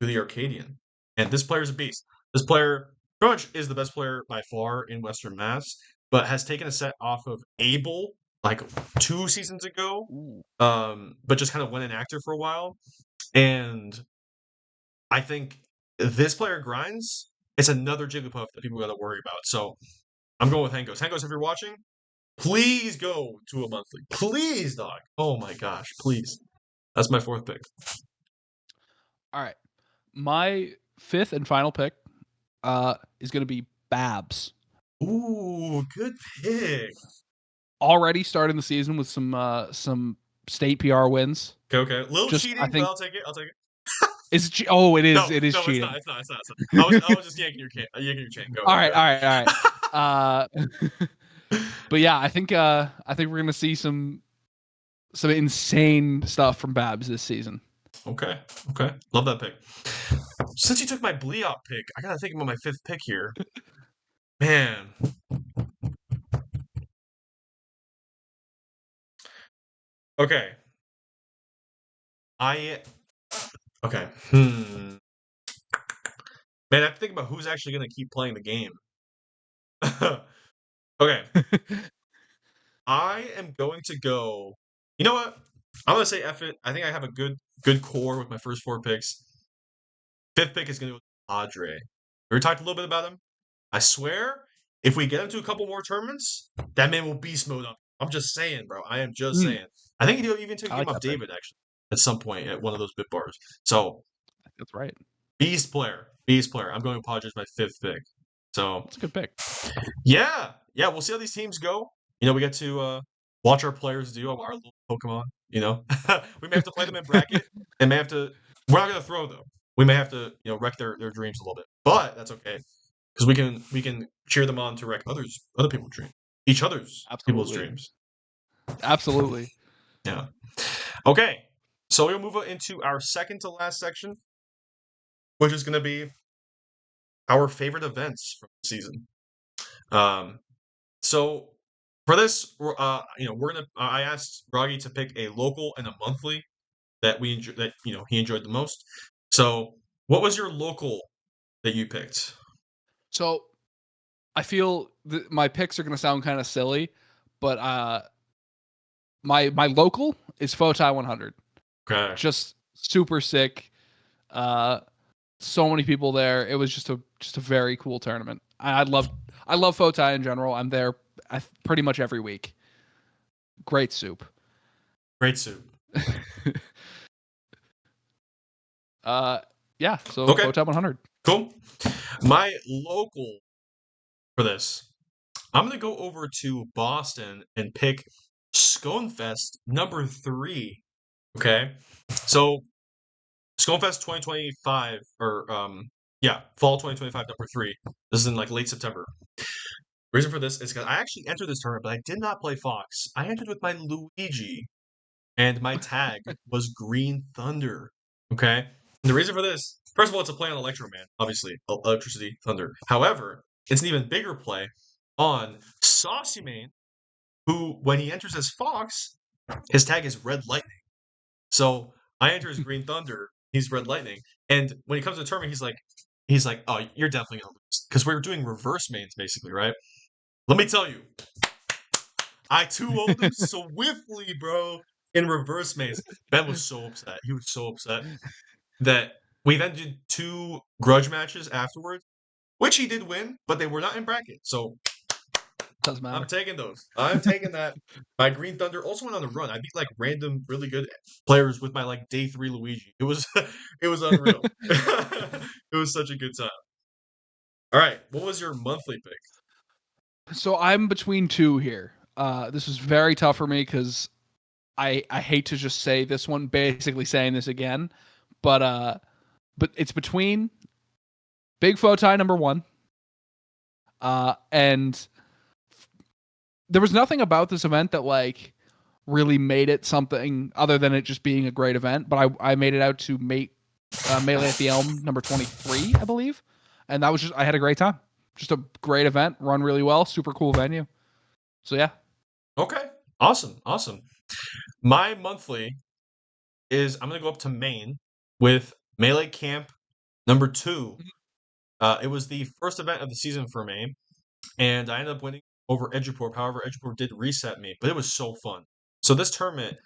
to the Arcadian. And this player is a beast. This player pretty much is the best player by far in Western Mass, but has taken a set off of Abel like 2 seasons ago. Ooh. But just kind of went inactive for a while. And I think this player grinds. It's another Jigglypuff that people got to worry about. So I'm going with Hengos. Hengos, if you're watching, please go to a monthly. Please, dog. Oh my gosh, please. That's my fourth pick. All right. My fifth and final pick is going to be Babs. Ooh, good pick. Already starting the season with some state PR wins. Okay. A little Just, cheating, I but think I'll take it. I'll take it. is it it is No, it is no, cheating. it's not. I was just yanking your chain. Go. All right. But yeah, I think we're gonna see some insane stuff from Babs this season. Okay. Love that pick. Since you took my Bleop pick, I gotta think about my fifth pick here. Man. Okay. Okay. Man, I have to think about who's actually gonna keep playing the game. Okay. I am going to go. You know what? I'm gonna say F it. I think I have a good core with my first 4 picks. Fifth pick is gonna go with Padre. We talked a little bit about him. I swear, if we get him to a couple more tournaments, that man will beast mode up. I'm just saying, bro. I am just saying. I think he even took a I game like off that pick. David actually at some point at one of those bit bars. So That's right. beast player. I'm going with Padre as my fifth pick. So That's a good pick. yeah. We'll see how these teams go. We get to watch our players do our little Pokemon. We may have to play them in bracket, and may have to. We're not going to throw though. We may have to wreck their dreams a little bit, but that's okay because we can cheer them on to wreck other people's dreams, each other's people's dreams. Absolutely. Yeah. Okay. So we'll move into our second to last section, which is going to be our favorite events from the season. So for this, we're gonna. I asked Groggy to pick a local and a monthly that he enjoyed the most. So, what was your local that you picked? So, I feel my picks are going to sound kind of silly, but my local is Fotai 100. Okay. Just super sick. So many people there. It was just a very cool tournament. I love Fotai in general. I'm there pretty much every week. Great soup. Great soup. Yeah. So Okay. Fotai 100. Cool. My local for this, I'm gonna go over to Boston and pick Sconefest number 3. Okay, so Sconefest 2025 or fall 2025 number 3. This is in like late September. Reason for this is because I actually entered this tournament, but I did not play Fox. I entered with my Luigi, and my tag was Green Thunder. Okay, and the reason for this, first of all, it's a play on Electro Man, obviously, Electricity Thunder. However, it's an even bigger play on Saucy Mane, who, when he enters as Fox, his tag is Red Lightning. So I enter as Green Thunder, he's Red Lightning, and when he comes to the tournament, he's like, oh, you're definitely gonna lose because we're doing reverse mains basically, right? Let me tell you, I 2-0'd him swiftly, bro, in reverse mains. Ben was so upset. He was so upset that we then did 2 grudge matches afterwards, which he did win, but they were not in bracket. So Doesn't matter. I'm taking those. I'm taking that. My Green Thunder also went on the run. I beat like random really good players with my like day 3 Luigi. It was it was unreal. It was such a good time. All right, what was your monthly pick? So I'm between 2 here. This is very tough for me because I hate to just say this one, basically saying this again, but it's between Big Fotai number 1, and there was nothing about this event that like really made it something other than it just being a great event. But I made it out to Melee at the Elm number 23, I believe, and that was just I had a great time. Just a great event, run really well, super cool venue. So yeah. Okay, awesome. My monthly is I'm gonna go up to Maine with Melee Camp number 2. It was the first event of the season for me, and I ended up winning over Eduport. However, Eduport did reset me, but it was so fun. So this tournament,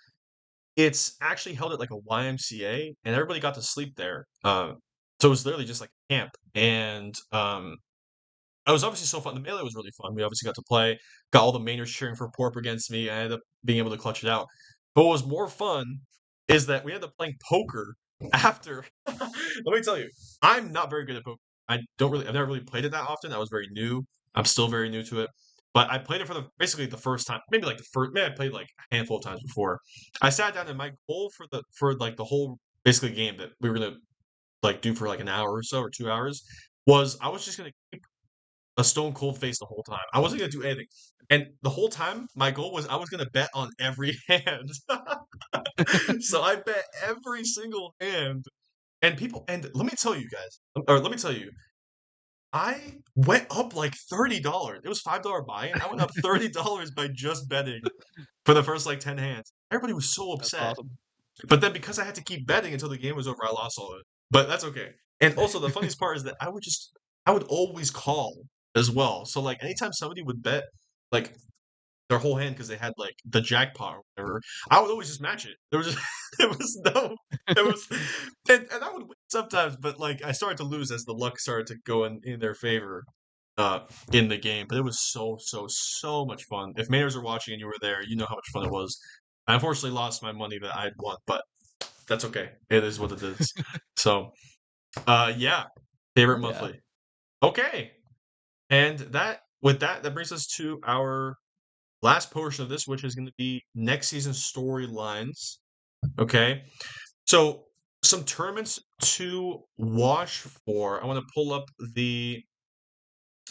it's actually held at like a YMCA, and everybody got to sleep there. So it was literally just like a camp, and it was obviously so fun. The melee was really fun. We obviously got to play, got all the mainers cheering for Porp against me. I ended up being able to clutch it out. But what was more fun is that we ended up playing poker after. Let me tell you, I'm not very good at poker. I've never really played it that often. I was very new. I'm still very new to it. But I played it for basically the first time. Maybe I played like a handful of times before. I sat down and my goal for like the whole basically game that we were gonna like do for like an hour or so or 2 hours was I was just gonna keep a stone cold face the whole time. I wasn't gonna do anything. And the whole time, my goal was I was gonna bet on every hand. So I bet every single hand. And let me tell you guys, or let me tell you, I went up like $30. It was $5 buy-in. I went up $30 by just betting for the first like 10 hands. Everybody was so That's upset. awesome. But then because I had to keep betting until the game was over, I lost all of it. But that's okay. And also the funniest part is that I would always call as well. So like anytime somebody would bet like their whole hand because they had like the jackpot or whatever, I would always just match it. There was just there was and I would win sometimes, but like I started to lose as the luck started to go in their favor in the game. But it was so much fun. If Mainers are watching and you were there, you know how much fun it was. I unfortunately lost my money that I'd won, but that's okay. It is what it is. So, yeah, favorite monthly. Okay, and that brings us to our last portion of this, which is going to be next season's storylines. Okay, so some tournaments to watch for. I want to pull up the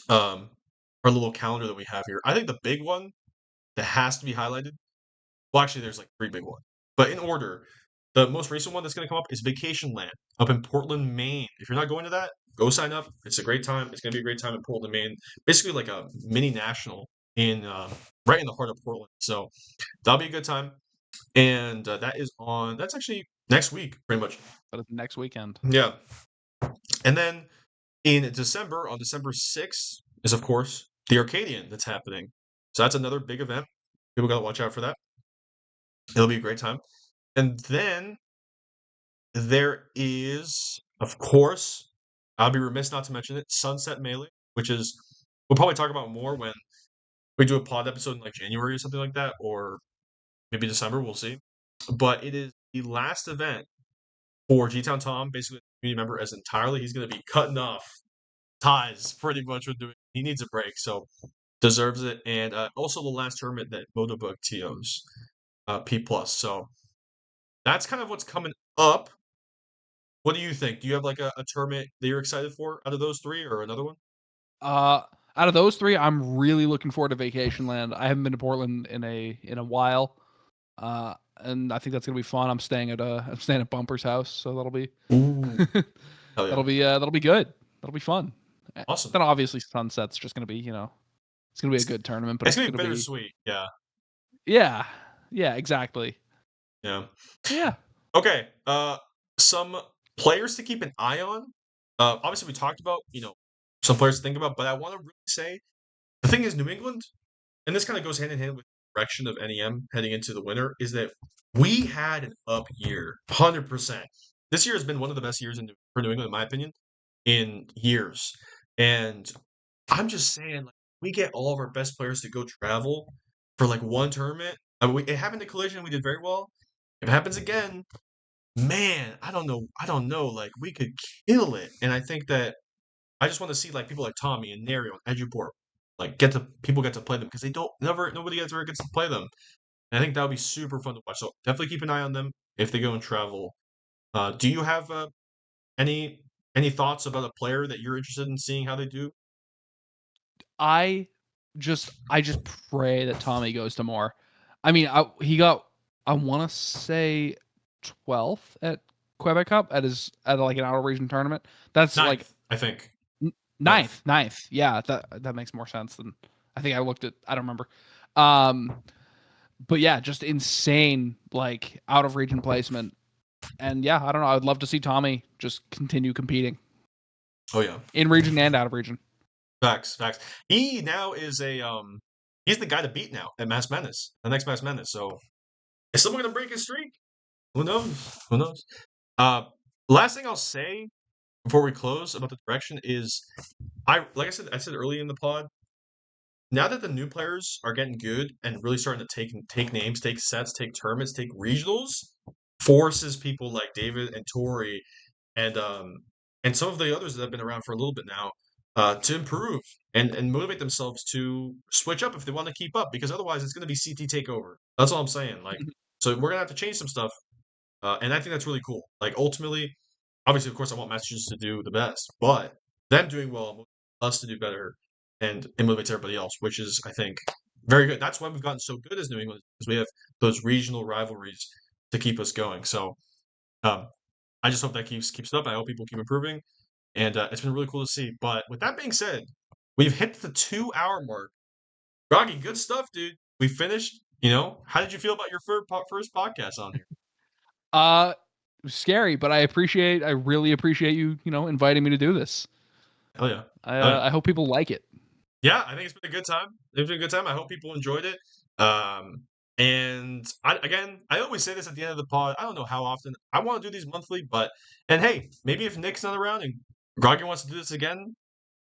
our little calendar that we have here. I think the big one that has to be highlighted. Well, actually, there's like 3 big ones, but in order, the most recent one that's going to come up is Vacation Land up in Portland, Maine. If you're not going to that, go sign up. It's a great time. It's going to be a great time in Portland, Maine. Basically, like a mini national in right in the heart of Portland. So that'll be a good time. And that's actually next week, pretty much. But it's next weekend. Yeah. And then in December, on December 6th, is of course the Arcadian that's happening. So that's another big event. People got to watch out for that. It'll be a great time. And then there is, of course, I'll be remiss not to mention it, Sunset Melee, which is we'll probably talk about more when we do a pod episode in like January or something like that, or maybe December. We'll see. But it is the last event for G-Town Tom, basically a community member as entirely. He's going to be cutting off ties pretty much with doing. He needs a break, so deserves it. And also the last tournament that Motobook TOs P plus. So that's kind of what's coming up. What do you think? Do you have like a tournament that you're excited for out of those three, or another one? Out of those three, I'm really looking forward to Vacation Land. I haven't been to Portland in a while, and I think that's gonna be fun. I'm staying at Bumper's house, so that'll be Ooh, hell yeah, that'll be good. That'll be fun. awesome. Then obviously Sunset's just gonna be it's gonna be a good tournament, but It's it's gonna be gonna be bittersweet. Yeah, yeah yeah exactly yeah. yeah. Okay. Some players to keep an eye on. Obviously we talked about some players to think about, but I want to really say the thing is New England, and this kind of goes hand in hand with the direction of NEM heading into the winter, is that we had an up year, 100%. This year has been one of the best years for New England, in my opinion, in years. And I'm just saying, like, we get all of our best players to go travel for like one tournament. I mean, it happened to Collision. We did very well. If it happens again, man, I don't know. I don't know. Like, we could kill it. And I think that I just want to see like people like Tommy and Nario and Eduport like people get to play them because nobody ever gets to play them. And I think that would be super fun to watch. So definitely keep an eye on them if they go and travel. Do you have any any thoughts about a player that you're interested in seeing how they do? I just pray that Tommy goes to more. I mean, he got, I want to say 12th at Quebec Cup at like an out of region tournament. That's like Ninth, I think. Ninth. ninth. Yeah, that makes more sense than I think I looked at. I don't remember. Um, but yeah, just insane like out of region placement. And yeah, I don't know. I would love to see Tommy just continue competing Oh yeah. in region and out of region. Facts, facts. He now is he's the guy to beat now at Mass Menace, the next Mass Menace. So is someone gonna break his streak? Who knows? Who knows? Uh Last thing I'll say before we close about the direction is I said early in the pod, now that the new players are getting good and really starting to take names, take sets, take tournaments, take regionals, forces people like David and Tori and some of the others that have been around for a little bit now to improve and motivate themselves to switch up if they want to keep up because otherwise it's going to be CT takeover. That's all I'm saying. Like, so we're gonna have to change some stuff, and I think that's really cool. Like ultimately, obviously, of course, I want Massachusetts to do the best, but them doing well, us to do better, and it motivates everybody else, which is, I think, very good. That's why we've gotten so good as New England, because we have those regional rivalries to keep us going. So, um, I just hope that keeps it up. I hope people keep improving, and it's been really cool to see. But with that being said, we've hit the 2 hour mark. Rocky, good stuff, dude. We finished. How did you feel about your first podcast on here? It was scary, but I really appreciate you, inviting me to do this. Oh yeah. Oh, yeah. I hope people like it. Yeah, I think it's been a good time. It's been a good time. I hope people enjoyed it. And I always say this at the end of the pod. I don't know how often I want to do these monthly, and hey, maybe if Nick's not around and Groggy wants to do this again,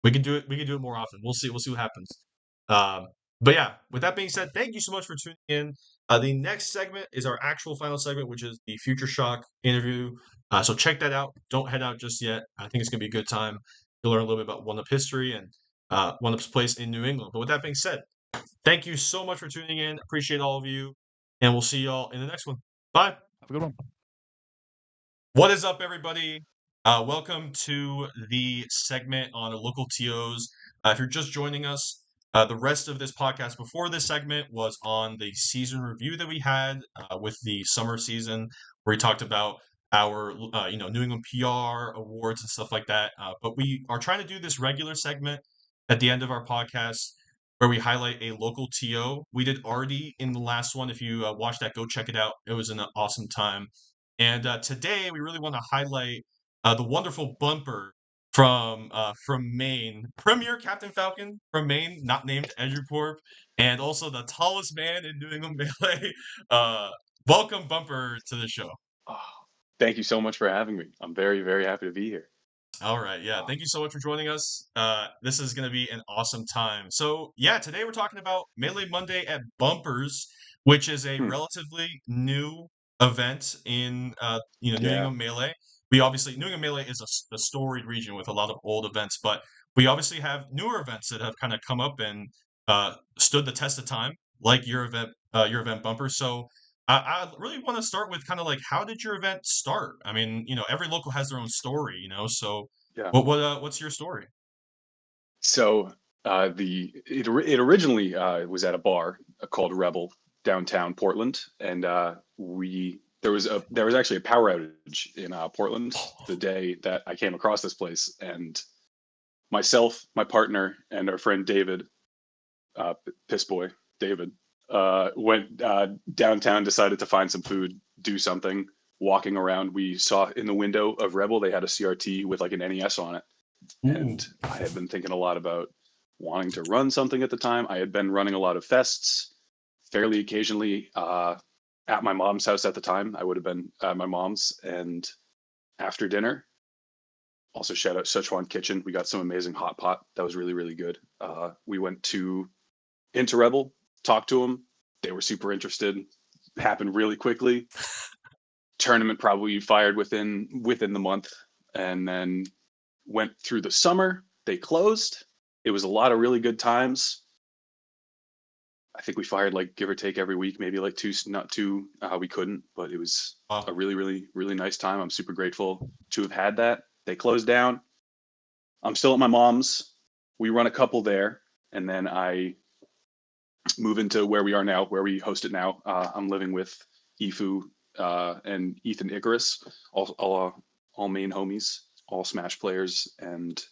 we can do it. We can do it more often. We'll see. We'll see what happens. Um, but yeah, with that being said, thank you so much for tuning in. The next segment is our actual final segment, which is the Future Shock interview. So check that out. Don't head out just yet. I think it's gonna be a good time. You'll learn a little bit about One Up history and One Up's place in New England. But with that being said, thank you so much for tuning in. Appreciate all of you, and we'll see y'all in the next one. Bye. Have a good one. What is up, everybody? Welcome to the segment on local TOs. If you're just joining us, the rest of this podcast before this segment was on the season review that we had with the summer season, where we talked about our New England PR awards and stuff like that. But we are trying to do this regular segment at the end of our podcast where we highlight a local TO. We did Artie in the last one. If you watched that, go check it out. It was an awesome time. And today we really want to highlight the wonderful Bumper from Maine, Premier Captain Falcon from Maine, not named Andrew Corp, and also the tallest man in New England Melee. Welcome, Bumper, to the show. Oh, thank you so much for having me. I'm very, very happy to be here. All right. Yeah. Thank you so much for joining us. This is going to be an awesome time. So, yeah, today we're talking about Melee Monday at Bumpers, which is a Hmm. relatively new event in, New Yeah. England Melee. We obviously, New England Melee is a storied region with a lot of old events, but we obviously have newer events that have kind of come up and stood the test of time, like your event Bumpers. So, I really want to start with kind of like how did your event start? I mean, every local has their own story, so Yeah. what's your story? So it originally was at a bar called Rebel downtown Portland, and we there was actually a power outage in Portland the day that I came across this place, and myself, my partner, and our friend David, Piss Boy David, went downtown, decided to find some food, do something. Walking around, we saw in the window of Rebel they had a CRT with like an NES on it. Ooh. And I had been thinking a lot about wanting to run something at the time. I had been running a lot of fests fairly occasionally at my mom's house at the time. I would have been at my mom's, and after dinner, also shout out Sichuan Kitchen. We got some amazing hot pot that was really, really good. We went to into Rebel, talked to them. They were super interested. Happened really quickly. Tournament probably fired within the month, and then went through the summer. They closed. It was a lot of really good times. I think we fired like give or take every week, maybe like two, not two. We couldn't, but it was a Wow. really, really, really nice time. I'm super grateful to have had that. They closed down. I'm still at my mom's. We run a couple there, and then I move into where we are now, where we host it now. I'm living with Ifu and Ethan Icarus, all main homies, all Smash players, and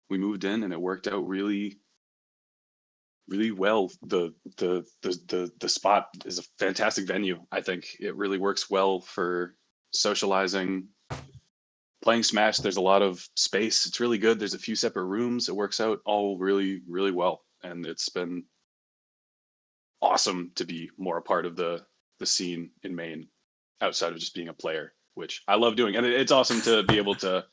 we moved in, and it worked out really, really well. The spot is a fantastic venue. I think it really works well for socializing, playing Smash. There's a lot of space. It's really good. There's a few separate rooms. It works out all really, really well, and it's been awesome to be more a part of the scene in Maine outside of just being a player, which I love doing. And it's awesome to be able to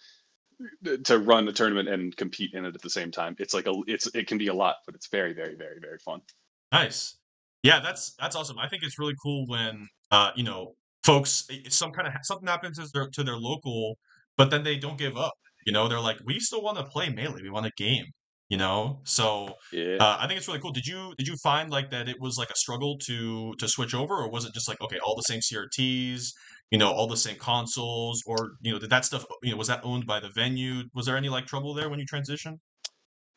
run the tournament and compete in it at the same time. It's like it can be a lot, but it's very, very, very, very fun. Nice. Yeah, that's awesome. I think it's really cool when folks something happens to their local, but then they don't give up. They're like, we still want to play Melee. We want a game. So Yeah. I think it's really cool. Did you find like that it was like a struggle to switch over, or was it just like okay, all the same CRTs, all the same consoles, or did that stuff was that owned by the venue? Was there any like trouble there when you transitioned?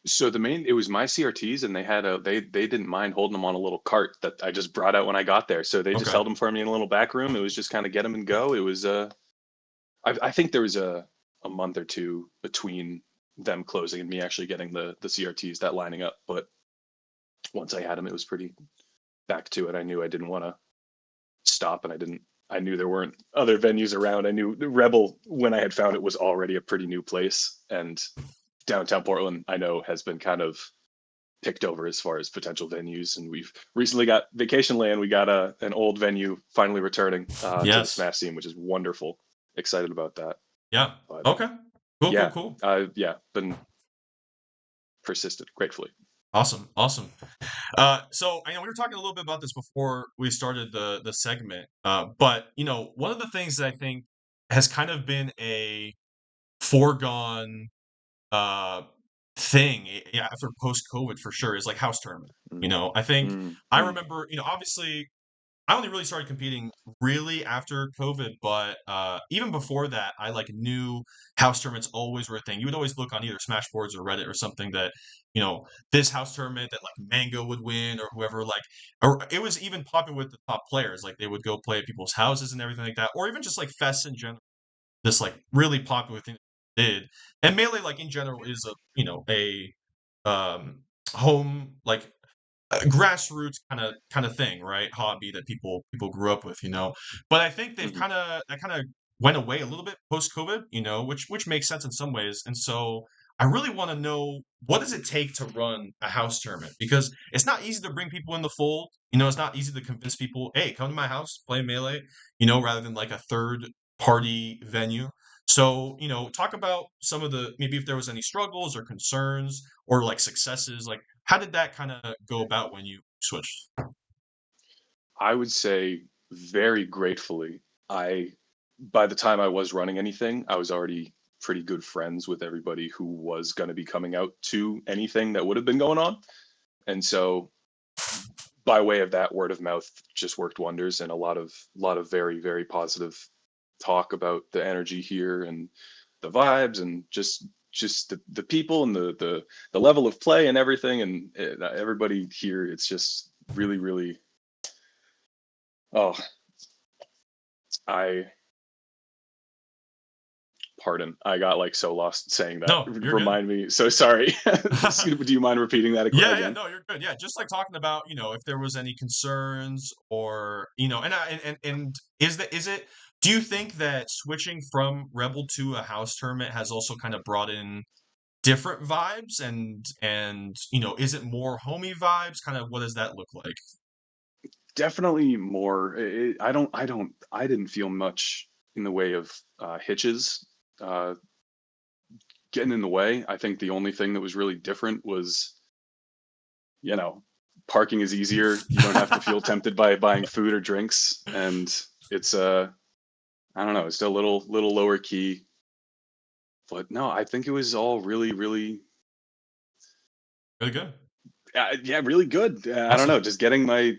So it was my CRTs, and they didn't mind holding them on a little cart that I just brought out when I got there. So they just Okay. held them for me in a little back room. It was just kind of get them and go. It was I think there was a month or two between them closing and me actually getting the CRTs that lining up. But once I had them, it was pretty back to it. I knew I didn't want to stop, and I knew there weren't other venues around. I knew the Rebel, when I had found it, was already a pretty new place, and downtown Portland, I know, has been kind of picked over as far as potential venues. And we've recently got Vacation Land. We got an old venue finally returning to the Yes. Smash scene, which is wonderful. Excited about that. Yeah. But Okay. Cool. Cool. yeah, Cool. yeah, been persistent, gratefully. Awesome, awesome. So I know we were talking a little bit about this before we started the segment, but one of the things that I think has kind of been a foregone uh thing, yeah, after post COVID for sure, is like house tournament. Mm, I think mm, I mm, remember, obviously I only really started competing really after COVID, but even before that, I like knew house tournaments always were a thing. You would always look on either Smashboards or Reddit or something that, this house tournament that like Mango would win or whoever, like, or it was even popular with the top players. Like they would go play at people's houses and everything like that, or even just like fests in general. This like really popular thing they did, and Melee like in general is a a home like grassroots kind of thing, right? Hobby that people grew up with, But I think they've mhm. kind of went away a little bit post COVID, which makes sense in some ways. And so I really want to know what does it take to run a house tournament because it's not easy to bring people in the fold. It's not easy to convince people, hey, come to my house, play Melee, rather than like a third party venue. So, talk about some of maybe if there was any struggles or concerns or like successes, like how did that kind of go about when you switched? I would say very gratefully, I by the time I was running anything, I was already pretty good friends with everybody who was going to be coming out to anything that would have been going on. And so by way of that, word of mouth just worked wonders, and a lot of very, very positive talk about the energy here and the vibes and just the people and the level of play and everything, and everybody here, it's just really, really, oh, I pardon, I got like so lost saying that. No, you're good. Remind me, so sorry. Do you mind repeating that Yeah, again? no, you're good. Yeah, just like talking about, if there was any concerns or, and is it, do you think that switching from Rebel to a house tournament has also kind of brought in different vibes and, is it more homey vibes? Kind of what does that look like? Definitely more. I didn't feel much in the way of hitches uh, getting in the way. I think the only thing that was really different was, you know, parking is easier. You don't have to feel tempted by buying food or drinks, and it's I don't know, it's still a little lower key. But no, I think it was all really, really, Really good. yeah, really good. I don't Awesome. know, just getting the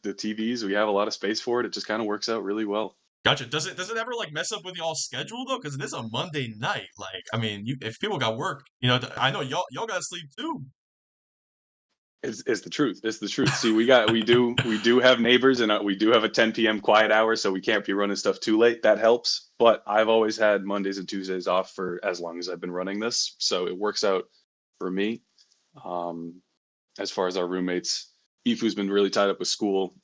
TVs. We have a lot of space for it. It just kind of works out really well. Gotcha. Does it ever like mess up with y'all's schedule though? Because it is a Monday night. Like, I mean, if people got work, I know y'all got to sleep too. It's the truth. It's the truth. See, we do have neighbors, and we do have a 10 p.m. quiet hour, so we can't be running stuff too late. That helps. But I've always had Mondays and Tuesdays off for as long as I've been running this, so it works out for me. Um, as far as our roommates, Ifu's been really tied up with school.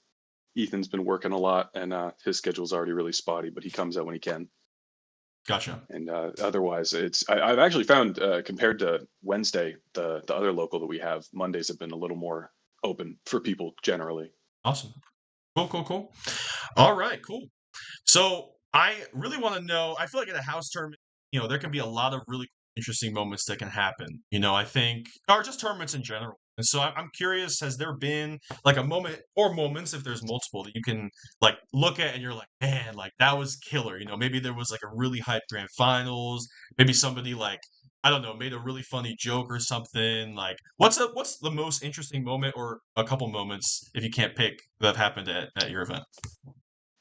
Ethan's been working a lot, and his schedule's already really spotty, but he comes out when he can. Gotcha. And otherwise, I've actually found, compared to Wednesday, the other local that we have, Mondays have been a little more open for people generally. Awesome. Cool, cool, cool. All right, cool. So I really want to know. I feel like at a house tournament, there can be a lot of really interesting moments that can happen. I think, or just tournaments in general. And so I'm curious, has there been like a moment or moments, if there's multiple, that you can like look at and you're like, man, like that was killer. Maybe there was like a really hype grand finals. Maybe somebody like, I don't know, made a really funny joke or something. Like, what's the most interesting moment or a couple moments, if you can't pick, that have happened at your event?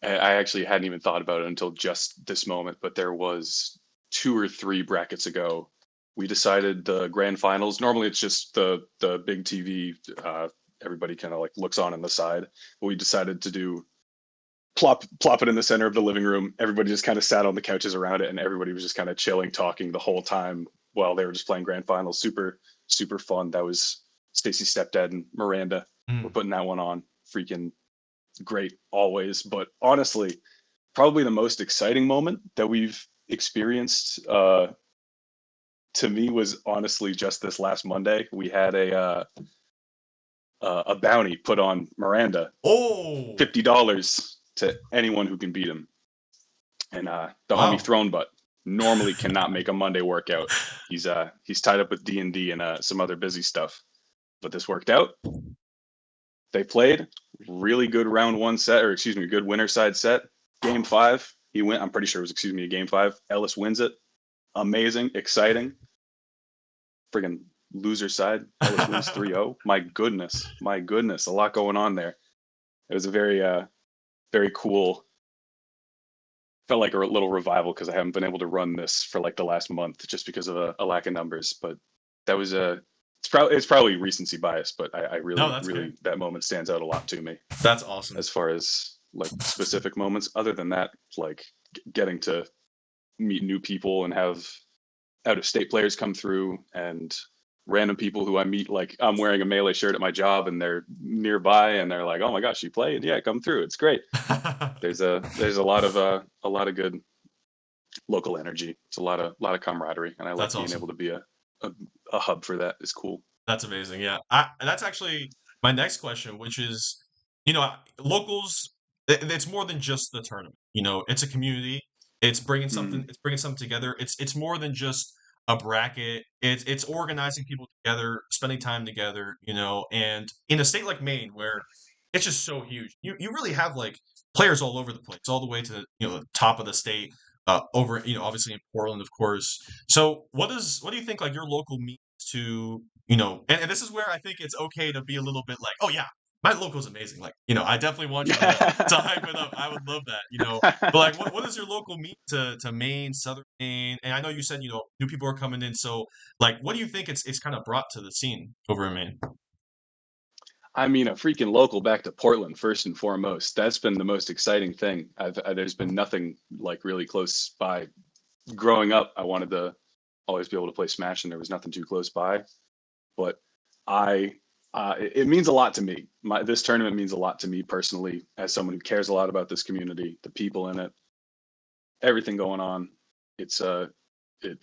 I actually hadn't even thought about it until just this moment, but there was 2 or 3 brackets ago. We decided the grand finals. Normally, it's just the big TV. Everybody kind of like looks on the side. But we decided to do plop it in the center of the living room. Everybody just kind of sat on the couches around it, and everybody was just kind of chilling, talking the whole time while they were just playing grand finals. Super, super fun. That was Stacy's stepdad and Miranda. We're Mm, putting that one on. Freaking great always. But honestly, probably the most exciting moment that we've experienced, to me, was honestly just this last Monday. We had a bounty put on Miranda, Oh, $50 to anyone who can beat him. And the homie wow. Throne Butt normally cannot make a Monday workout. He's tied up with D&D and some other busy stuff. But this worked out. They played really good round one set, or excuse me, good winner side set. Game 5, he went. I'm pretty sure it was, excuse me, a game 5. Ellis wins it. Amazing, exciting. Friggin' loser side. Ellis wins 3-0. My goodness, a lot going on there. It was a very very cool. Felt like a little revival because I haven't been able to run this for like the last month just because of a lack of numbers. But that was a it's probably recency bias, but I No, really, that's great. really, that moment stands out a lot to me That's awesome. as far as like specific moments. Other than that, like getting to meet new people and have out of state players come through, and random people who I meet, like I'm wearing a Melee shirt at my job and they're nearby and they're like, "Oh my gosh, you played? Yeah, come through. It's great." There's a lot of good local energy. It's a lot of camaraderie, and I like That's being awesome. able to be a, a hub for that. Is cool. That's amazing. Yeah. That's actually my next question, which is, locals, it's more than just the tournament. It's a community. It's bringing something. Mm. It's bringing something together. It's more than just a bracket. It's organizing people together, spending time together. And in a state like Maine, where it's just so huge, you really have like players all over the place, all the way to the top of the state. Over obviously in Portland, of course. So what do you think like your local means to and this is where I think it's okay to be a little bit like, oh yeah, my local's amazing. Like I definitely want you to hype it up. I would love that. But like, what does your local mean to Maine, Southern Maine? And I know you said new people are coming in. So like, what do you think it's kind of brought to the scene over in Maine? I mean, a freaking local back to Portland first and foremost. That's been the most exciting thing. There's been nothing like really close by. Growing up, I wanted to always be able to play Smash, and there was nothing too close by. But it means a lot to me. This tournament means a lot to me personally, as someone who cares a lot about this community, the people in it, everything going on. It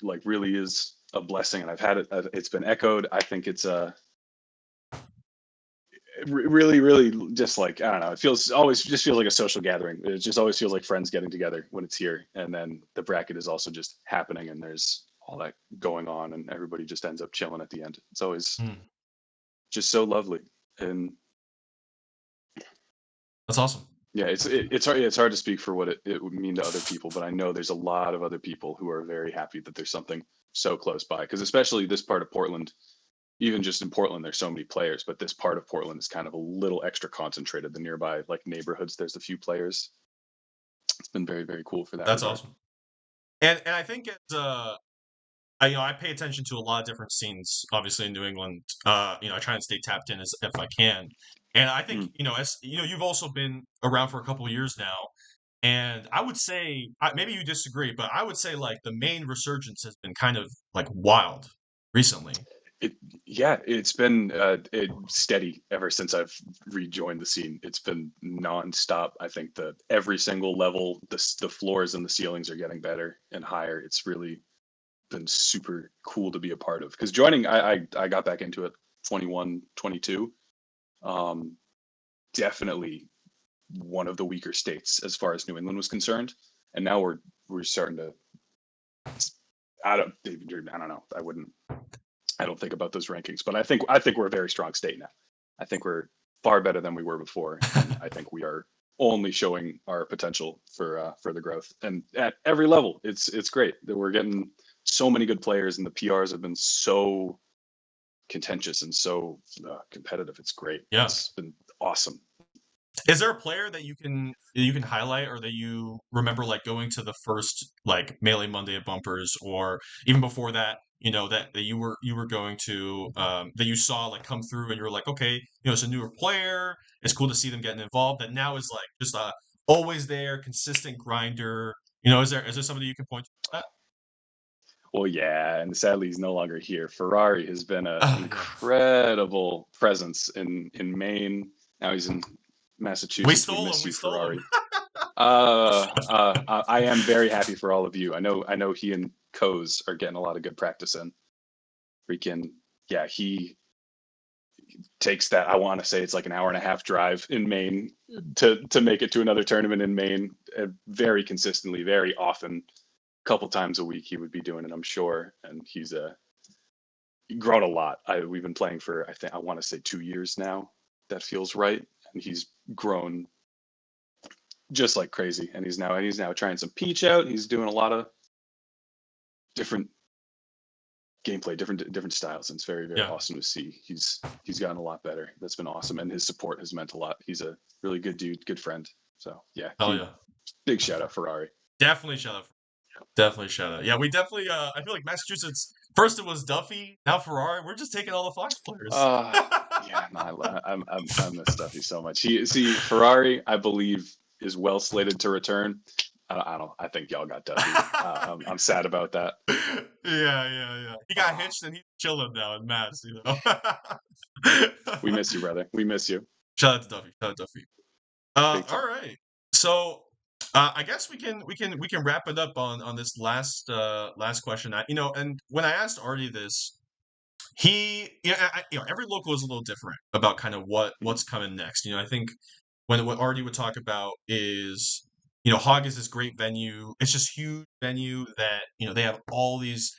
like really is a blessing, and I've had it. It's been echoed. I think it's really, really just like, I don't know. It just feels like a social gathering. It just always feels like friends getting together when it's here. And then the bracket is also just happening, and there's all that going on, and everybody just ends up chilling at the end. It's always just so lovely. And That's awesome. yeah, it's hard to speak for what it would mean to other people, but I know there's a lot of other people who are very happy that there's something so close by. Because especially this part of Portland, even just in Portland, there's so many players, but this part of Portland is kind of a little extra concentrated. The nearby like neighborhoods, there's a few players. It's been very, very cool for that. That's regard. awesome. And I think it's I pay attention to a lot of different scenes, obviously in New England. I try and stay tapped in as if I can. And I think, as you've also been around for a couple of years now. And I would say, maybe you disagree, but I would say like the main resurgence has been kind of like wild recently. It's been steady ever since I've rejoined the scene. It's been nonstop. I think that every single level, the floors and the ceilings are getting better and higher. It's really been super cool to be a part of. Because joining, I got back into it 21, 22. Definitely one of the weaker states as far as New England was concerned, and now we're starting to. I don't know. I don't think about those rankings, but I think we're a very strong state now. I think we're far better than we were before, and I think we are only showing our potential for further growth. And at every level, it's great that we're getting so many good players, and the PRs have been so contentious and so competitive. It's great. Yeah. It's been awesome. Is there a player that you can highlight, or that you remember like going to the first like Melee Monday at Bumpers, or even before that, that you were going to that you saw like come through, and you were like, okay, it's a newer player. It's cool to see them getting involved. That now is like just always there, consistent grinder. Is there somebody you can point to that? Well, yeah, and sadly he's no longer here. Ferrari has been an Yeah. incredible presence in Maine. Now he's in Massachusetts. We stole miss him. you, We stole Ferrari. him. I am very happy for all of you. I know he and Coase are getting a lot of good practice in. Freaking yeah, he takes that. I want to say it's like an hour and a half drive in Maine to make it to another tournament in Maine. Very consistently, very often, a couple times a week he would be doing it, I'm sure. And he's grown a lot. We've been playing for I want to say 2 years now. That feels right. And he's grown just like crazy. And he's now trying some Peach out. He's doing a lot of different gameplay, different styles, and it's very, very awesome to see. He's gotten a lot better. That's been awesome, and his support has meant a lot. He's a really good dude, good friend. So yeah, big shout out Ferrari. Definitely shout out. Definitely shout out. Yeah, we definitely. I feel like Massachusetts. First it was Duffy, now Ferrari. We're just taking all the Fox players. Yeah, I miss Duffy so much. Ferrari, I believe, is well slated to return. I think y'all got Duffy. I'm sad about that. Yeah. He got hitched and he's chilling now in Mass. We miss you, brother. We miss you. Shout out to Duffy. All right. So I guess we can wrap it up on this last question. And when I asked Artie this, he every local is a little different about kind of what's coming next. I think what Artie would talk about is Hog is this great venue. It's just huge venue that, they have all these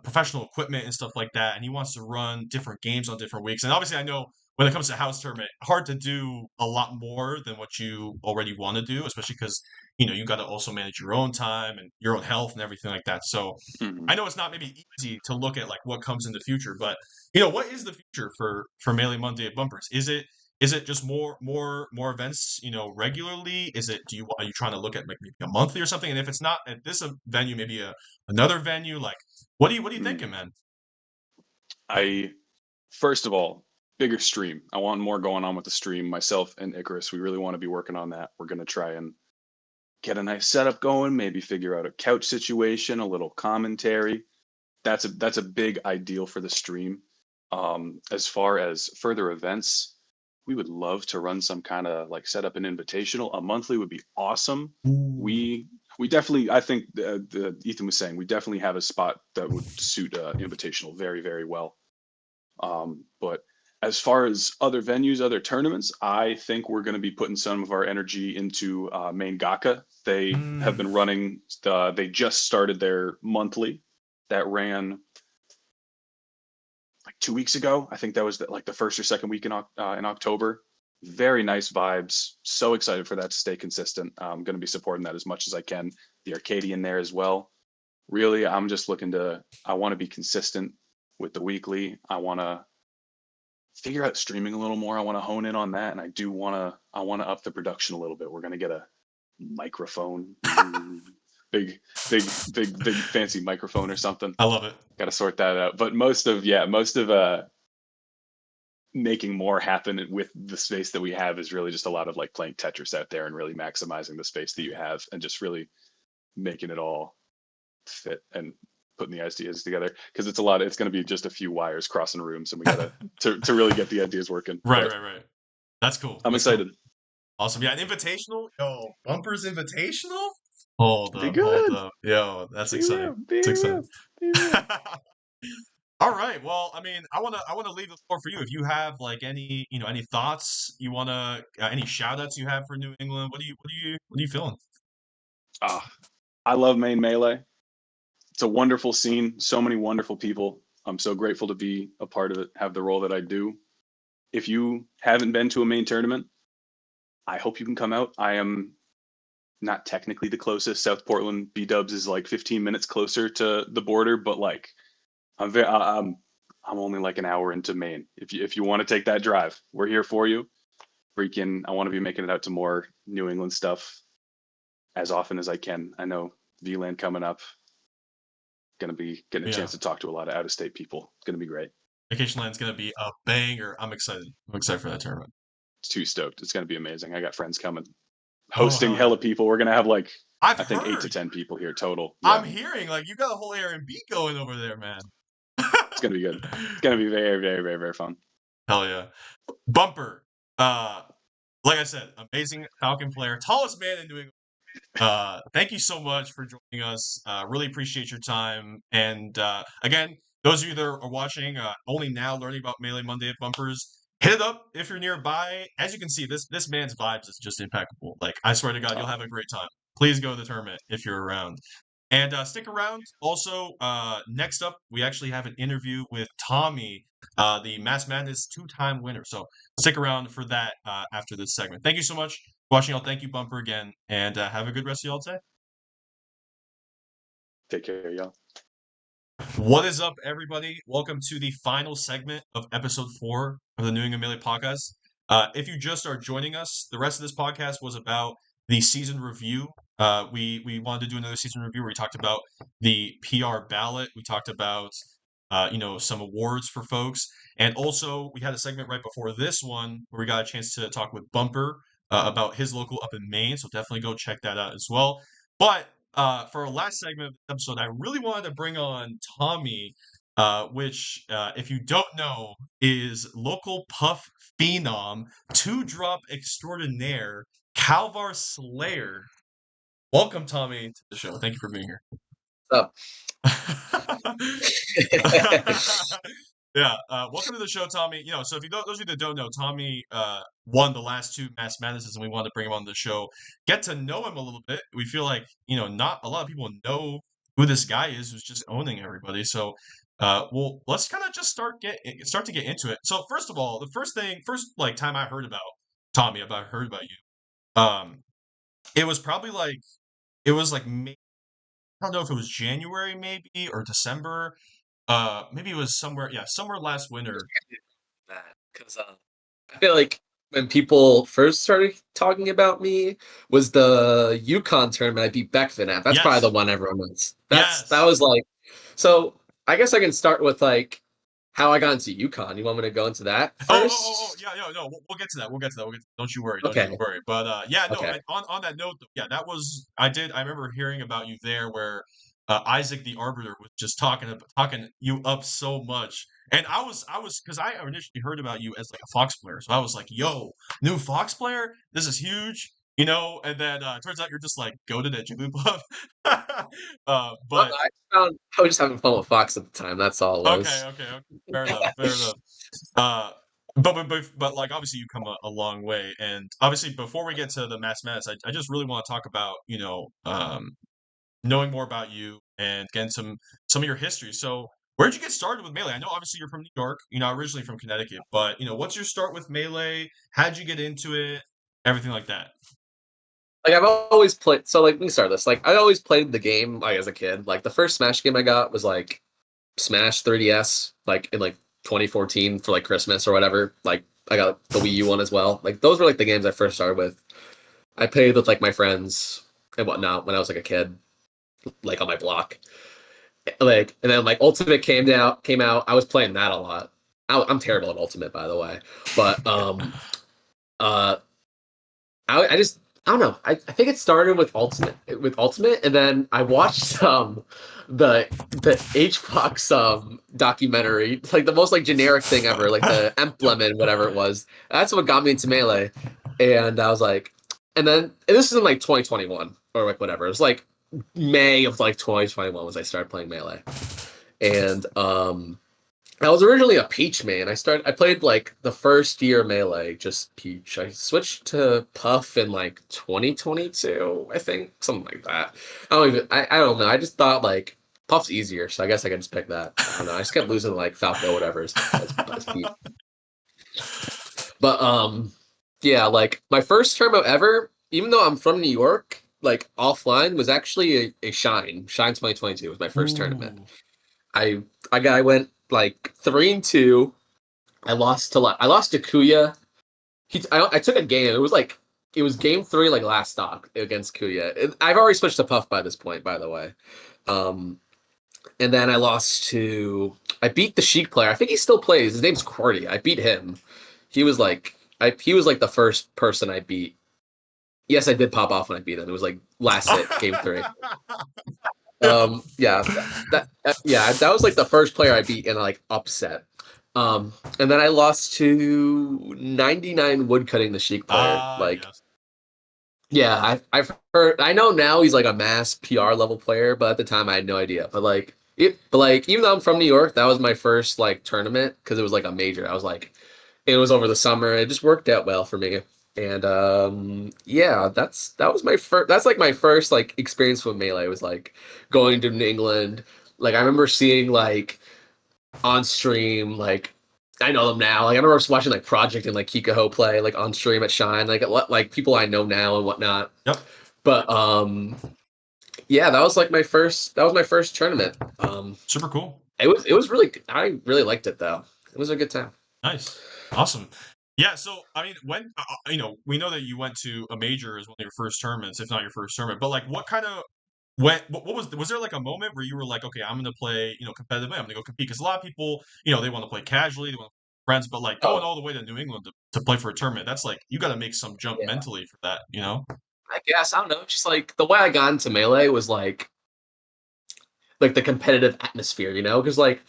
professional equipment and stuff like that, and he wants to run different games on different weeks. And obviously, I know when it comes to house tournament, hard to do a lot more than what you already want to do, especially because you got to also manage your own time and your own health and everything like that. So Mhm. I know it's not maybe easy to look at like what comes in the future, but what is the future for Melee Monday at Bumpers? Is it just more events, regularly? Are you trying to look at like maybe a monthly or something? And if it's not at this venue, maybe another venue. Like, what are you Mm. thinking, man? I First of all, bigger stream. I want more going on with the stream. Myself and Icarus, we really want to be working on that. We're gonna try and get a nice setup going. Maybe figure out a couch situation, a little commentary. That's a big ideal for the stream. As far as further events, we would love to run some kind of like set up an invitational. A monthly would be awesome. Ooh. We definitely, I think the Ethan was saying, we definitely have a spot that would suit invitational very, very well. But as far as other venues, other tournaments, I think we're going to be putting some of our energy into Main Gaka. They have been running. They just started their monthly that ran like 2 weeks ago. I think that was like the first or second week in October. Very nice vibes. So excited for that to stay consistent. I'm going to be supporting that as much as I can. The Arcadian there as well. Really, I'm just looking to. I want to be consistent with the weekly. I want to figure out streaming a little more. I want to hone in on that, and I want to up the production a little bit. We're gonna get a microphone, big fancy microphone or something. I love it. Got to sort that out. But most of making more happen with the space that we have is really just a lot of like playing Tetris out there and really maximizing the space that you have and just really making it all fit and putting the ideas together, because it's going to be just a few wires crossing rooms, and we gotta to really get the ideas working. Right, But right. That's cool. I'm That's cool. excited. Awesome. Yeah, an invitational. Yo, Bumpers invitational. Hold Be up, good. hold up. Yo, that's Be exciting. real. Be That's real. exciting. Be real. All right. Well, I mean, I wanna leave the floor for you. If you have like any thoughts you wanna, any shout outs you have for New England. What are you feeling? Ah, I love Main Melee. It's a wonderful scene. So many wonderful people. I'm so grateful to be a part of it, have the role that I do. If you haven't been to a main tournament, I hope you can come out. I am not technically the closest. South Portland B Dubs is like 15 minutes closer to the border, but like I'm only like an hour into Maine. If you want to take that drive, we're here for you. I want to be making it out to more New England stuff as often as I can. I know VLAN coming up. Gonna be getting a Yeah, chance to talk to a lot of out of state people. It's gonna be great. Vacation Land's gonna be a banger. I'm excited. I'm excited for that tournament. Too stoked. It's gonna be amazing. I got friends coming. Oh Hosting hell yeah! hella people. We're gonna have like I've I think 8 to heard. 10 people here total. I'm Yeah. hearing like you got a whole Airbnb going over there, man. It's gonna be good. It's gonna be very, very, very, very fun. Hell yeah. Bumper. Uh, like I said, amazing Falcon player, tallest man in New England. Thank you so much for joining us. Really appreciate your time. And again, those of you that are watching, only now learning about Melee Monday at Bumpers, hit it up if you're nearby. As you can see, this man's vibes is just impeccable. Like, I swear to God, you'll have a great time. Please go to the tournament if you're around. And stick around. Also, next up, we actually have an interview with Tommy, the Mass Madness 2-time winner. So stick around for that after this segment. Thank you so much for watching, y'all. Thank you, Bumper, again. And have a good rest of y'all today. Take care, y'all. What is up, everybody? Welcome to the final segment of episode 4 of the New England Melee podcast. If you just are joining us, the rest of this podcast was about the season review. We wanted to do another season review where we talked about the PR ballot. We talked about some awards for folks, and also we had a segment right before this one where we got a chance to talk with Bumper about his local up in Maine. So definitely go check that out as well. But for our last segment of the episode, I really wanted to bring on Tommy, which, if you don't know, is local puff phenom, 2-drop extraordinaire, Calvar Slayer. Welcome, Tommy, to the show. Thank you for being here. What's up? Yeah, welcome to the show, Tommy. So if you don't, those of you that don't know, Tommy won the last two Mass Madnesses, and we wanted to bring him on the show, get to know him a little bit. We feel like not a lot of people know who this guy is, who's just owning everybody. So, well, let's kind of just start to get into it. So first of all, the first like time I heard about Tommy, heard about you, it was probably like I don't know if it was January maybe or December. Maybe it was somewhere last winter. That because I feel like when people first started talking about me was the Yukon tournament I beat Beckvin at. That's probably Yes. the one everyone knows. That Yes. was like so. I guess I can start with like how I got into Yukon. You want me to go into that first? Yeah, no, we'll get to that. Don't you worry, Okay. But yeah, no. Okay. On that note, yeah, that was I remember hearing about you there, where Isaac the Arbiter was just talking you up so much, and I was because I initially heard about you as like a Fox player, so I was like, yo, new Fox player, this is huge. And then turns out you're just like goated at Jigglypuff. But I was just having fun with Fox at the time. That's all it was. okay, fair enough. Uh, but like obviously you come a long way, and obviously before we get to the Mass Madness, I just really want to talk about knowing more about you and getting some of your history. So where'd you get started with Melee? I know obviously you're from New York, originally from Connecticut, but what's your start with Melee? How'd you get into it? Everything like that. Like I've always played. So like let me start this. Like I always played the game like as a kid. Like the first Smash game I got was like Smash 3DS, like in like 2014 for like Christmas or whatever. Like I got the Wii U one as well. Like those were like the games I first started with. I played with like my friends and whatnot when I was like a kid, like on my block. Like and then like Ultimate came out. I was playing that a lot. I'm terrible at Ultimate, by the way, but uh, I don't know. I think it started with Ultimate, and then I watched the HBox documentary, like the most like generic thing ever, like the emblem and whatever it was. That's what got me into Melee, and I was like, and this is in like 2021 or like whatever. It was like May of like 2021 was I started playing Melee, and I was originally a Peach main. I played like the first year Melee, just Peach. I switched to Puff in like 2022, I think, something like that. I don't know. I just thought like Puff's easier, so I guess I could just pick that. I don't know. I just kept losing to like Falco, whatever. As Peach. But yeah, like my first tournament ever, even though I'm from New York, like offline was actually a Shine. Shine 2022 was my first tournament. I went like 3-2. I lost to Kuya. I took a game. It was game 3, like last stock against Kuya. I've already switched to Puff by this point, by the way. And then I beat the Sheik player. I think he still plays. His name's Cordy. I beat him. He was like the first person I beat. Yes, I did pop off when I beat him. It was like last hit, game 3. Yeah, that was like the first player I beat in like upset. And then I lost to 99 Woodcutting, the Sheik player. Yes. Yeah, I've heard. I know now he's like a mass PR level player, but at the time I had no idea. But even though I'm from New York, that was my first like tournament because it was like a major. It was over the summer. It just worked out well for me. And yeah, that was my first. That's like my first like experience with Melee. Was like going to New England. Like I remember seeing like on stream, like I know them now. Like I remember watching like Project and like Kikaho play like on stream at Shine. Like people I know now and whatnot. Yep. But yeah, that was my first tournament. Super cool. It was really. I really liked it though. It was a good time. Nice. Awesome. Yeah, so I mean, when we know that you went to a major as one of your first tournaments, if not your first tournament. But like, what kind of what was there like a moment where you were like, okay, I'm going to play competitively, I'm going to go compete? Because a lot of people they want to play casually, they want to play with friends, but like going all the way to New England to play for a tournament, that's like you got to make some jump mentally for that, I guess I don't know. Just like the way I got into Melee was like the competitive atmosphere, because like.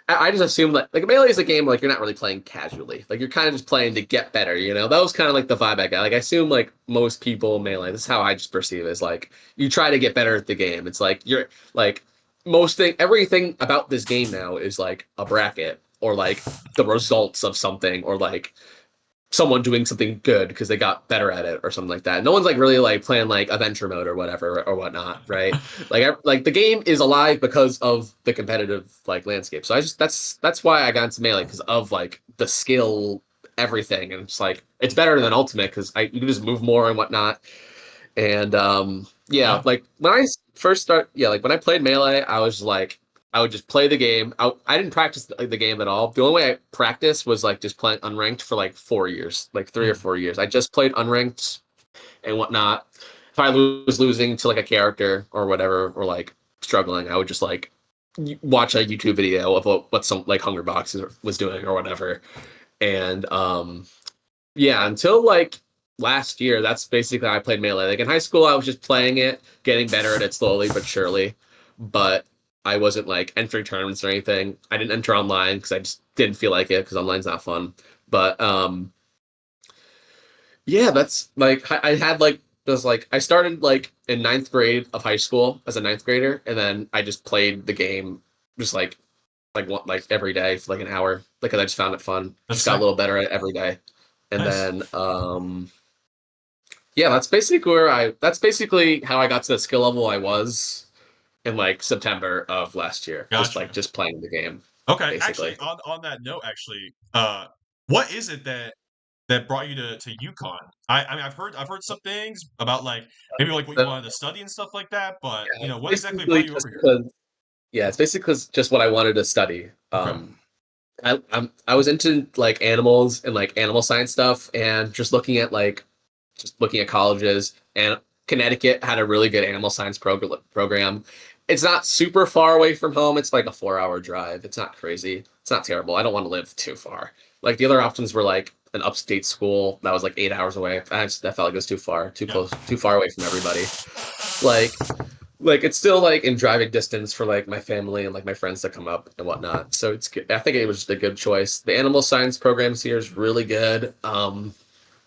I just assumed like Melee is a game like you're not really playing casually. Like you're kind of just playing to get better, That was kind of like the vibe I got. Like I assume like most people in Melee, this is how I just perceive it, is like you try to get better at the game. It's like you're like everything about this game now is like a bracket. or like the results of something, or like someone doing something good because they got better at it or something like that. No one's like really like playing like adventure mode or whatever or whatnot, right? Like the game is alive because of the competitive like landscape. So I just that's why I got into Melee, because of like the skill, everything, and it's like it's better than Ultimate because you can just move more and whatnot. And yeah, Yeah. like when I first like when I played Melee, I was like, I would just play the game. I didn't practice the game at all. The only way I practiced was like just playing unranked for like 4 years, like 3 or 4 years. I just played unranked and whatnot. If I was losing to like a character or whatever, or like struggling, I would just like watch a YouTube video of what some like Hungrybox was doing or whatever. And yeah, until like last year, that's basically how I played Melee. Like in high school, I was just playing it, getting better at it slowly but surely. But I wasn't like entering tournaments or anything. I didn't enter online because I just didn't feel like it, because online's not fun. But yeah, that's like I had like was like I started like in ninth grade of high school as a ninth grader, and then I just played the game just like every day for like an hour, because I just found it fun. That's Just got a sick. little better at it every day. And Nice. then yeah, that's basically how I got to the skill level I was in like September of last year. Gotcha. Just playing the game, Okay. basically. Actually, on that note, actually, what is it that brought you to UConn? I mean, I've heard some things about like maybe like what you So, wanted to study and stuff like that, but yeah, what exactly basically brought you just over here? because yeah, it's basically just what I wanted to study. Okay. I was into like animals and like animal science stuff, and just looking at colleges, and Connecticut had a really good animal science program. It's not super far away from home. It's like a 4-hour drive. It's not crazy. It's not terrible. I don't want to live too far. Like the other options were like an upstate school that was like 8 hours away. That felt like it was too far, too Yeah. close, too far away from everybody. Like it's still like in driving distance for like my family and like my friends to come up and whatnot. So it's good. I think it was just a good choice. The animal science programs here is really good. I'm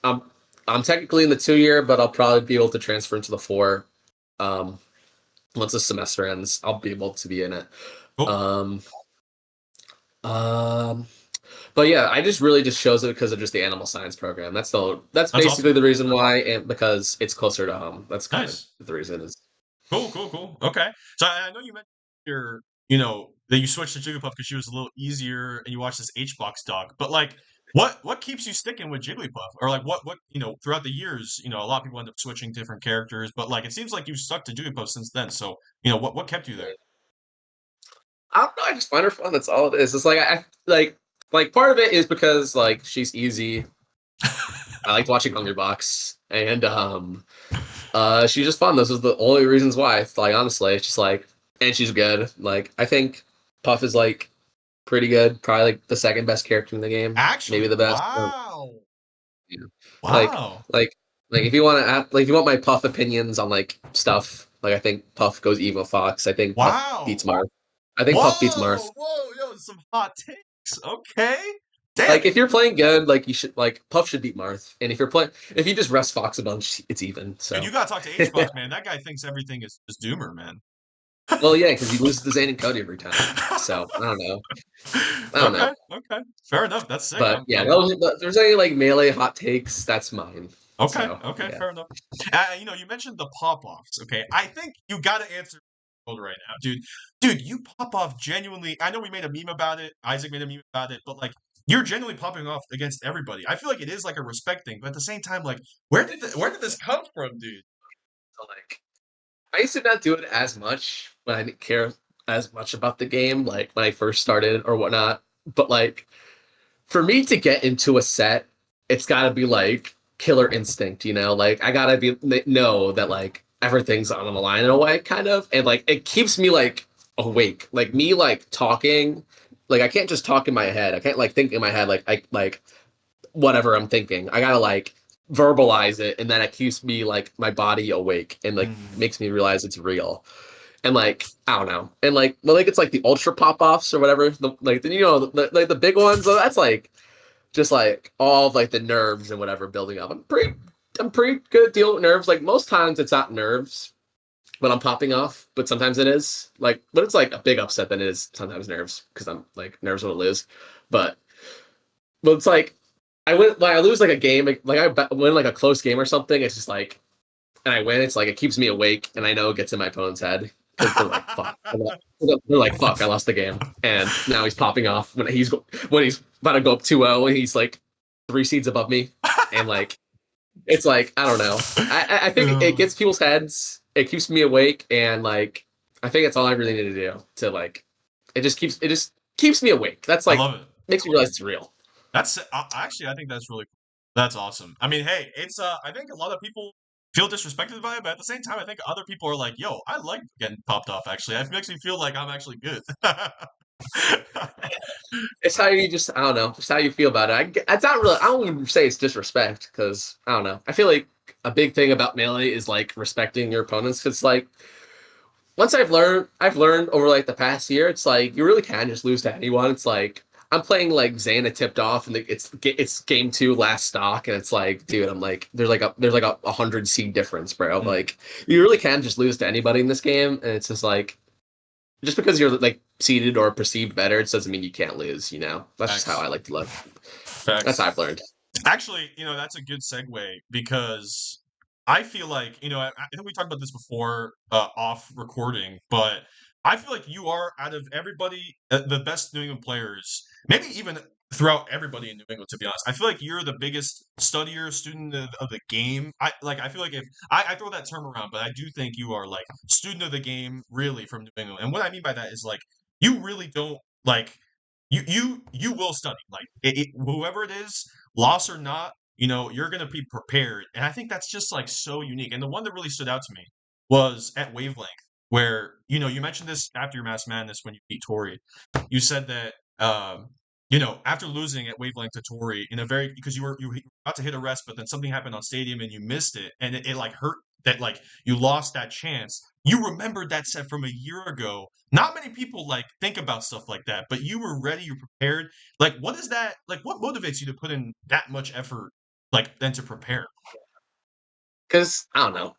I'm technically in the 2 year, but I'll probably be able to transfer into the 4. Um, Once the semester ends, I'll be able to be in it. Cool. Um, um, but yeah, I just really just chose it because of just the animal science program. That's That's basically awesome. the reason why, and because it's closer to home. That's kind of Nice. the reason is. Cool. Okay. So I know you mentioned your, that you switched to Jigglypuff because she was a little easier, and you watched this HBox doc. But like, what keeps you sticking with Jigglypuff, or like what throughout the years, a lot of people end up switching different characters, but like it seems like you've stuck to Jigglypuff since then. So what kept you there? I don't know. I just find her fun. That's all it is. It's like like part of it is because like she's easy. I liked watching Hungrybox, and she's just fun. Those are the only reasons why. Like honestly, it's just like, and she's good. Like I think Puff is like pretty good. Probably like the second best character in the game. Maybe Actually, the best. wow, Yeah. Like wow, like like if you want to like if you want my Puff opinions on like stuff, like I think Puff goes Evo Fox. I think Puff beats wow, Marth. I think Puff beats Marth. whoa, yo, some hot takes. Okay, damn. Like if you're playing good, like you should like Puff should beat Marth, and if you just rest Fox a bunch, it's even. Dude, So, you gotta talk to HBox, man. That guy thinks everything is Doomer, man. well, yeah, because he loses to Zane and Cody every time. So I don't know. I don't know. Okay. Fair enough. That's sick. But yeah, if there's any like melee hot takes, that's mine. So Okay, yeah. fair enough. You mentioned the pop-offs, okay? I think you gotta answer right now, dude. Dude, you pop off genuinely. I know we made a meme about it. Isaac made a meme about it, but like you're genuinely popping off against everybody. I feel like it is like a respect thing, but at the same time, like where did this come from, dude? So like I used to not do it as much when I didn't care as much about the game, like when I first started or whatnot. But like for me to get into a set, it's got to be like killer instinct, you know? Like I gotta know that like everything's on the line in a way, kind of, and like it keeps me like awake. Like me like talking, like I can't just talk in my head. I can't like think in my head like whatever I'm thinking. I gotta like verbalize it, and then it keeps me like my body awake and like makes me realize it's real. And like I don't know, and like it's like the ultra pop offs or whatever, like the big ones. So that's like just like all of like the nerves and whatever building up. I'm pretty good at dealing with nerves. Like most times it's not nerves. when I'm popping off, but sometimes it is like, but it's like a big upset than it is sometimes nerves because I'm like nerves when I lose, but it's like I lose like a game, like I win like a close game or something. It's just like, and I win. It's like it keeps me awake, and I know it gets in my opponent's head because they're like, "Fuck," they're like, "Fuck, I lost the game," and now he's popping off when he's about to go up 2-0, and he's like 3 seeds above me, and like it's like I don't know. I think it gets people's heads. It keeps me awake, and like I think that's all I really need to do to like. It just keeps me awake. That's I like love it. makes me realize it's real. That's actually, I think that's really cool. That's awesome. I mean, hey, it's I think a lot of people feel disrespected by it, but at the same time, I think other people are like, "Yo, I like getting popped off." Actually, it makes me feel like I'm actually good. It's how you just I don't know, just how you feel about it. It's not really. I don't even say it's disrespect because I don't know. I feel like a big thing about melee is like respecting your opponents. Because like once I've learned over like the past year, it's like you really can just lose to anyone. It's like I'm playing like Xana tipped off, and it's game 2 last stock, and it's like, dude, I'm like there's like a 100 seed difference, bro. Like you really can just lose to anybody in this game, and it's just like just because you're like seeded or perceived better, it doesn't mean you can't lose. You know, that's just how I like to live. That's how I've learned. Actually, that's a good segue because I feel like, I think we talked about this before off recording, but I feel like you are, out of everybody, the best New England players, maybe even throughout everybody in New England, to be honest. I feel like you're the biggest studier, student of the game. I feel like if I throw that term around, but I do think you are like student of the game, really, from New England. And what I mean by that is like you really don't like you will study like whoever it is, loss or not, you're going to be prepared. And I think that's just like so unique. And the one that really stood out to me was at Wavelength, where, you mentioned this after your Mass Madness when you beat Tori. You said that, after losing at Wavelength to Tori because you were about to hit a rest, but then something happened on Stadium and you missed it. And it like hurt that like you lost that chance. You remembered that set from a year ago. Not many people like think about stuff like that, but you were ready, you're prepared. Like, what is that? Like, what motivates you to put in that much effort, like, then to prepare? Because I don't know.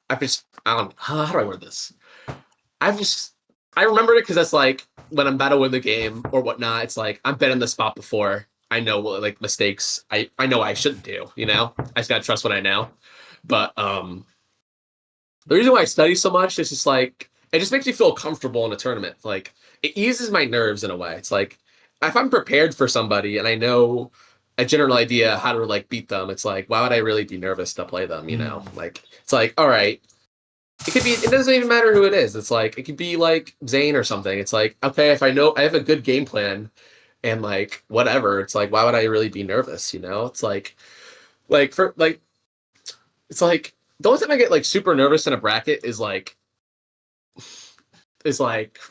How do I word this? I remembered it because that's like when I'm about to win the game or whatnot. It's like I've been in the spot before. I know what like mistakes I know I shouldn't do. I just gotta trust what I know. But the reason why I study so much is just like it just makes me feel comfortable in a tournament. Like it eases my nerves in a way. It's like if I'm prepared for somebody and I know a general idea how to like beat them, it's like why would I really be nervous to play them? Like it's like all right. It doesn't even matter who it is. It's like it could be like Zane or something. It's like okay, if I know I have a good game plan and like whatever, it's like why would I really be nervous? It's like for like it's like the only time I get like super nervous in a bracket is like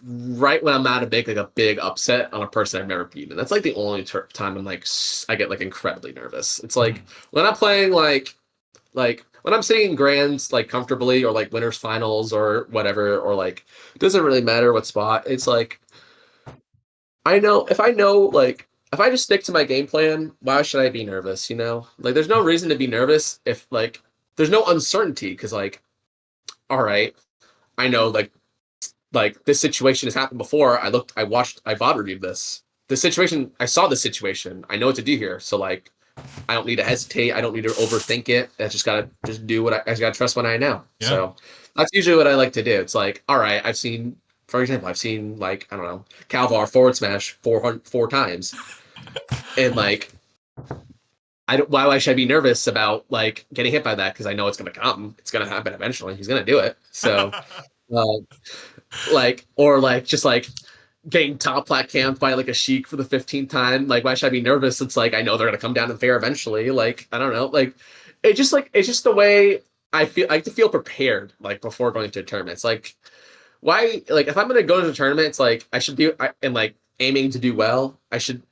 right when I'm at a big upset on a person I've never beaten. That's like the only time I'm like I get like incredibly nervous. It's like when I'm playing like when I'm sitting in grands like comfortably or like winners finals or whatever or like it doesn't really matter what spot. It's like I know like if I just stick to my game plan, why should I be nervous? Like there's no reason to be nervous if like there's no uncertainty because like all right, I know like this situation has happened before. I VOD reviewed this. I saw the situation. I know what to do here. So like I don't need to hesitate. I don't need to overthink it. I just gotta do what I just gotta trust what I know. Yeah. So that's usually what I like to do. It's like, all right, for example, I've seen like, I don't know, Calvar forward smash 4 times. And like why should I be nervous about like getting hit by that? Because I know it's gonna come. It's gonna happen eventually. He's gonna do it. So just like getting top plat camped by like a Sheik for the 15th time. Like, why should I be nervous? It's like I know they're gonna come down in fair eventually. Like, I don't know. Like, it's just the way I feel. I like to feel prepared like before going to a tournament. It's like why like if I'm gonna go to a tournament, it's like I should be and like aiming to do well. I should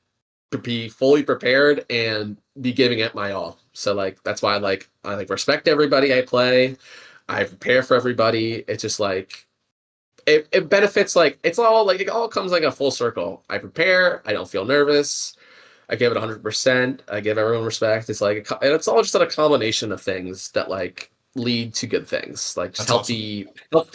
be fully prepared and be giving it my all. So like that's why I respect everybody I play. I prepare for everybody. It's just like it benefits like it all comes like a full circle. I prepare, I don't feel nervous, I give it 100%, I give everyone respect. It's like it's all just a combination of things that like lead to good things, like just That's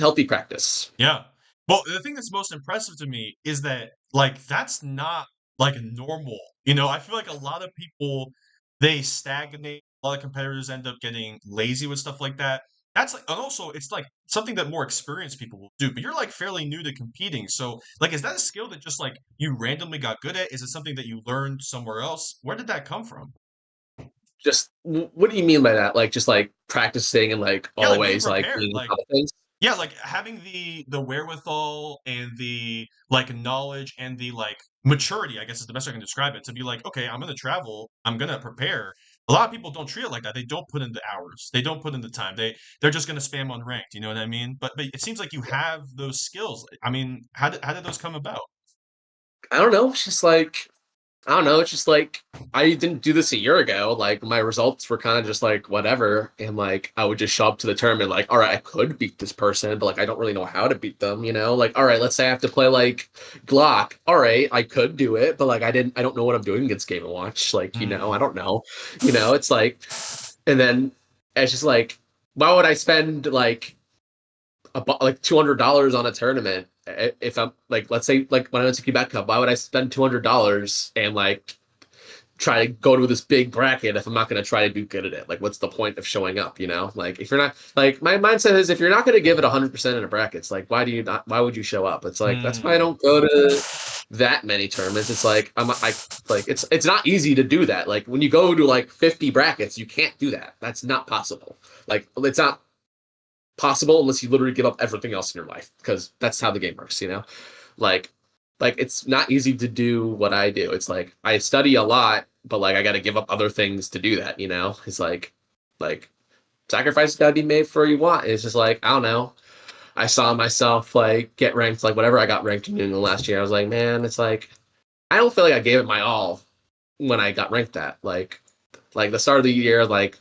healthy practice. Yeah. Well, the thing that's most impressive to me is that like that's not like normal. You know, I feel like a lot of people they stagnate. A lot of competitors end up getting lazy with stuff like that. That's like, and also it's like something that more experienced people will do. But you're like fairly new to competing, so like, is that a skill that just like you randomly got good at? Is it something that you learned somewhere else? Where did that come from? Just what do you mean by that? Like just like practicing and like Yeah, like being always like prepared. doing Like other things? yeah, like having the wherewithal and the like knowledge and the like maturity, I guess is the best I can describe it, to be like, okay, I'm gonna travel, I'm gonna prepare. A lot of people don't treat it like that. They don't put in the hours. They don't put in the time. They're just gonna spam unranked. You know what I mean? But it seems like you have those skills. I mean, how did those come about? I don't know. It's just like I don't know. It's just like I didn't do this a year ago. Like my results were kind of just like whatever, and like I would just show up to the tournament like, all right, I could beat this person, but like I don't really know how to beat them. You know, like all right, let's say I have to play like Glock. All right, I could do it, but like I don't know what I'm doing against Game and Watch. Like I don't know. It's like, and then it's just like, why would I spend like $200 on a tournament if I'm like, let's say like when I went to Quebec Cup, why would I spend $200 and like try to go to this big bracket if I'm not going to try to do good at it? Like, what's the point of showing up? Like if you're not like my mindset is if you're not going to give it 100% in a bracket, it's like why would you show up? It's like that's why I don't go to that many tournaments. It's like I like it's not easy to do that. Like when you go to like 50 brackets, you can't do that. That's not possible. Like it's not possible unless you literally give up everything else in your life because that's how the game works, like it's not easy to do what I do. It's like I study a lot, but like I got to give up other things to do that. It's like sacrifices got to be made for what you want. It's just like I don't know. I saw myself like get ranked like whatever I got ranked in the last year. I was like, man, it's like I don't feel like I gave it my all when I got ranked at like the start of the year. Like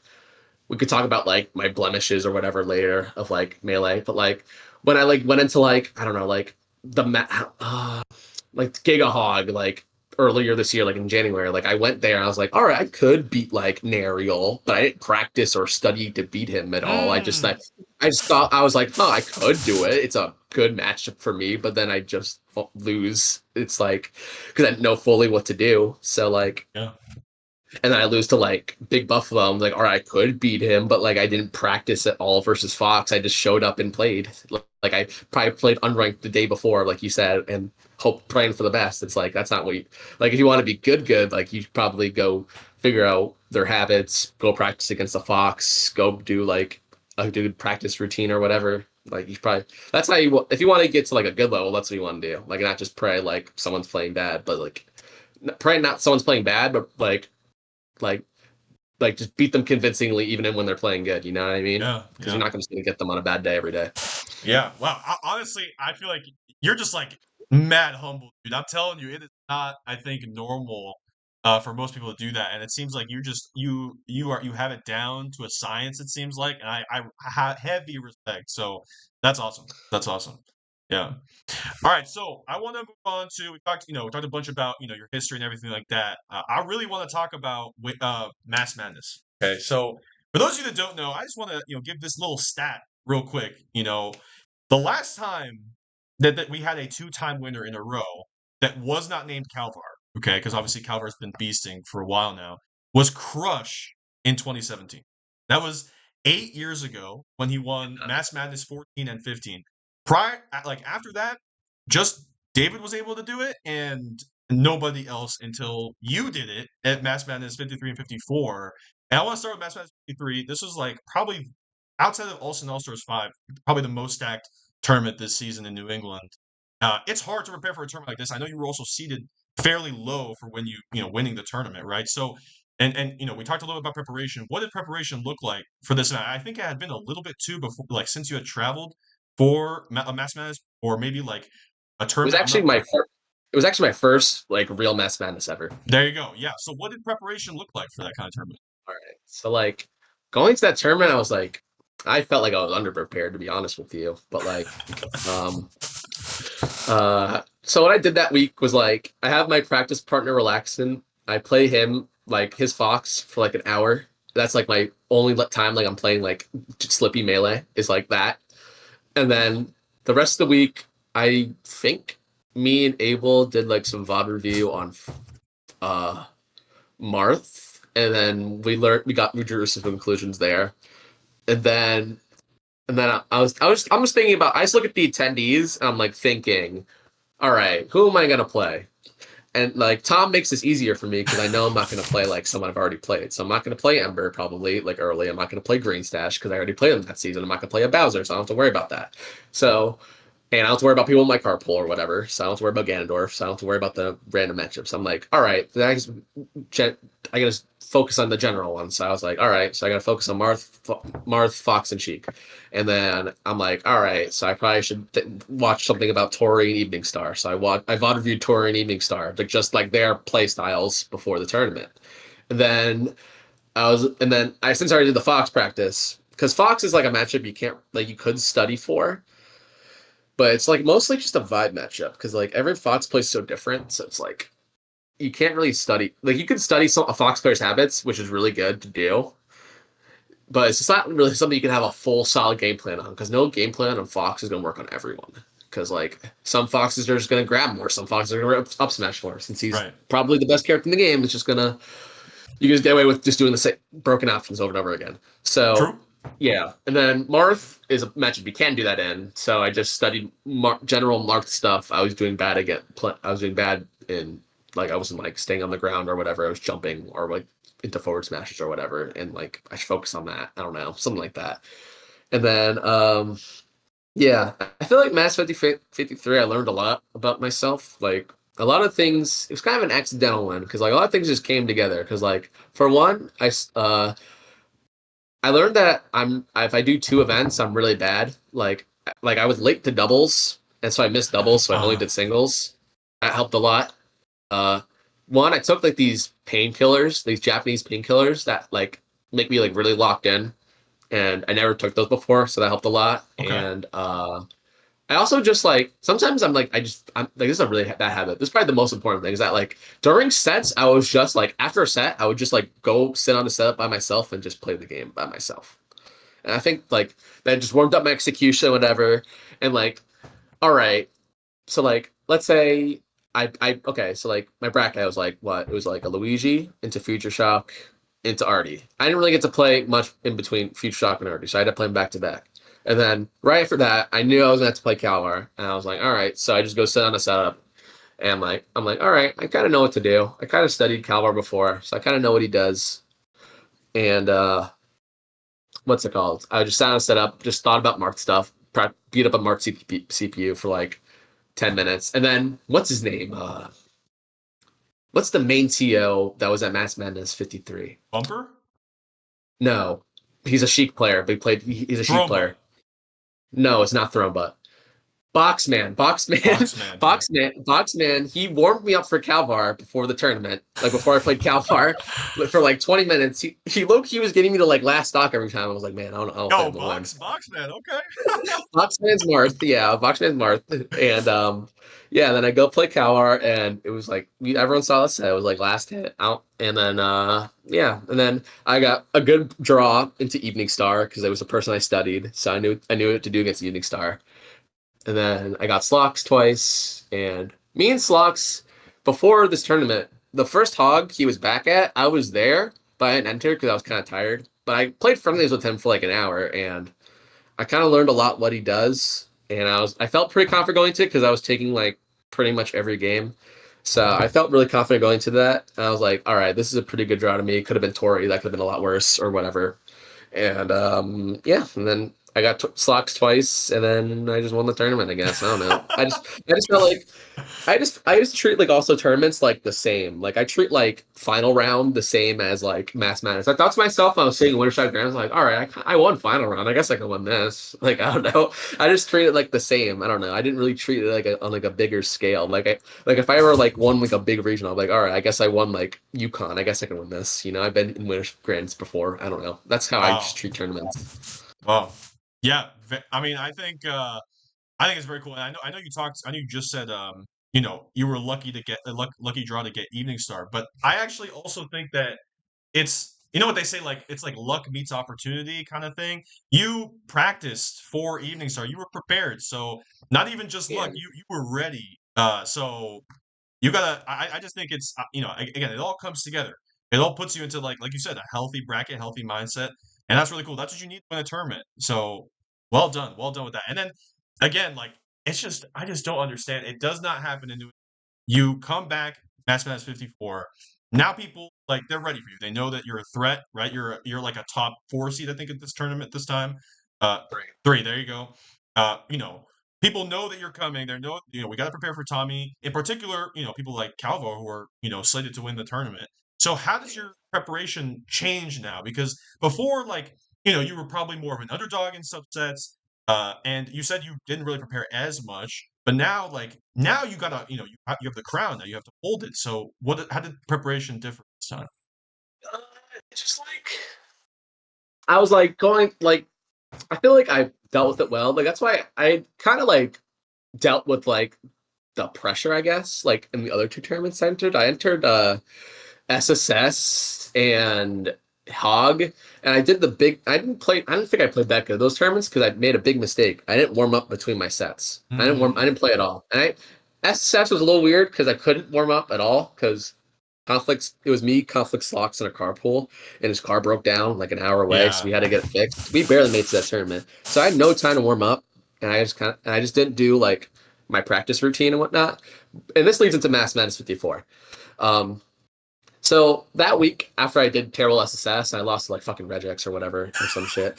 we could talk about like my blemishes or whatever later of like melee, but like when I like went into like I don't know like like Giga Hog like earlier this year, like in January, like I went there and I was like, all right, I could beat like Nariel, but I didn't practice or study to beat him at all. I just thought I was like, oh, I could do it. It's a good matchup for me, but then I just lose. It's like because I didn't know fully what to do. So like Yeah. and then I lose to like Big Buffalo. I'm like, all right, I could beat him, but like I didn't practice at all versus Fox. I just showed up and played. Like I probably played unranked the day before, like you said, and praying for the best. It's like that's not what you like. If you want to be good, like you should probably go figure out their habits, go practice against the Fox, go do like a good practice routine or whatever. Like you probably that's how you if you want to get to like a good level, that's what you want to do. Like not just pray like someone's playing bad, but like pray not someone's playing bad, but like just beat them convincingly even when they're playing good. You know what I mean? Yeah. Because you're not just going to get them on a bad day every day. Yeah. Wow. Honestly, I feel like you're just like mad humble, dude. I'm telling you, it is not, I think, normal for most people to do that. And it seems like you have it down to a science, it seems like. And I have heavy respect. So that's awesome. That's awesome. Yeah. All right, so I want to move on to we talked a bunch about your history and everything like that. I really want to talk about Mass Madness. Okay, so for those of you that don't know, I just want to give this little stat real quick. The last time that we had a two-time winner in a row that was not named Calvar, okay, because obviously Calvar's been beasting for a while now, was Crush in 2017. That was 8 years ago when he won Mass Madness 14 and 15. After that, just David was able to do it, and nobody else until you did it at Mass Madness 53 and 54. And I want to start with Mass Madness 53. This was like probably outside of All-Star All-Stars 5, probably the most stacked tournament this season in New England. It's hard to prepare for a tournament like this. I know you were also seated fairly low for when winning the tournament, right? So, and we talked a little bit about preparation. What did preparation look like for this? And I think it had been a little bit too before, like since you had traveled for a Mass Madness or maybe like a It was tournament. actually my first like real Mass Madness ever. There you go. Yeah. So what did preparation look like for that kind of tournament? All right. So like going to that tournament, I felt like I was underprepared to be honest with you. But like so what I did that week was like I have my practice partner Relaxin. I play him like his Fox for like an hour. That's like my only time like I'm playing like Slippy Melee is like that. And then the rest of the week, I think me and Abel did like some VOD review on Marth, and then we drew some conclusions there. And then I'm just thinking about, I just look at the attendees and I'm like thinking, all right, who am I gonna play? And like Tom makes this easier for me because I know I'm not gonna play like someone I've already played. So I'm not gonna play Ember probably like early. I'm not gonna play Green Stash because I already played them that season. I'm not gonna play a Bowser, so I don't have to worry about that. So and I don't have to worry about people in my carpool or whatever. So I don't have to worry about Ganondorf. So I don't have to worry about the random matchups. I'm like, all right, then I gotta focus on the general one. So I was like, all right, so I gotta focus on Marth, Fox, and Sheik. And then I'm like, all right, so I probably should watch something about Tori and Evening Star. So I VOD reviewed Tori and Evening Star, like just like their play styles before the tournament. And then since I already did the Fox practice, because Fox is like a matchup you could study for, but it's like mostly just a vibe matchup because like every Fox plays so different. So it's like you can't really study. Like you can study a Fox player's habits, which is really good to do, but it's just not really something you can have a full solid game plan on because no game plan on Fox is going to work on everyone. Because like some Foxes are just going to grab more, some Foxes are going to up smash more. Since he's probably the best character in the game, it's just gonna you can just get away with just doing the same broken options over and over again. So. True. Yeah, and then Marth is a matchup you can do that in. So I just studied general Marth stuff. I was doing bad I was doing bad in like I wasn't like staying on the ground or whatever. I was jumping or like into forward smashes or whatever, and like I should focus on that. I don't know, something like that. And then yeah, I feel like Mass 53. I learned a lot about myself. Like a lot of things. It was kind of an accidental one because like a lot of things just came together. Because like for one, I learned that if I do 2 events, I'm really bad. Like I was late to doubles, and so I missed doubles, so I only did singles. That helped a lot. One, I took like these painkillers, these Japanese painkillers that like make me like really locked in, and I never took those before, so that helped a lot. Okay. And I also just like sometimes I'm like I'm like this is a really bad habit. This is probably the most important thing is that like during sets I was just like after a set I would just like go sit on the setup by myself and just play the game by myself. And I think like that just warmed up my execution, whatever. And like, all right, so like let's say okay, so like my bracket was like what? It was like a Luigi into Future Shock into Artie. I didn't really get to play much in between Future Shock and Artie, so I had to play them back to back. And then right after that, I knew I was gonna have to play Calvar, and I was like, all right. So I just go sit on a setup, and like I'm like, all right, I kind of know what to do. I kind of studied Calvar before, so I kind of know what he does. And what's it called? I just sat on a setup, just thought about Mark stuff, beat up a Mark CPU for like 10 minutes, and then what's his name? What's the main TO that was at Mass Madness 53? Bumper? No, he's a Sheik player, but he's a Sheik player. No, it's not Thronebutt. Boxman. He warmed me up for Calvar before the tournament, like before I played Calvar for like 20 minutes. He low-key was getting me to like last stock every time. I was like, man, I don't play him one. Boxman, okay. Boxman's Marth, yeah, Boxman's Marth. And yeah, then I go play Calvar, and it was like everyone saw us. It was like last hit out, and then yeah, and then I got a good draw into Evening Star because it was a person I studied, so I knew what to do against Evening Star. And then I got Slox twice, and me and Slox before this tournament, the first hog he was back at, I was there, but I didn't enter because I was kind of tired. But I played friendlies with him for like an hour, and I kind of learned a lot what he does, and I felt pretty confident going to it because I was taking like pretty much every game. So I felt really confident going to that. And I was like, all right, this is a pretty good draw to me. It could have been Tori. That could have been a lot worse or whatever. And yeah, and then I got Slox twice, and then I just won the tournament, I guess. I don't know. I just felt like I just treat like also tournaments like the same. Like I treat like final round the same as like Mass Madness. I thought to myself, I was saying Winter Strike Grand, I was like, all right, I won final round. I guess I can win this. Like I don't know. I just treat it like the same. I don't know. I didn't really treat it like on like a bigger scale. Like if I ever like won like a big regional, I'm like, all right, I guess I won like Yukon. I guess I can win this. You know, I've been in Winter Grands before. I don't know. That's how I just treat tournaments. Wow. Yeah. I mean, I think it's very cool. And I know you just said you know, you were lucky to get a lucky draw to get Evening Star, but I actually also think that it's you know what they say, like it's like luck meets opportunity kind of thing. You practiced for Evening Star, you were prepared, so not even just luck, Yeah. you were ready. So you gotta. I just think it's again, it all comes together. It all puts you into like you said, a healthy bracket, healthy mindset, and that's really cool. That's what you need to win a tournament. So well done with that. And then again, like it's just I just don't understand. It does not happen in New. You come back, Mass 54. Now people like they're ready for you. They know that you're a threat, right? You're like a top 4 seed, I think, at this tournament this time. Uh, Right. 3. There you go. People know that you're coming. They know, we got to prepare for Tommy. In particular, people like Calvo who are, slated to win the tournament. So how does your preparation change now? Because before, like, you were probably more of an underdog in subsets. And you said you didn't really prepare as much, but now, like, now you gotta, you have the crown now. You have to hold it. So how did preparation differ this time? Uh, just like I was like going like I feel like I dealt with it well. Like that's why I kind of like dealt with like the pressure, I guess. Like in the other 2 tournaments I entered SSS and Hog, and I did the big. I didn't think I played that good those tournaments because I made a big mistake. I didn't warm up between my sets. I didn't play at all. And SSS was a little weird because I couldn't warm up at all because Conflicts. It was me, Conflicts, Locks in a carpool, and his car broke down like an hour away, so Yeah. we had to get it fixed. We barely made it to that tournament, so I had no time to warm up, and I just didn't do like my practice routine and whatnot. And this leads into Mass Madness 54. So that week after I did terrible SSS, and I lost to like fucking Regex or whatever or some shit.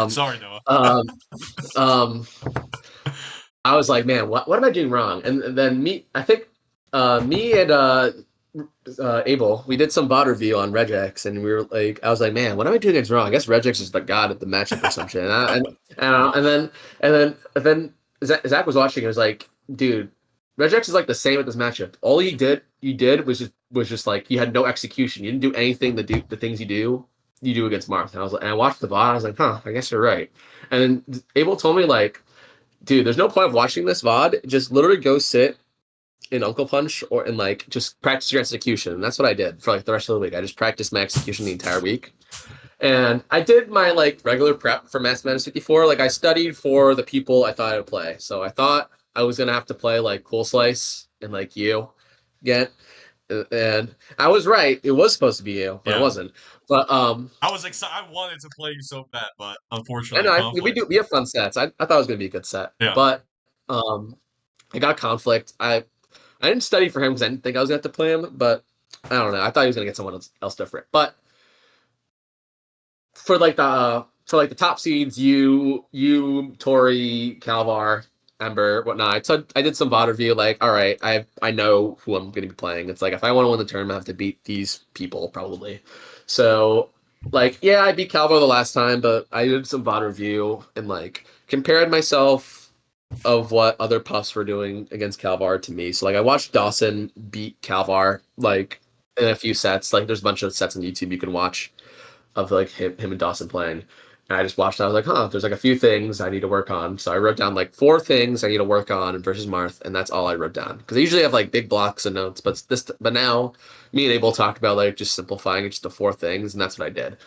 Sorry, Noah. Um, I was like, man, what am I doing wrong? And then I think me and Abel, we did some VOD review on Regex, and we were like, I was like, man, what am I doing wrong? I guess Regex is the god at the matchup or some shit. And then Zach was watching. It was like, dude, Regex is like the same at this matchup. All you did was just like you had no execution. You didn't do anything to do the things you do against Marth. And I watched the VOD. I was like, huh, I guess you're right. And then Abel told me like, dude, there's no point of watching this VOD. Just literally go sit in Uncle Punch and like just practice your execution. And that's what I did for like the rest of the week. I just practiced my execution the entire week. And I did my like regular prep for Mass Madness 54. Like I studied for the people I thought I would play. So I thought I was gonna have to play like Cool Slice and like you again. And I was right. It was supposed to be you, but it wasn't. But I was excited. I wanted to play you so bad, but I unfortunately, know we have fun sets. I thought it was gonna be a good set. Yeah. But I got Conflict. I didn't study for him because I didn't think I was gonna have to play him, but I don't know. I thought he was gonna get someone else different. But for the top seeds, you, Tori, Calvar, Ember, whatnot. So I did some VOD review. Like, all right, I know who I'm gonna be playing. It's like if I want to win the tournament, I have to beat these people probably. So like, yeah, I beat Calvar the last time, but I did some VOD review and like compared myself of what other puffs were doing against Calvar to me. So like I watched Dawson beat Calvar like in a few sets. Like there's a bunch of sets on YouTube you can watch of like him and Dawson playing. And I just watched and I was like, huh, there's like a few things I need to work on. So I wrote down like 4 things I need to work on versus Marth, and that's all I wrote down. Because I usually have like big blocks of notes, but now me and Abel talked about like just simplifying it just to 4 things, and that's what I did.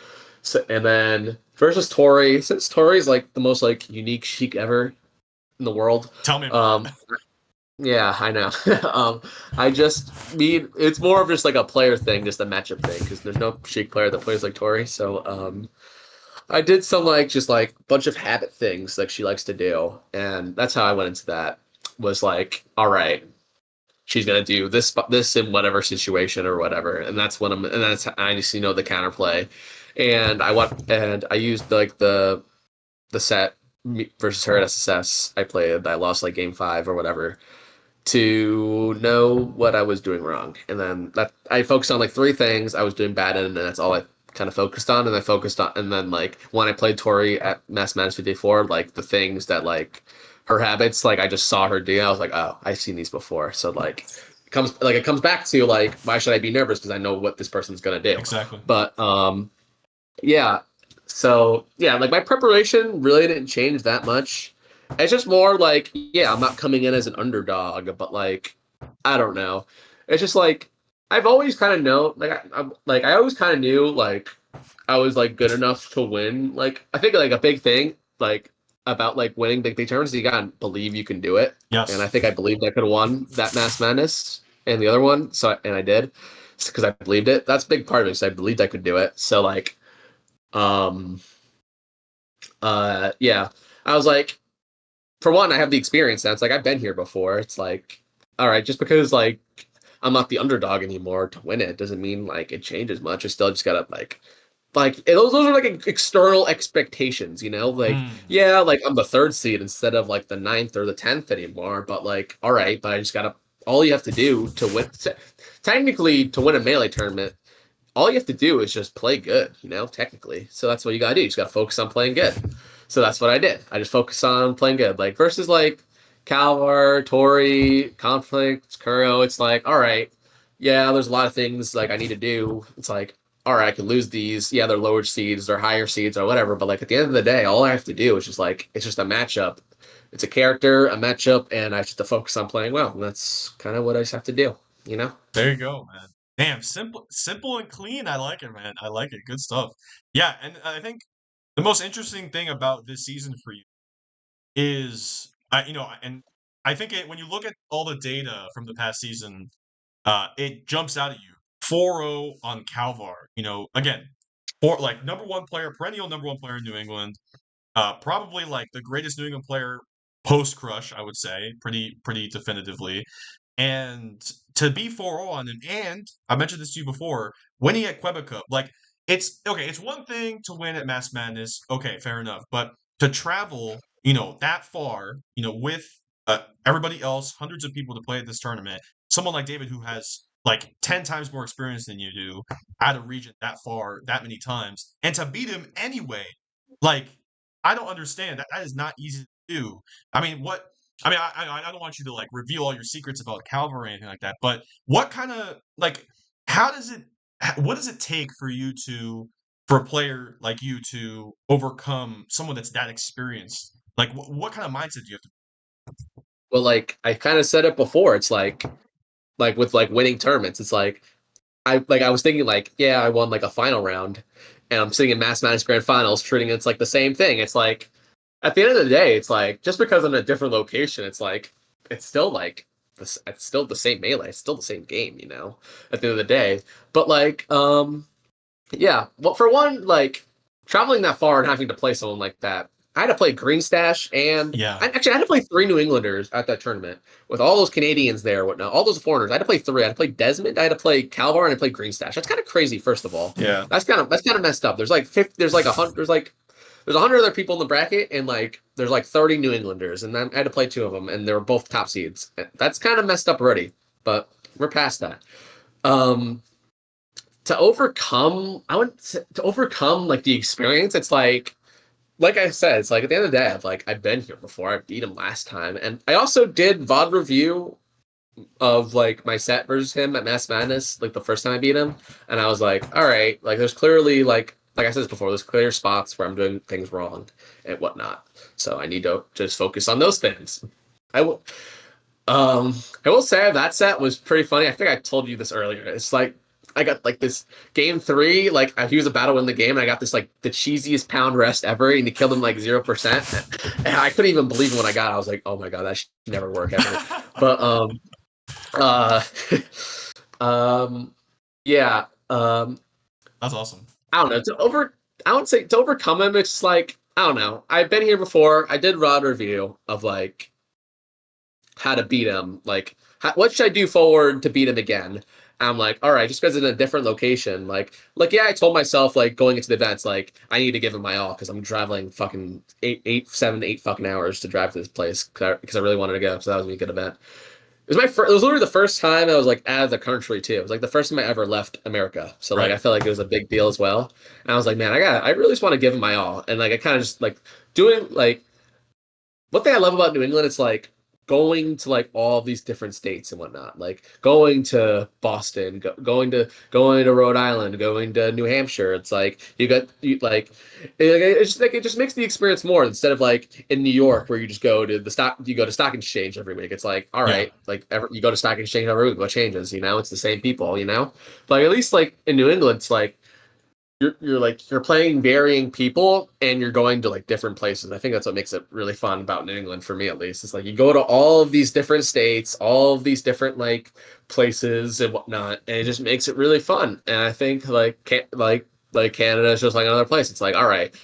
So and then versus Tori, since Tori's like the most like unique Sheik ever in the world. Tell me about it. Yeah, I know. I just mean it's more of just like a player thing, just a matchup thing, because there's no Sheik player that plays like Tori. So I did some like just like bunch of habit things like she likes to do, and that's how I went into that. Was like, all right, she's gonna do this in whatever situation or whatever, and that's when I just the counterplay, and I used like the set versus her at SSS I played. I lost like game 5 or whatever to know what I was doing wrong. And then that I focused on like 3 things I was doing bad in, and that's all I kind of focused on. And I focused on, and then like when I played Tori at Mass Madness 54, like the things that like her habits, like I just saw her do, I was like, oh, I've seen these before. So like it comes back to like, why should I be nervous? Because I know what this person's gonna do. Exactly. But yeah. So yeah, like my preparation really didn't change that much. It's just more like, yeah, I'm not coming in as an underdog, but like, I don't know. It's just like I've always kind of known, like I always kind of knew, like I was like good enough to win. Like I think like a big thing like about like winning big tournaments is you gotta believe you can do it. And I Yes. think I believed I could have won that Mass Madness and the other one. And I did because I believed it. That's a big part of it. Because I believed I could do it. So like, um, yeah, I was like, for one, I have the experience now. It's like I've been here before. It's like, all right, just because like I'm not the underdog anymore to win it doesn't mean like it changes much. I still just gotta like those are like external expectations, you know, like Mm. yeah, like I'm the third seed instead of like the ninth or the 10th anymore, but like all right, but I just gotta, all you have to do to win, technically to win a melee tournament, all you have to do is just play good, you know, technically. So that's what you gotta do. You just gotta focus on playing good. So that's what I did. I just focused on playing good. Like versus like Calvar, Tori, Conflict, Kuro, it's like, all right, yeah, there's a lot of things like I need to do. It's like, all right, I can lose these. Yeah, they're lower seeds or higher seeds or whatever. But like at the end of the day, all I have to do is just like it's just a matchup. It's a character, a matchup, and I just have to focus on playing well. And that's kind of what I just have to do, you know? There you go, man. Damn, simple and clean. I like it, man. I like it. Good stuff. Yeah, and I think the most interesting thing about this season for you is, and I think when you look at all the data from the past season, it jumps out at you. 4-0 on Calvar. Again, for like number one player, perennial number one player in New England. Probably like the greatest New England player post Crush, I would say, pretty definitively. And to be 4-0 on him, and I mentioned this to you before, winning at Quebec Cup, like it's okay, it's one thing to win at Mass Madness, okay, fair enough. But to travel, that far, with everybody else, hundreds of people to play at this tournament, someone like David who has like 10 times more experience than you do out of region that far, that many times, and to beat him anyway, like I don't understand that. That is not easy to do. I mean, what I don't want you to like reveal all your secrets about Calvary or anything like that, but what kind of like how does it what does it take for a player like you to overcome someone that's that experienced? Like what kind of mindset do you have to? Well, like I kind of said it before, it's like with like winning tournaments, it's like I was thinking like, yeah, I won like a final round, and I'm sitting in Mass Madness Grand Finals treating it's like the same thing. It's like at the end of the day, it's like just because I'm in a different location, it's like it's still like this, it's still the same melee, it's still the same game, you know. At the end of the day, but like yeah, well, for one, like traveling that far and having to play someone like that, I had to play Green Stash, and Yeah. I had to play three New Englanders at that tournament with all those Canadians there, whatnot, all those foreigners. I had to play three. I had to play Desmond, I had to play Calvar, and I had to play Green Stash. That's kind of crazy. First of all, Yeah. that's kind of messed up. There's like 50, there's like 100, there's 100 other people in the bracket, and like there's like 30 New Englanders, and then I had to play two of them, and they were both top seeds. That's kind of messed up already, but we're past that. Um, to overcome, to overcome like the experience. It's like I said, it's like at the end of the day, I've been here before. I beat him last time, and I also did VOD review of like my set versus him at Mass Madness, like the first time I beat him, and I was like, all right, like there's clearly like I said this before, there's clear spots where I'm doing things wrong and whatnot. So I need to just focus on those things. I will. I will say that set was pretty funny. I think I told you this earlier. It's like I got like this game three, like he was about to win the game, and I got this like the cheesiest pound rest ever, and he killed him like 0%. And I couldn't even believe it when I got it. I was like, oh my god, that should never work ever. But uh um yeah, That's awesome. I don't know. I would say to overcome him, it's like I don't know. I've been here before. I did rod review of like how to beat him. Like, what should I do forward to beat him again? I'm like, all right, just because it's in a different location. Yeah, I told myself like going into the events, like I need to give him my all because I'm traveling fucking 8 fucking hours to drive to this place because I really wanted to go. So that was a good event. It was it was literally the first time I was like out of the country too. It was like the first time I ever left America. So like Right. I felt like it was a big deal as well. And I was like, man, I really just want to give him my all. And like I kind of just like doing like one thing I love about New England, it's like going to like all these different states and whatnot, like going to Boston, going to Rhode Island, going to New Hampshire. It's like it just makes the experience more instead of like in New York where you just go to you go to stock exchange every week. It's like all Yeah. right, you go to stock exchange every week, what changes? You know, it's the same people. You know, but at least like in New England, it's like you're playing varying people and you're going to like different places. I think that's what makes it really fun about New England for me at least. It's like you go to all of these different states, all of these different like places and whatnot, and it just makes it really fun. And I think like Canada is just like another place. It's like, all right,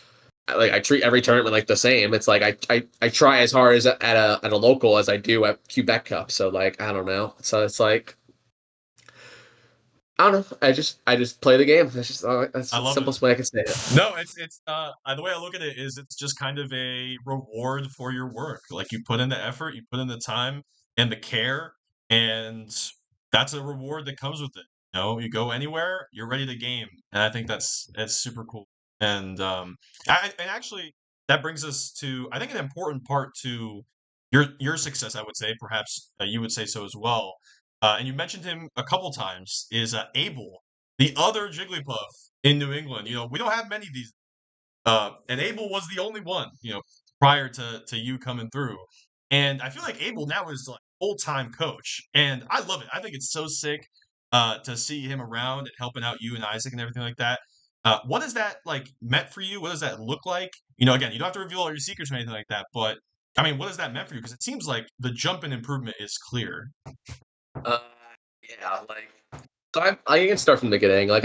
I treat every tournament like the same. It's like I try as hard as at a local as I do at Quebec Cup. So like I don't know. So it's like I don't know. I just play the game. That's just that's I the love simplest way I can say it. No, it's the way I look at it is it's just kind of a reward for your work. Like you put in the effort, you put in the time and the care, and that's a reward that comes with it. You know, you go anywhere, you're ready to game, and I think that's super cool. And and actually that brings us to I think an important part to your success. I would say perhaps you would say so as well. And you mentioned him a couple times is Abel, the other Jigglypuff in New England. You know, we don't have many of these. And Abel was the only one, you know, prior to you coming through. And I feel like Abel now is like full-time coach, and I love it. I think it's so sick to see him around and helping out you and Isaac and everything like that. What has that like meant for you? What does that look like? You know, again, you don't have to reveal all your secrets or anything like that, but I mean, what has that meant for you? Because it seems like the jump in improvement is clear. Uh, yeah, like so I can start from the beginning. Like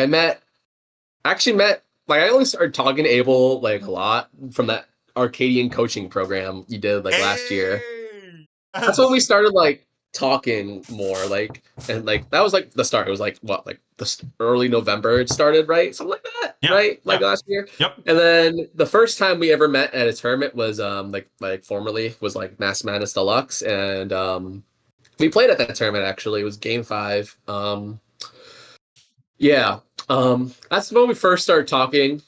actually met like I only started talking to Abel like a lot from that Arcadian coaching program you did like last year. Hey! That's when we started like talking more like and like that was like the start. It was like what like early November it started, right? Something like that, Yeah, right? Like yeah. last year. Yep. And then the first time we ever met at a tournament was like formerly was like Mass Madness Deluxe and we played at that tournament actually. It was game 5. Yeah. That's when we first started talking.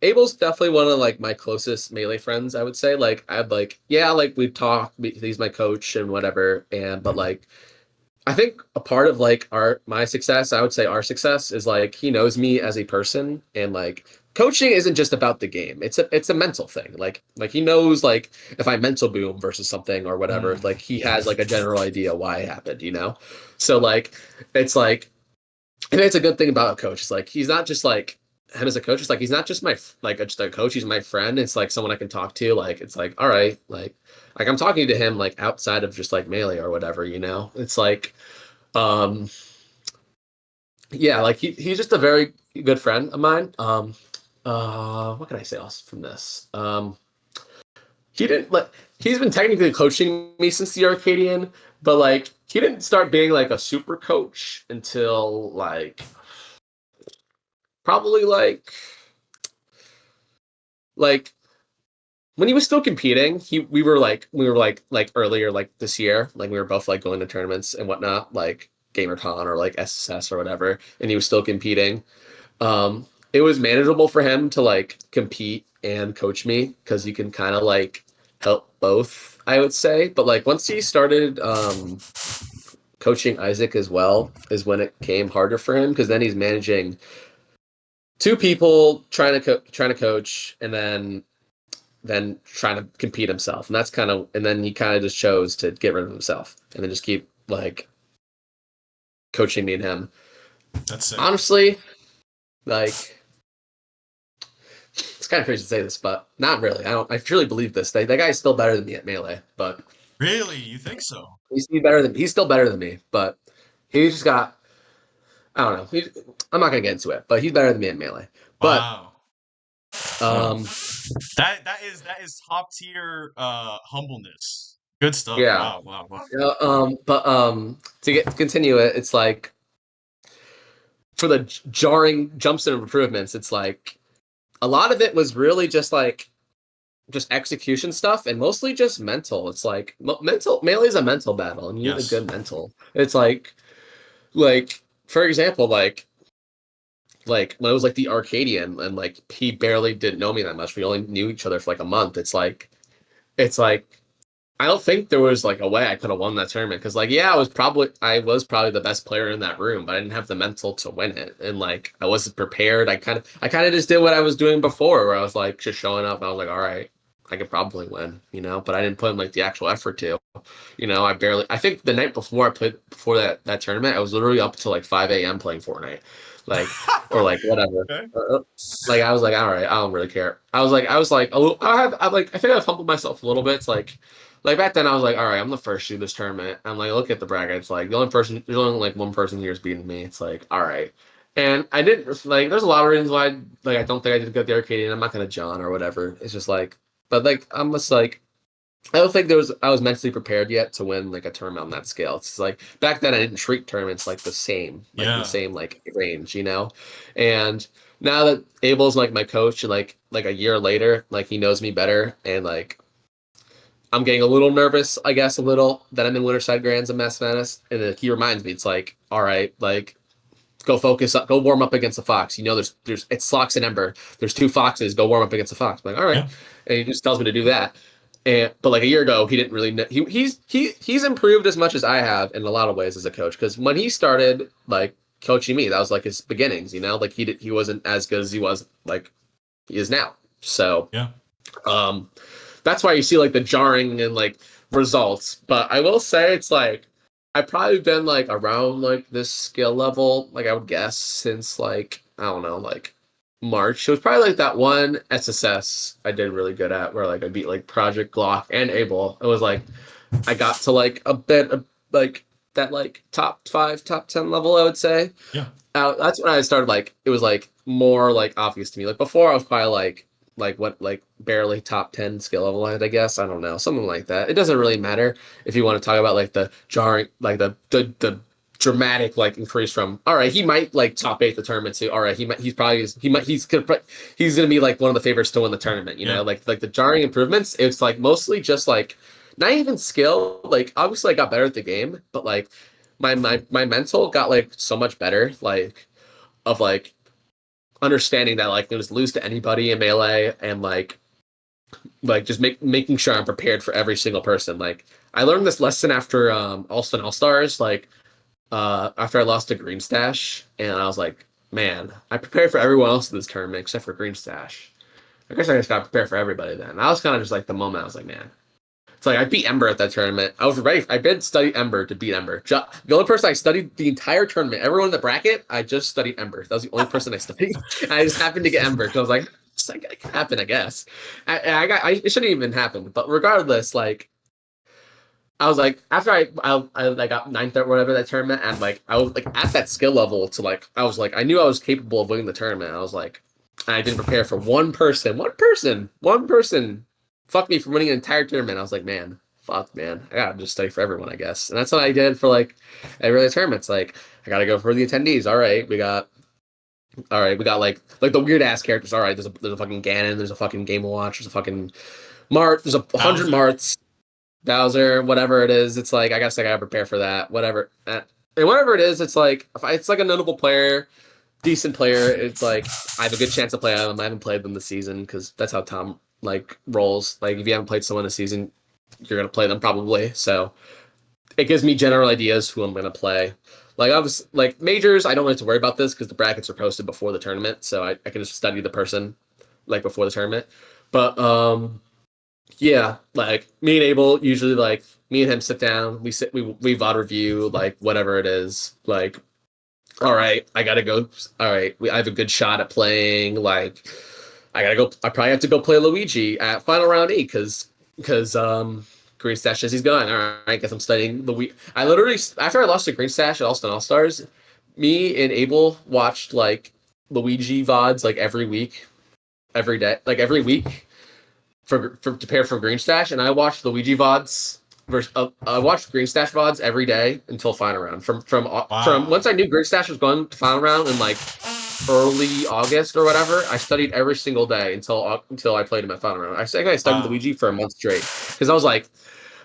Abel's definitely one of like my closest melee friends, I would say. Like I'd like, yeah, like we talk, he's my coach and whatever. And but like I think a part of like my success, I would say our success is like he knows me as a person and like coaching isn't just about the game. It's a mental thing. Like he knows like if I mental boom versus something or whatever, like he has like a general idea why it happened, you know? So like it's like I think it's a good thing about a coach. It's like he's not just like him as a coach. It's like he's not just my like just a coach. He's my friend. It's like someone I can talk to. Like it's like all right, like I'm talking to him like outside of just like melee or whatever. You know, it's like um yeah, like he's just a very good friend of mine. What can I say else from this? He didn't like he's been technically coaching me since the Arcadian, but like he didn't start being like a super coach until like probably like when he was still competing. We were like earlier like this year, like we were both like going to tournaments and whatnot, like GamerCon or like SSS or whatever, and he was still competing. It was manageable for him to like compete and coach me because you can kind of like help both, I would say. But like once he started coaching Isaac as well is when it came harder for him because then he's managing 2 people trying to coach and then trying to compete himself. And that's kind of and then he kind of just chose to get rid of himself and then just keep like coaching me and him. That's it. Honestly, like it's kind of crazy to say this, but not really. I truly believe this. That guy's still better than me at melee, but Really? You think so? he's still better than me, but he's just got I don't know. I'm not gonna get into it, but he's better than me at melee. Wow. But That is top tier humbleness. Good stuff. yeah. Wow. But to continue it, it's like for the jarring jumps and improvements, it's like a lot of it was really just execution stuff and mostly just mental. It's like mental melee is a mental battle and you need a Yes. good mental. It's like for example, like when it was like the Arcadian and like he barely didn't know me that much. We only knew each other for like a month. It's like I don't think there was like a way I could have won that tournament because like yeah, I was probably the best player in that room, but I didn't have the mental to win it, and like I wasn't prepared. I kind of just did what I was doing before, where I was like just showing up. And I was like, all right, I could probably win, but I didn't put in like the actual effort to. I think the night before I played before that tournament, I was literally up till like 5 a.m. playing Fortnite, like or like whatever. Okay. Like I was like, all right, I don't really care. I was like a little. I think I've humbled myself a little bit. It's like back then I was like, all right, I'm the first to this tournament. I'm like, look at the brackets. Like there's only like one person here is beating me. It's like, all right. And I didn't like. There's a lot of reasons why I don't think I did good at the Arcadian. I'm not gonna John or whatever. It's just like, but like I'm just like I don't think I was mentally prepared yet to win like a tournament on that scale. It's like back then I didn't treat tournaments like the same like range, And now that Abel's like my coach and like a year later, like he knows me better and like I'm getting a little nervous, I guess, a little that I'm in Winterside Grands and Mass Madness. And then he reminds me, it's like, all right, like go focus up, go warm up against the Fox. There's it's Slox and Ember. There's 2 Foxes, go warm up against the Fox. I'm like, all right. Yeah. And he just tells me to do that. But like a year ago, he didn't really know. He's improved as much as I have in a lot of ways as a coach. Because when he started like coaching me, that was like his beginnings. Like he wasn't as good as he was like he is now. So yeah, that's why you see like the jarring and like results. But I will say it's like I've probably been like around like this skill level, like I would guess since like I don't know, like March. It was probably like that one SSS I did really good at where like I beat like Project Glock and Able. It was like I got to like a bit of like that like top 5, top 10 level, I would say. Yeah. That's when I started like it was like more like obvious to me. Like before I was probably like what like barely top 10 skill level, I guess. I don't know, something like that. It doesn't really matter if you want to talk about like the jarring, like the dramatic like increase from all right, he might like top 8 the tournament to all right, he's gonna be like one of the favorites to win the tournament, like the jarring improvements. It's like mostly just like not even skill, like obviously I got better at the game, but like my mental got like so much better, like of like understanding that like just lose to anybody in melee and like just making sure I'm prepared for every single person. Like I learned this lesson after Alston All Stars, like after I lost to Green Stash, and I was like, man, I prepared for everyone else in this tournament except for Green Stash. I guess I just got to prepare for everybody then. And I was kind of just like the moment I was like, man. It's like I beat Ember at that tournament. I was ready. I did study Ember to beat Ember. The only person I studied the entire tournament, everyone in the bracket, I just studied Ember. That was the only person I studied. I just happened to get Ember because I was like, it can happen, I guess. It shouldn't even happen. But regardless, like I was like, after I got 9th or whatever that tournament, and like I was like at that skill level to like I was like I knew I was capable of winning the tournament. I was like, I didn't prepare for one person fucked me from winning an entire tournament. I was like, man, I gotta just study for everyone, I guess. And that's what I did for like every other tournament. It's like I gotta go for the attendees. All right, we got like the weird ass characters. All right, there's a fucking Ganon, there's a fucking Game Watch, there's a fucking Mart, there's 100 Marts, Bowser, whatever it is. It's like I guess I gotta prepare for that. Whatever, and whatever it is, it's like if it's like a notable player, decent player. It's like I have a good chance to play them. I haven't played them this season because that's how Tom like rolls. Like if you haven't played someone this season, you're gonna play them probably. So it gives me general ideas who I'm gonna play. Like I was like majors, I don't have to worry about this because the brackets are posted before the tournament, so I can just study the person like before the tournament. But yeah, like me and Abel usually like me and him sit down, we VOD review like whatever it is, like all right, I gotta go. All right, I have a good shot at playing. Like, I gotta go. I probably have to go play Luigi at final round E because Green Stash says he's going. All right, guess I'm studying Luigi. I literally after I lost to Green Stash at Alston All Stars, me and Abel watched like Luigi VODs like every week, every day, like every week for to prepare for Green Stash, and I watched Luigi VODs. I watched Green Stash VODs every day until final round. From once I knew Green Stash was going to final round in like early August or whatever, I studied every single day until I played him at final round. I think I studied Luigi for a month straight because I was like,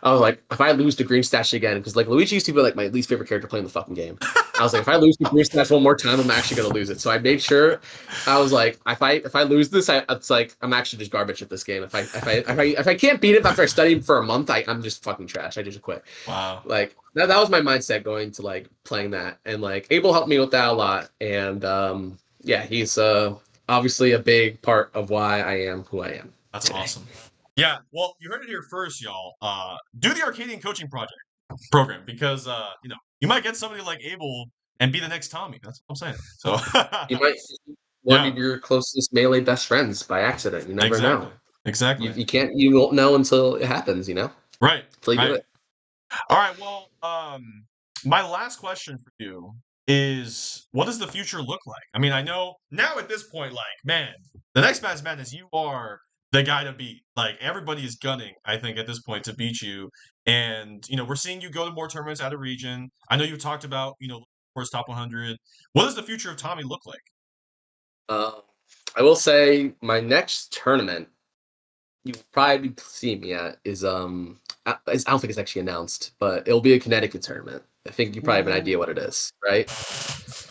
if I lose to Green Stash again, because like Luigi used to be like my least favorite character playing the fucking game. I was like, if I lose to Green Stash one more time, I'm actually gonna lose it. So I made sure. I was like, if I lose this, it's like I'm actually just garbage at this game. If I can't beat it after I studied for a month, I'm just fucking trash. I just quit. Wow. Like that was my mindset going to like playing that, and like Abel helped me with that a lot, and yeah, he's obviously a big part of why I am who I am. That's awesome. Yeah, well, you heard it here first, y'all. Do the Arcadian coaching program because you might get somebody like Abel and be the next Tommy. That's what I'm saying. So You might one of your closest melee best friends by accident. You never know. Exactly. You won't know until it happens, Right. Until you do it. All right, well, my last question for you is, what does the future look like? I mean, I know now at this point, like, man, the next Mass Madness, you are the guy to beat. Like, everybody is gunning, I think, at this point to beat you. And, we're seeing you go to more tournaments out of region. I know you talked about, first top 100. What does the future of Tommy look like? I will say my next tournament you'll probably see me at is I don't think it's actually announced, but it'll be a Connecticut tournament. I think you probably have an idea what it is, right?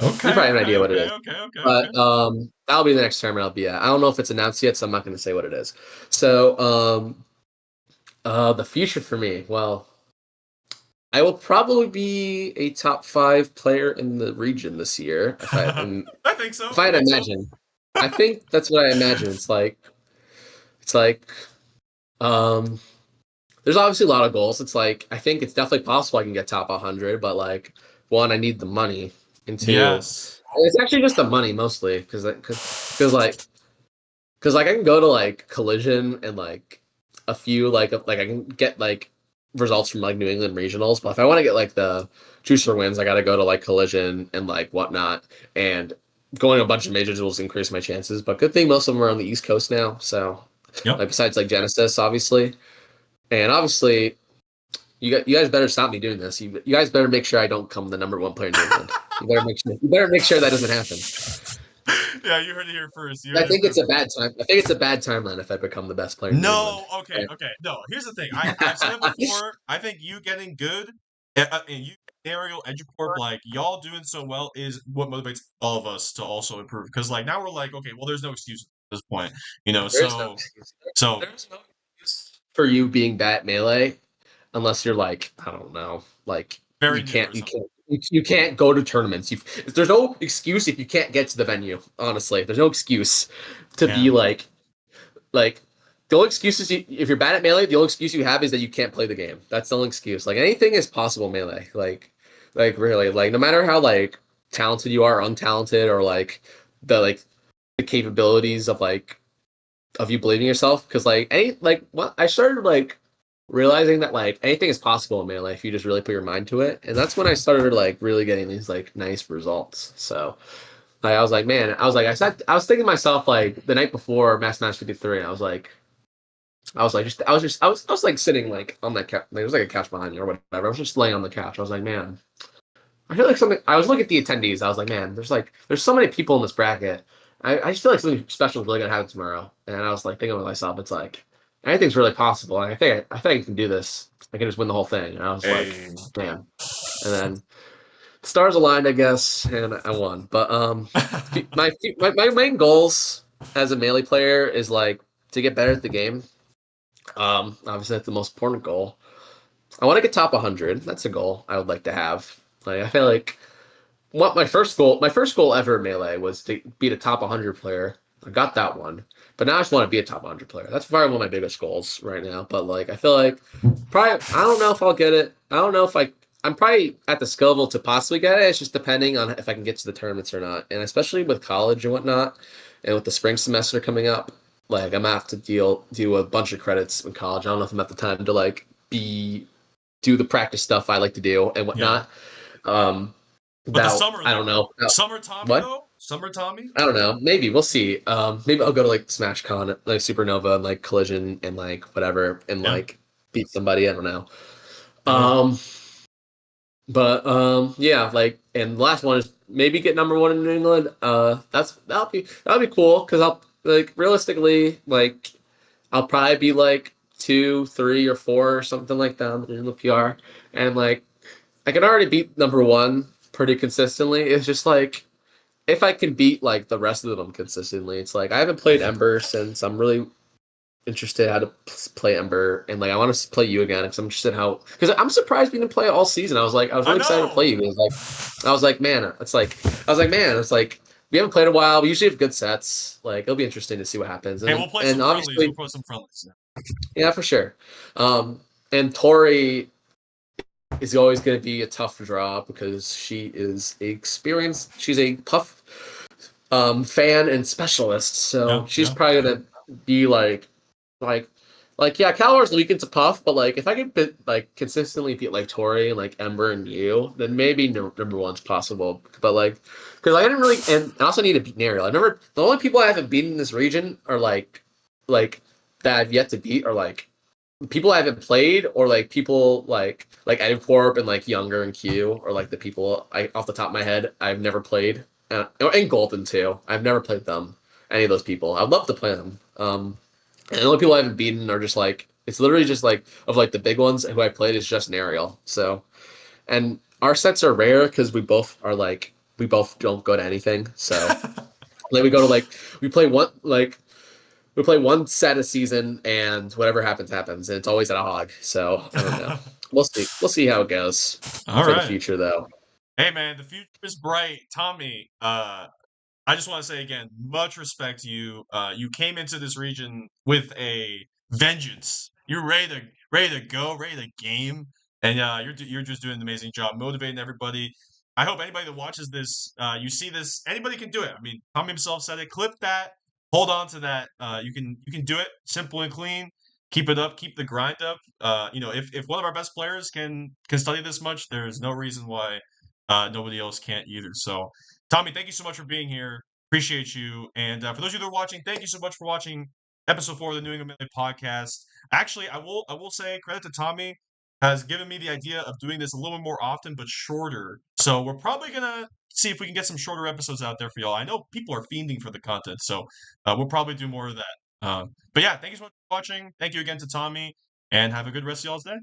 Okay. You probably have an idea what it is. Okay. But that'll be the next tournament I'll be at. I don't know if it's announced yet, so I'm not going to say what it is. So the future for me, well, I will probably be a top 5 player in the region this year. I think so. If I had to imagine, I think that's what I imagine. It's like, there's obviously a lot of goals. It's like, I think it's definitely possible I can get top 100, but like, one, I need the money, and two, yes, it's actually just the money mostly, because I can go to like Collision and like a few like I can get like results from like New England regionals, but if I want to get like the juicer wins, I got to go to like Collision and like whatnot, and going to a bunch of majors will increase my chances. But good thing most of them are on the East Coast now, so like besides like Genesis, obviously, and obviously. You guys better stop me doing this. You guys better make sure I don't come the number 1 player in New England. You better make sure that doesn't happen. Yeah, you heard it here first. I think it's a bad time. I think it's a bad timeline if I become the best player in New England. Okay. No, here's the thing. I've said it before. I think you getting good and you Aerial Educorp, like y'all doing so well is what motivates all of us to also improve. Because like now we're like, okay, well, there's no excuse at this point, There's no excuse for you being bad at melee. Unless you're like, I don't know, like you can't go to tournaments. There's no excuse if you can't get to the venue. Honestly, there's no excuse to be like the only excuse is if you're bad at melee. The only excuse you have is that you can't play the game. That's the only excuse. Like anything is possible melee. Like really, like no matter how like talented you are, untalented, or like the capabilities of you believing in yourself. Because I started like realizing that like anything is possible in melee if you just really put your mind to it, and that's when I started like really getting these like nice results. So I was like, man, I was thinking to myself like the night before Mass Match 53, I was like sitting like on that couch. There was like a couch behind me or whatever. I was just laying on the couch. I was like, man, I feel like something. I was looking at the attendees. I was like, man, there's so many people in this bracket. I just feel like something special is really gonna happen tomorrow. And I was like thinking to myself, it's like anything's really possible. I think I can do this. I can just win the whole thing. And I was like, man. And then stars aligned, I guess, and I won. But my main goals as a melee player is like to get better at the game. Obviously that's the most important goal. I want to get top 100. That's a goal I would like to have. Like I feel like my first goal ever in melee was to beat a top 100 player. I got that one. But now I just want to be a top 100 player. That's probably one of my biggest goals right now. But like, I feel like probably I don't know if I'll get it. I don't know if I'm probably at the skill level to possibly get it. It's just depending on if I can get to the tournaments or not. And especially with college and whatnot, and with the spring semester coming up, like I'm gonna have to do a bunch of credits in college. I don't know if I'm at the time to like do the practice stuff I like to do and whatnot. But the summer, I don't know. Summer Tommy, what? though? Summer Tommy? I don't know. Maybe we'll see. Maybe I'll go to like SmashCon, like Supernova, and like Collision, and like whatever, and like beat somebody. I don't know. Yeah, like, and the last one is maybe get number 1 in New England. That'll be cool because I'll like realistically like I'll probably be like 2, 3, or 4 or something like that in the PR, and like I can already beat number 1 pretty consistently. It's just like if I can beat like the rest of them consistently. It's like I haven't played Ember since. I'm really interested how to play Ember, and like I want to play you again because I'm interested because I'm surprised we didn't play it all season. I was really excited to play you because I was like man, it's like we haven't played in a while. We usually have good sets. Like it'll be interesting to see what happens. And, we'll play some friendlies. We'll put some friendlies. Yeah, for sure. And Tori is always going to be a tough draw because she is experienced. She's a Puff fan and specialist, so she's Yeah. probably going to be like, yeah, Calor's weak into Puff, but like if I could consistently beat like Tori and like Ember and you, then maybe number one's possible. But like, because I didn't really, and I also need to beat Nariel. I never. The only people I haven't beaten in this region are like that I've yet to beat are like people I haven't played or like people like Edcorp and like Younger and Q or like the people I off the top of my head I've never played and Golden too. I've never played them. Any of those people. I'd love to play them. And the only people I haven't beaten are just like it's literally just like of like the big ones who I played is just Nariel. So and our sets are rare because we both don't go to anything. So like we go to like we play one like we play one set a season and whatever happens happens and it's always at a hog. So I don't know. We'll see. We'll see how it goes All for the right. future though. Hey man, the future is bright. Tommy, I just want to say again, much respect to you. You came into this region with a vengeance. You're ready to go, ready to game, and you're just doing an amazing job motivating everybody. I hope anybody that watches this, you see this, anybody can do it. I mean, Tommy himself said it. Clip that, hold on to that. You can do it, simple and clean. Keep it up, keep the grind up. If one of our best players can study this much, there's no reason why nobody else can't either. So, Tommy, thank you so much for being here. Appreciate you. And for those of you that are watching, thank you so much for watching episode 4 of the New England Melee podcast. Actually, I will say credit to Tommy has given me the idea of doing this a little bit more often, but shorter. So we're probably gonna see if we can get some shorter episodes out there for y'all. I know people are fiending for the content, so we'll probably do more of that. But yeah, thank you so much for watching. Thank you again to Tommy, and have a good rest of y'all's day.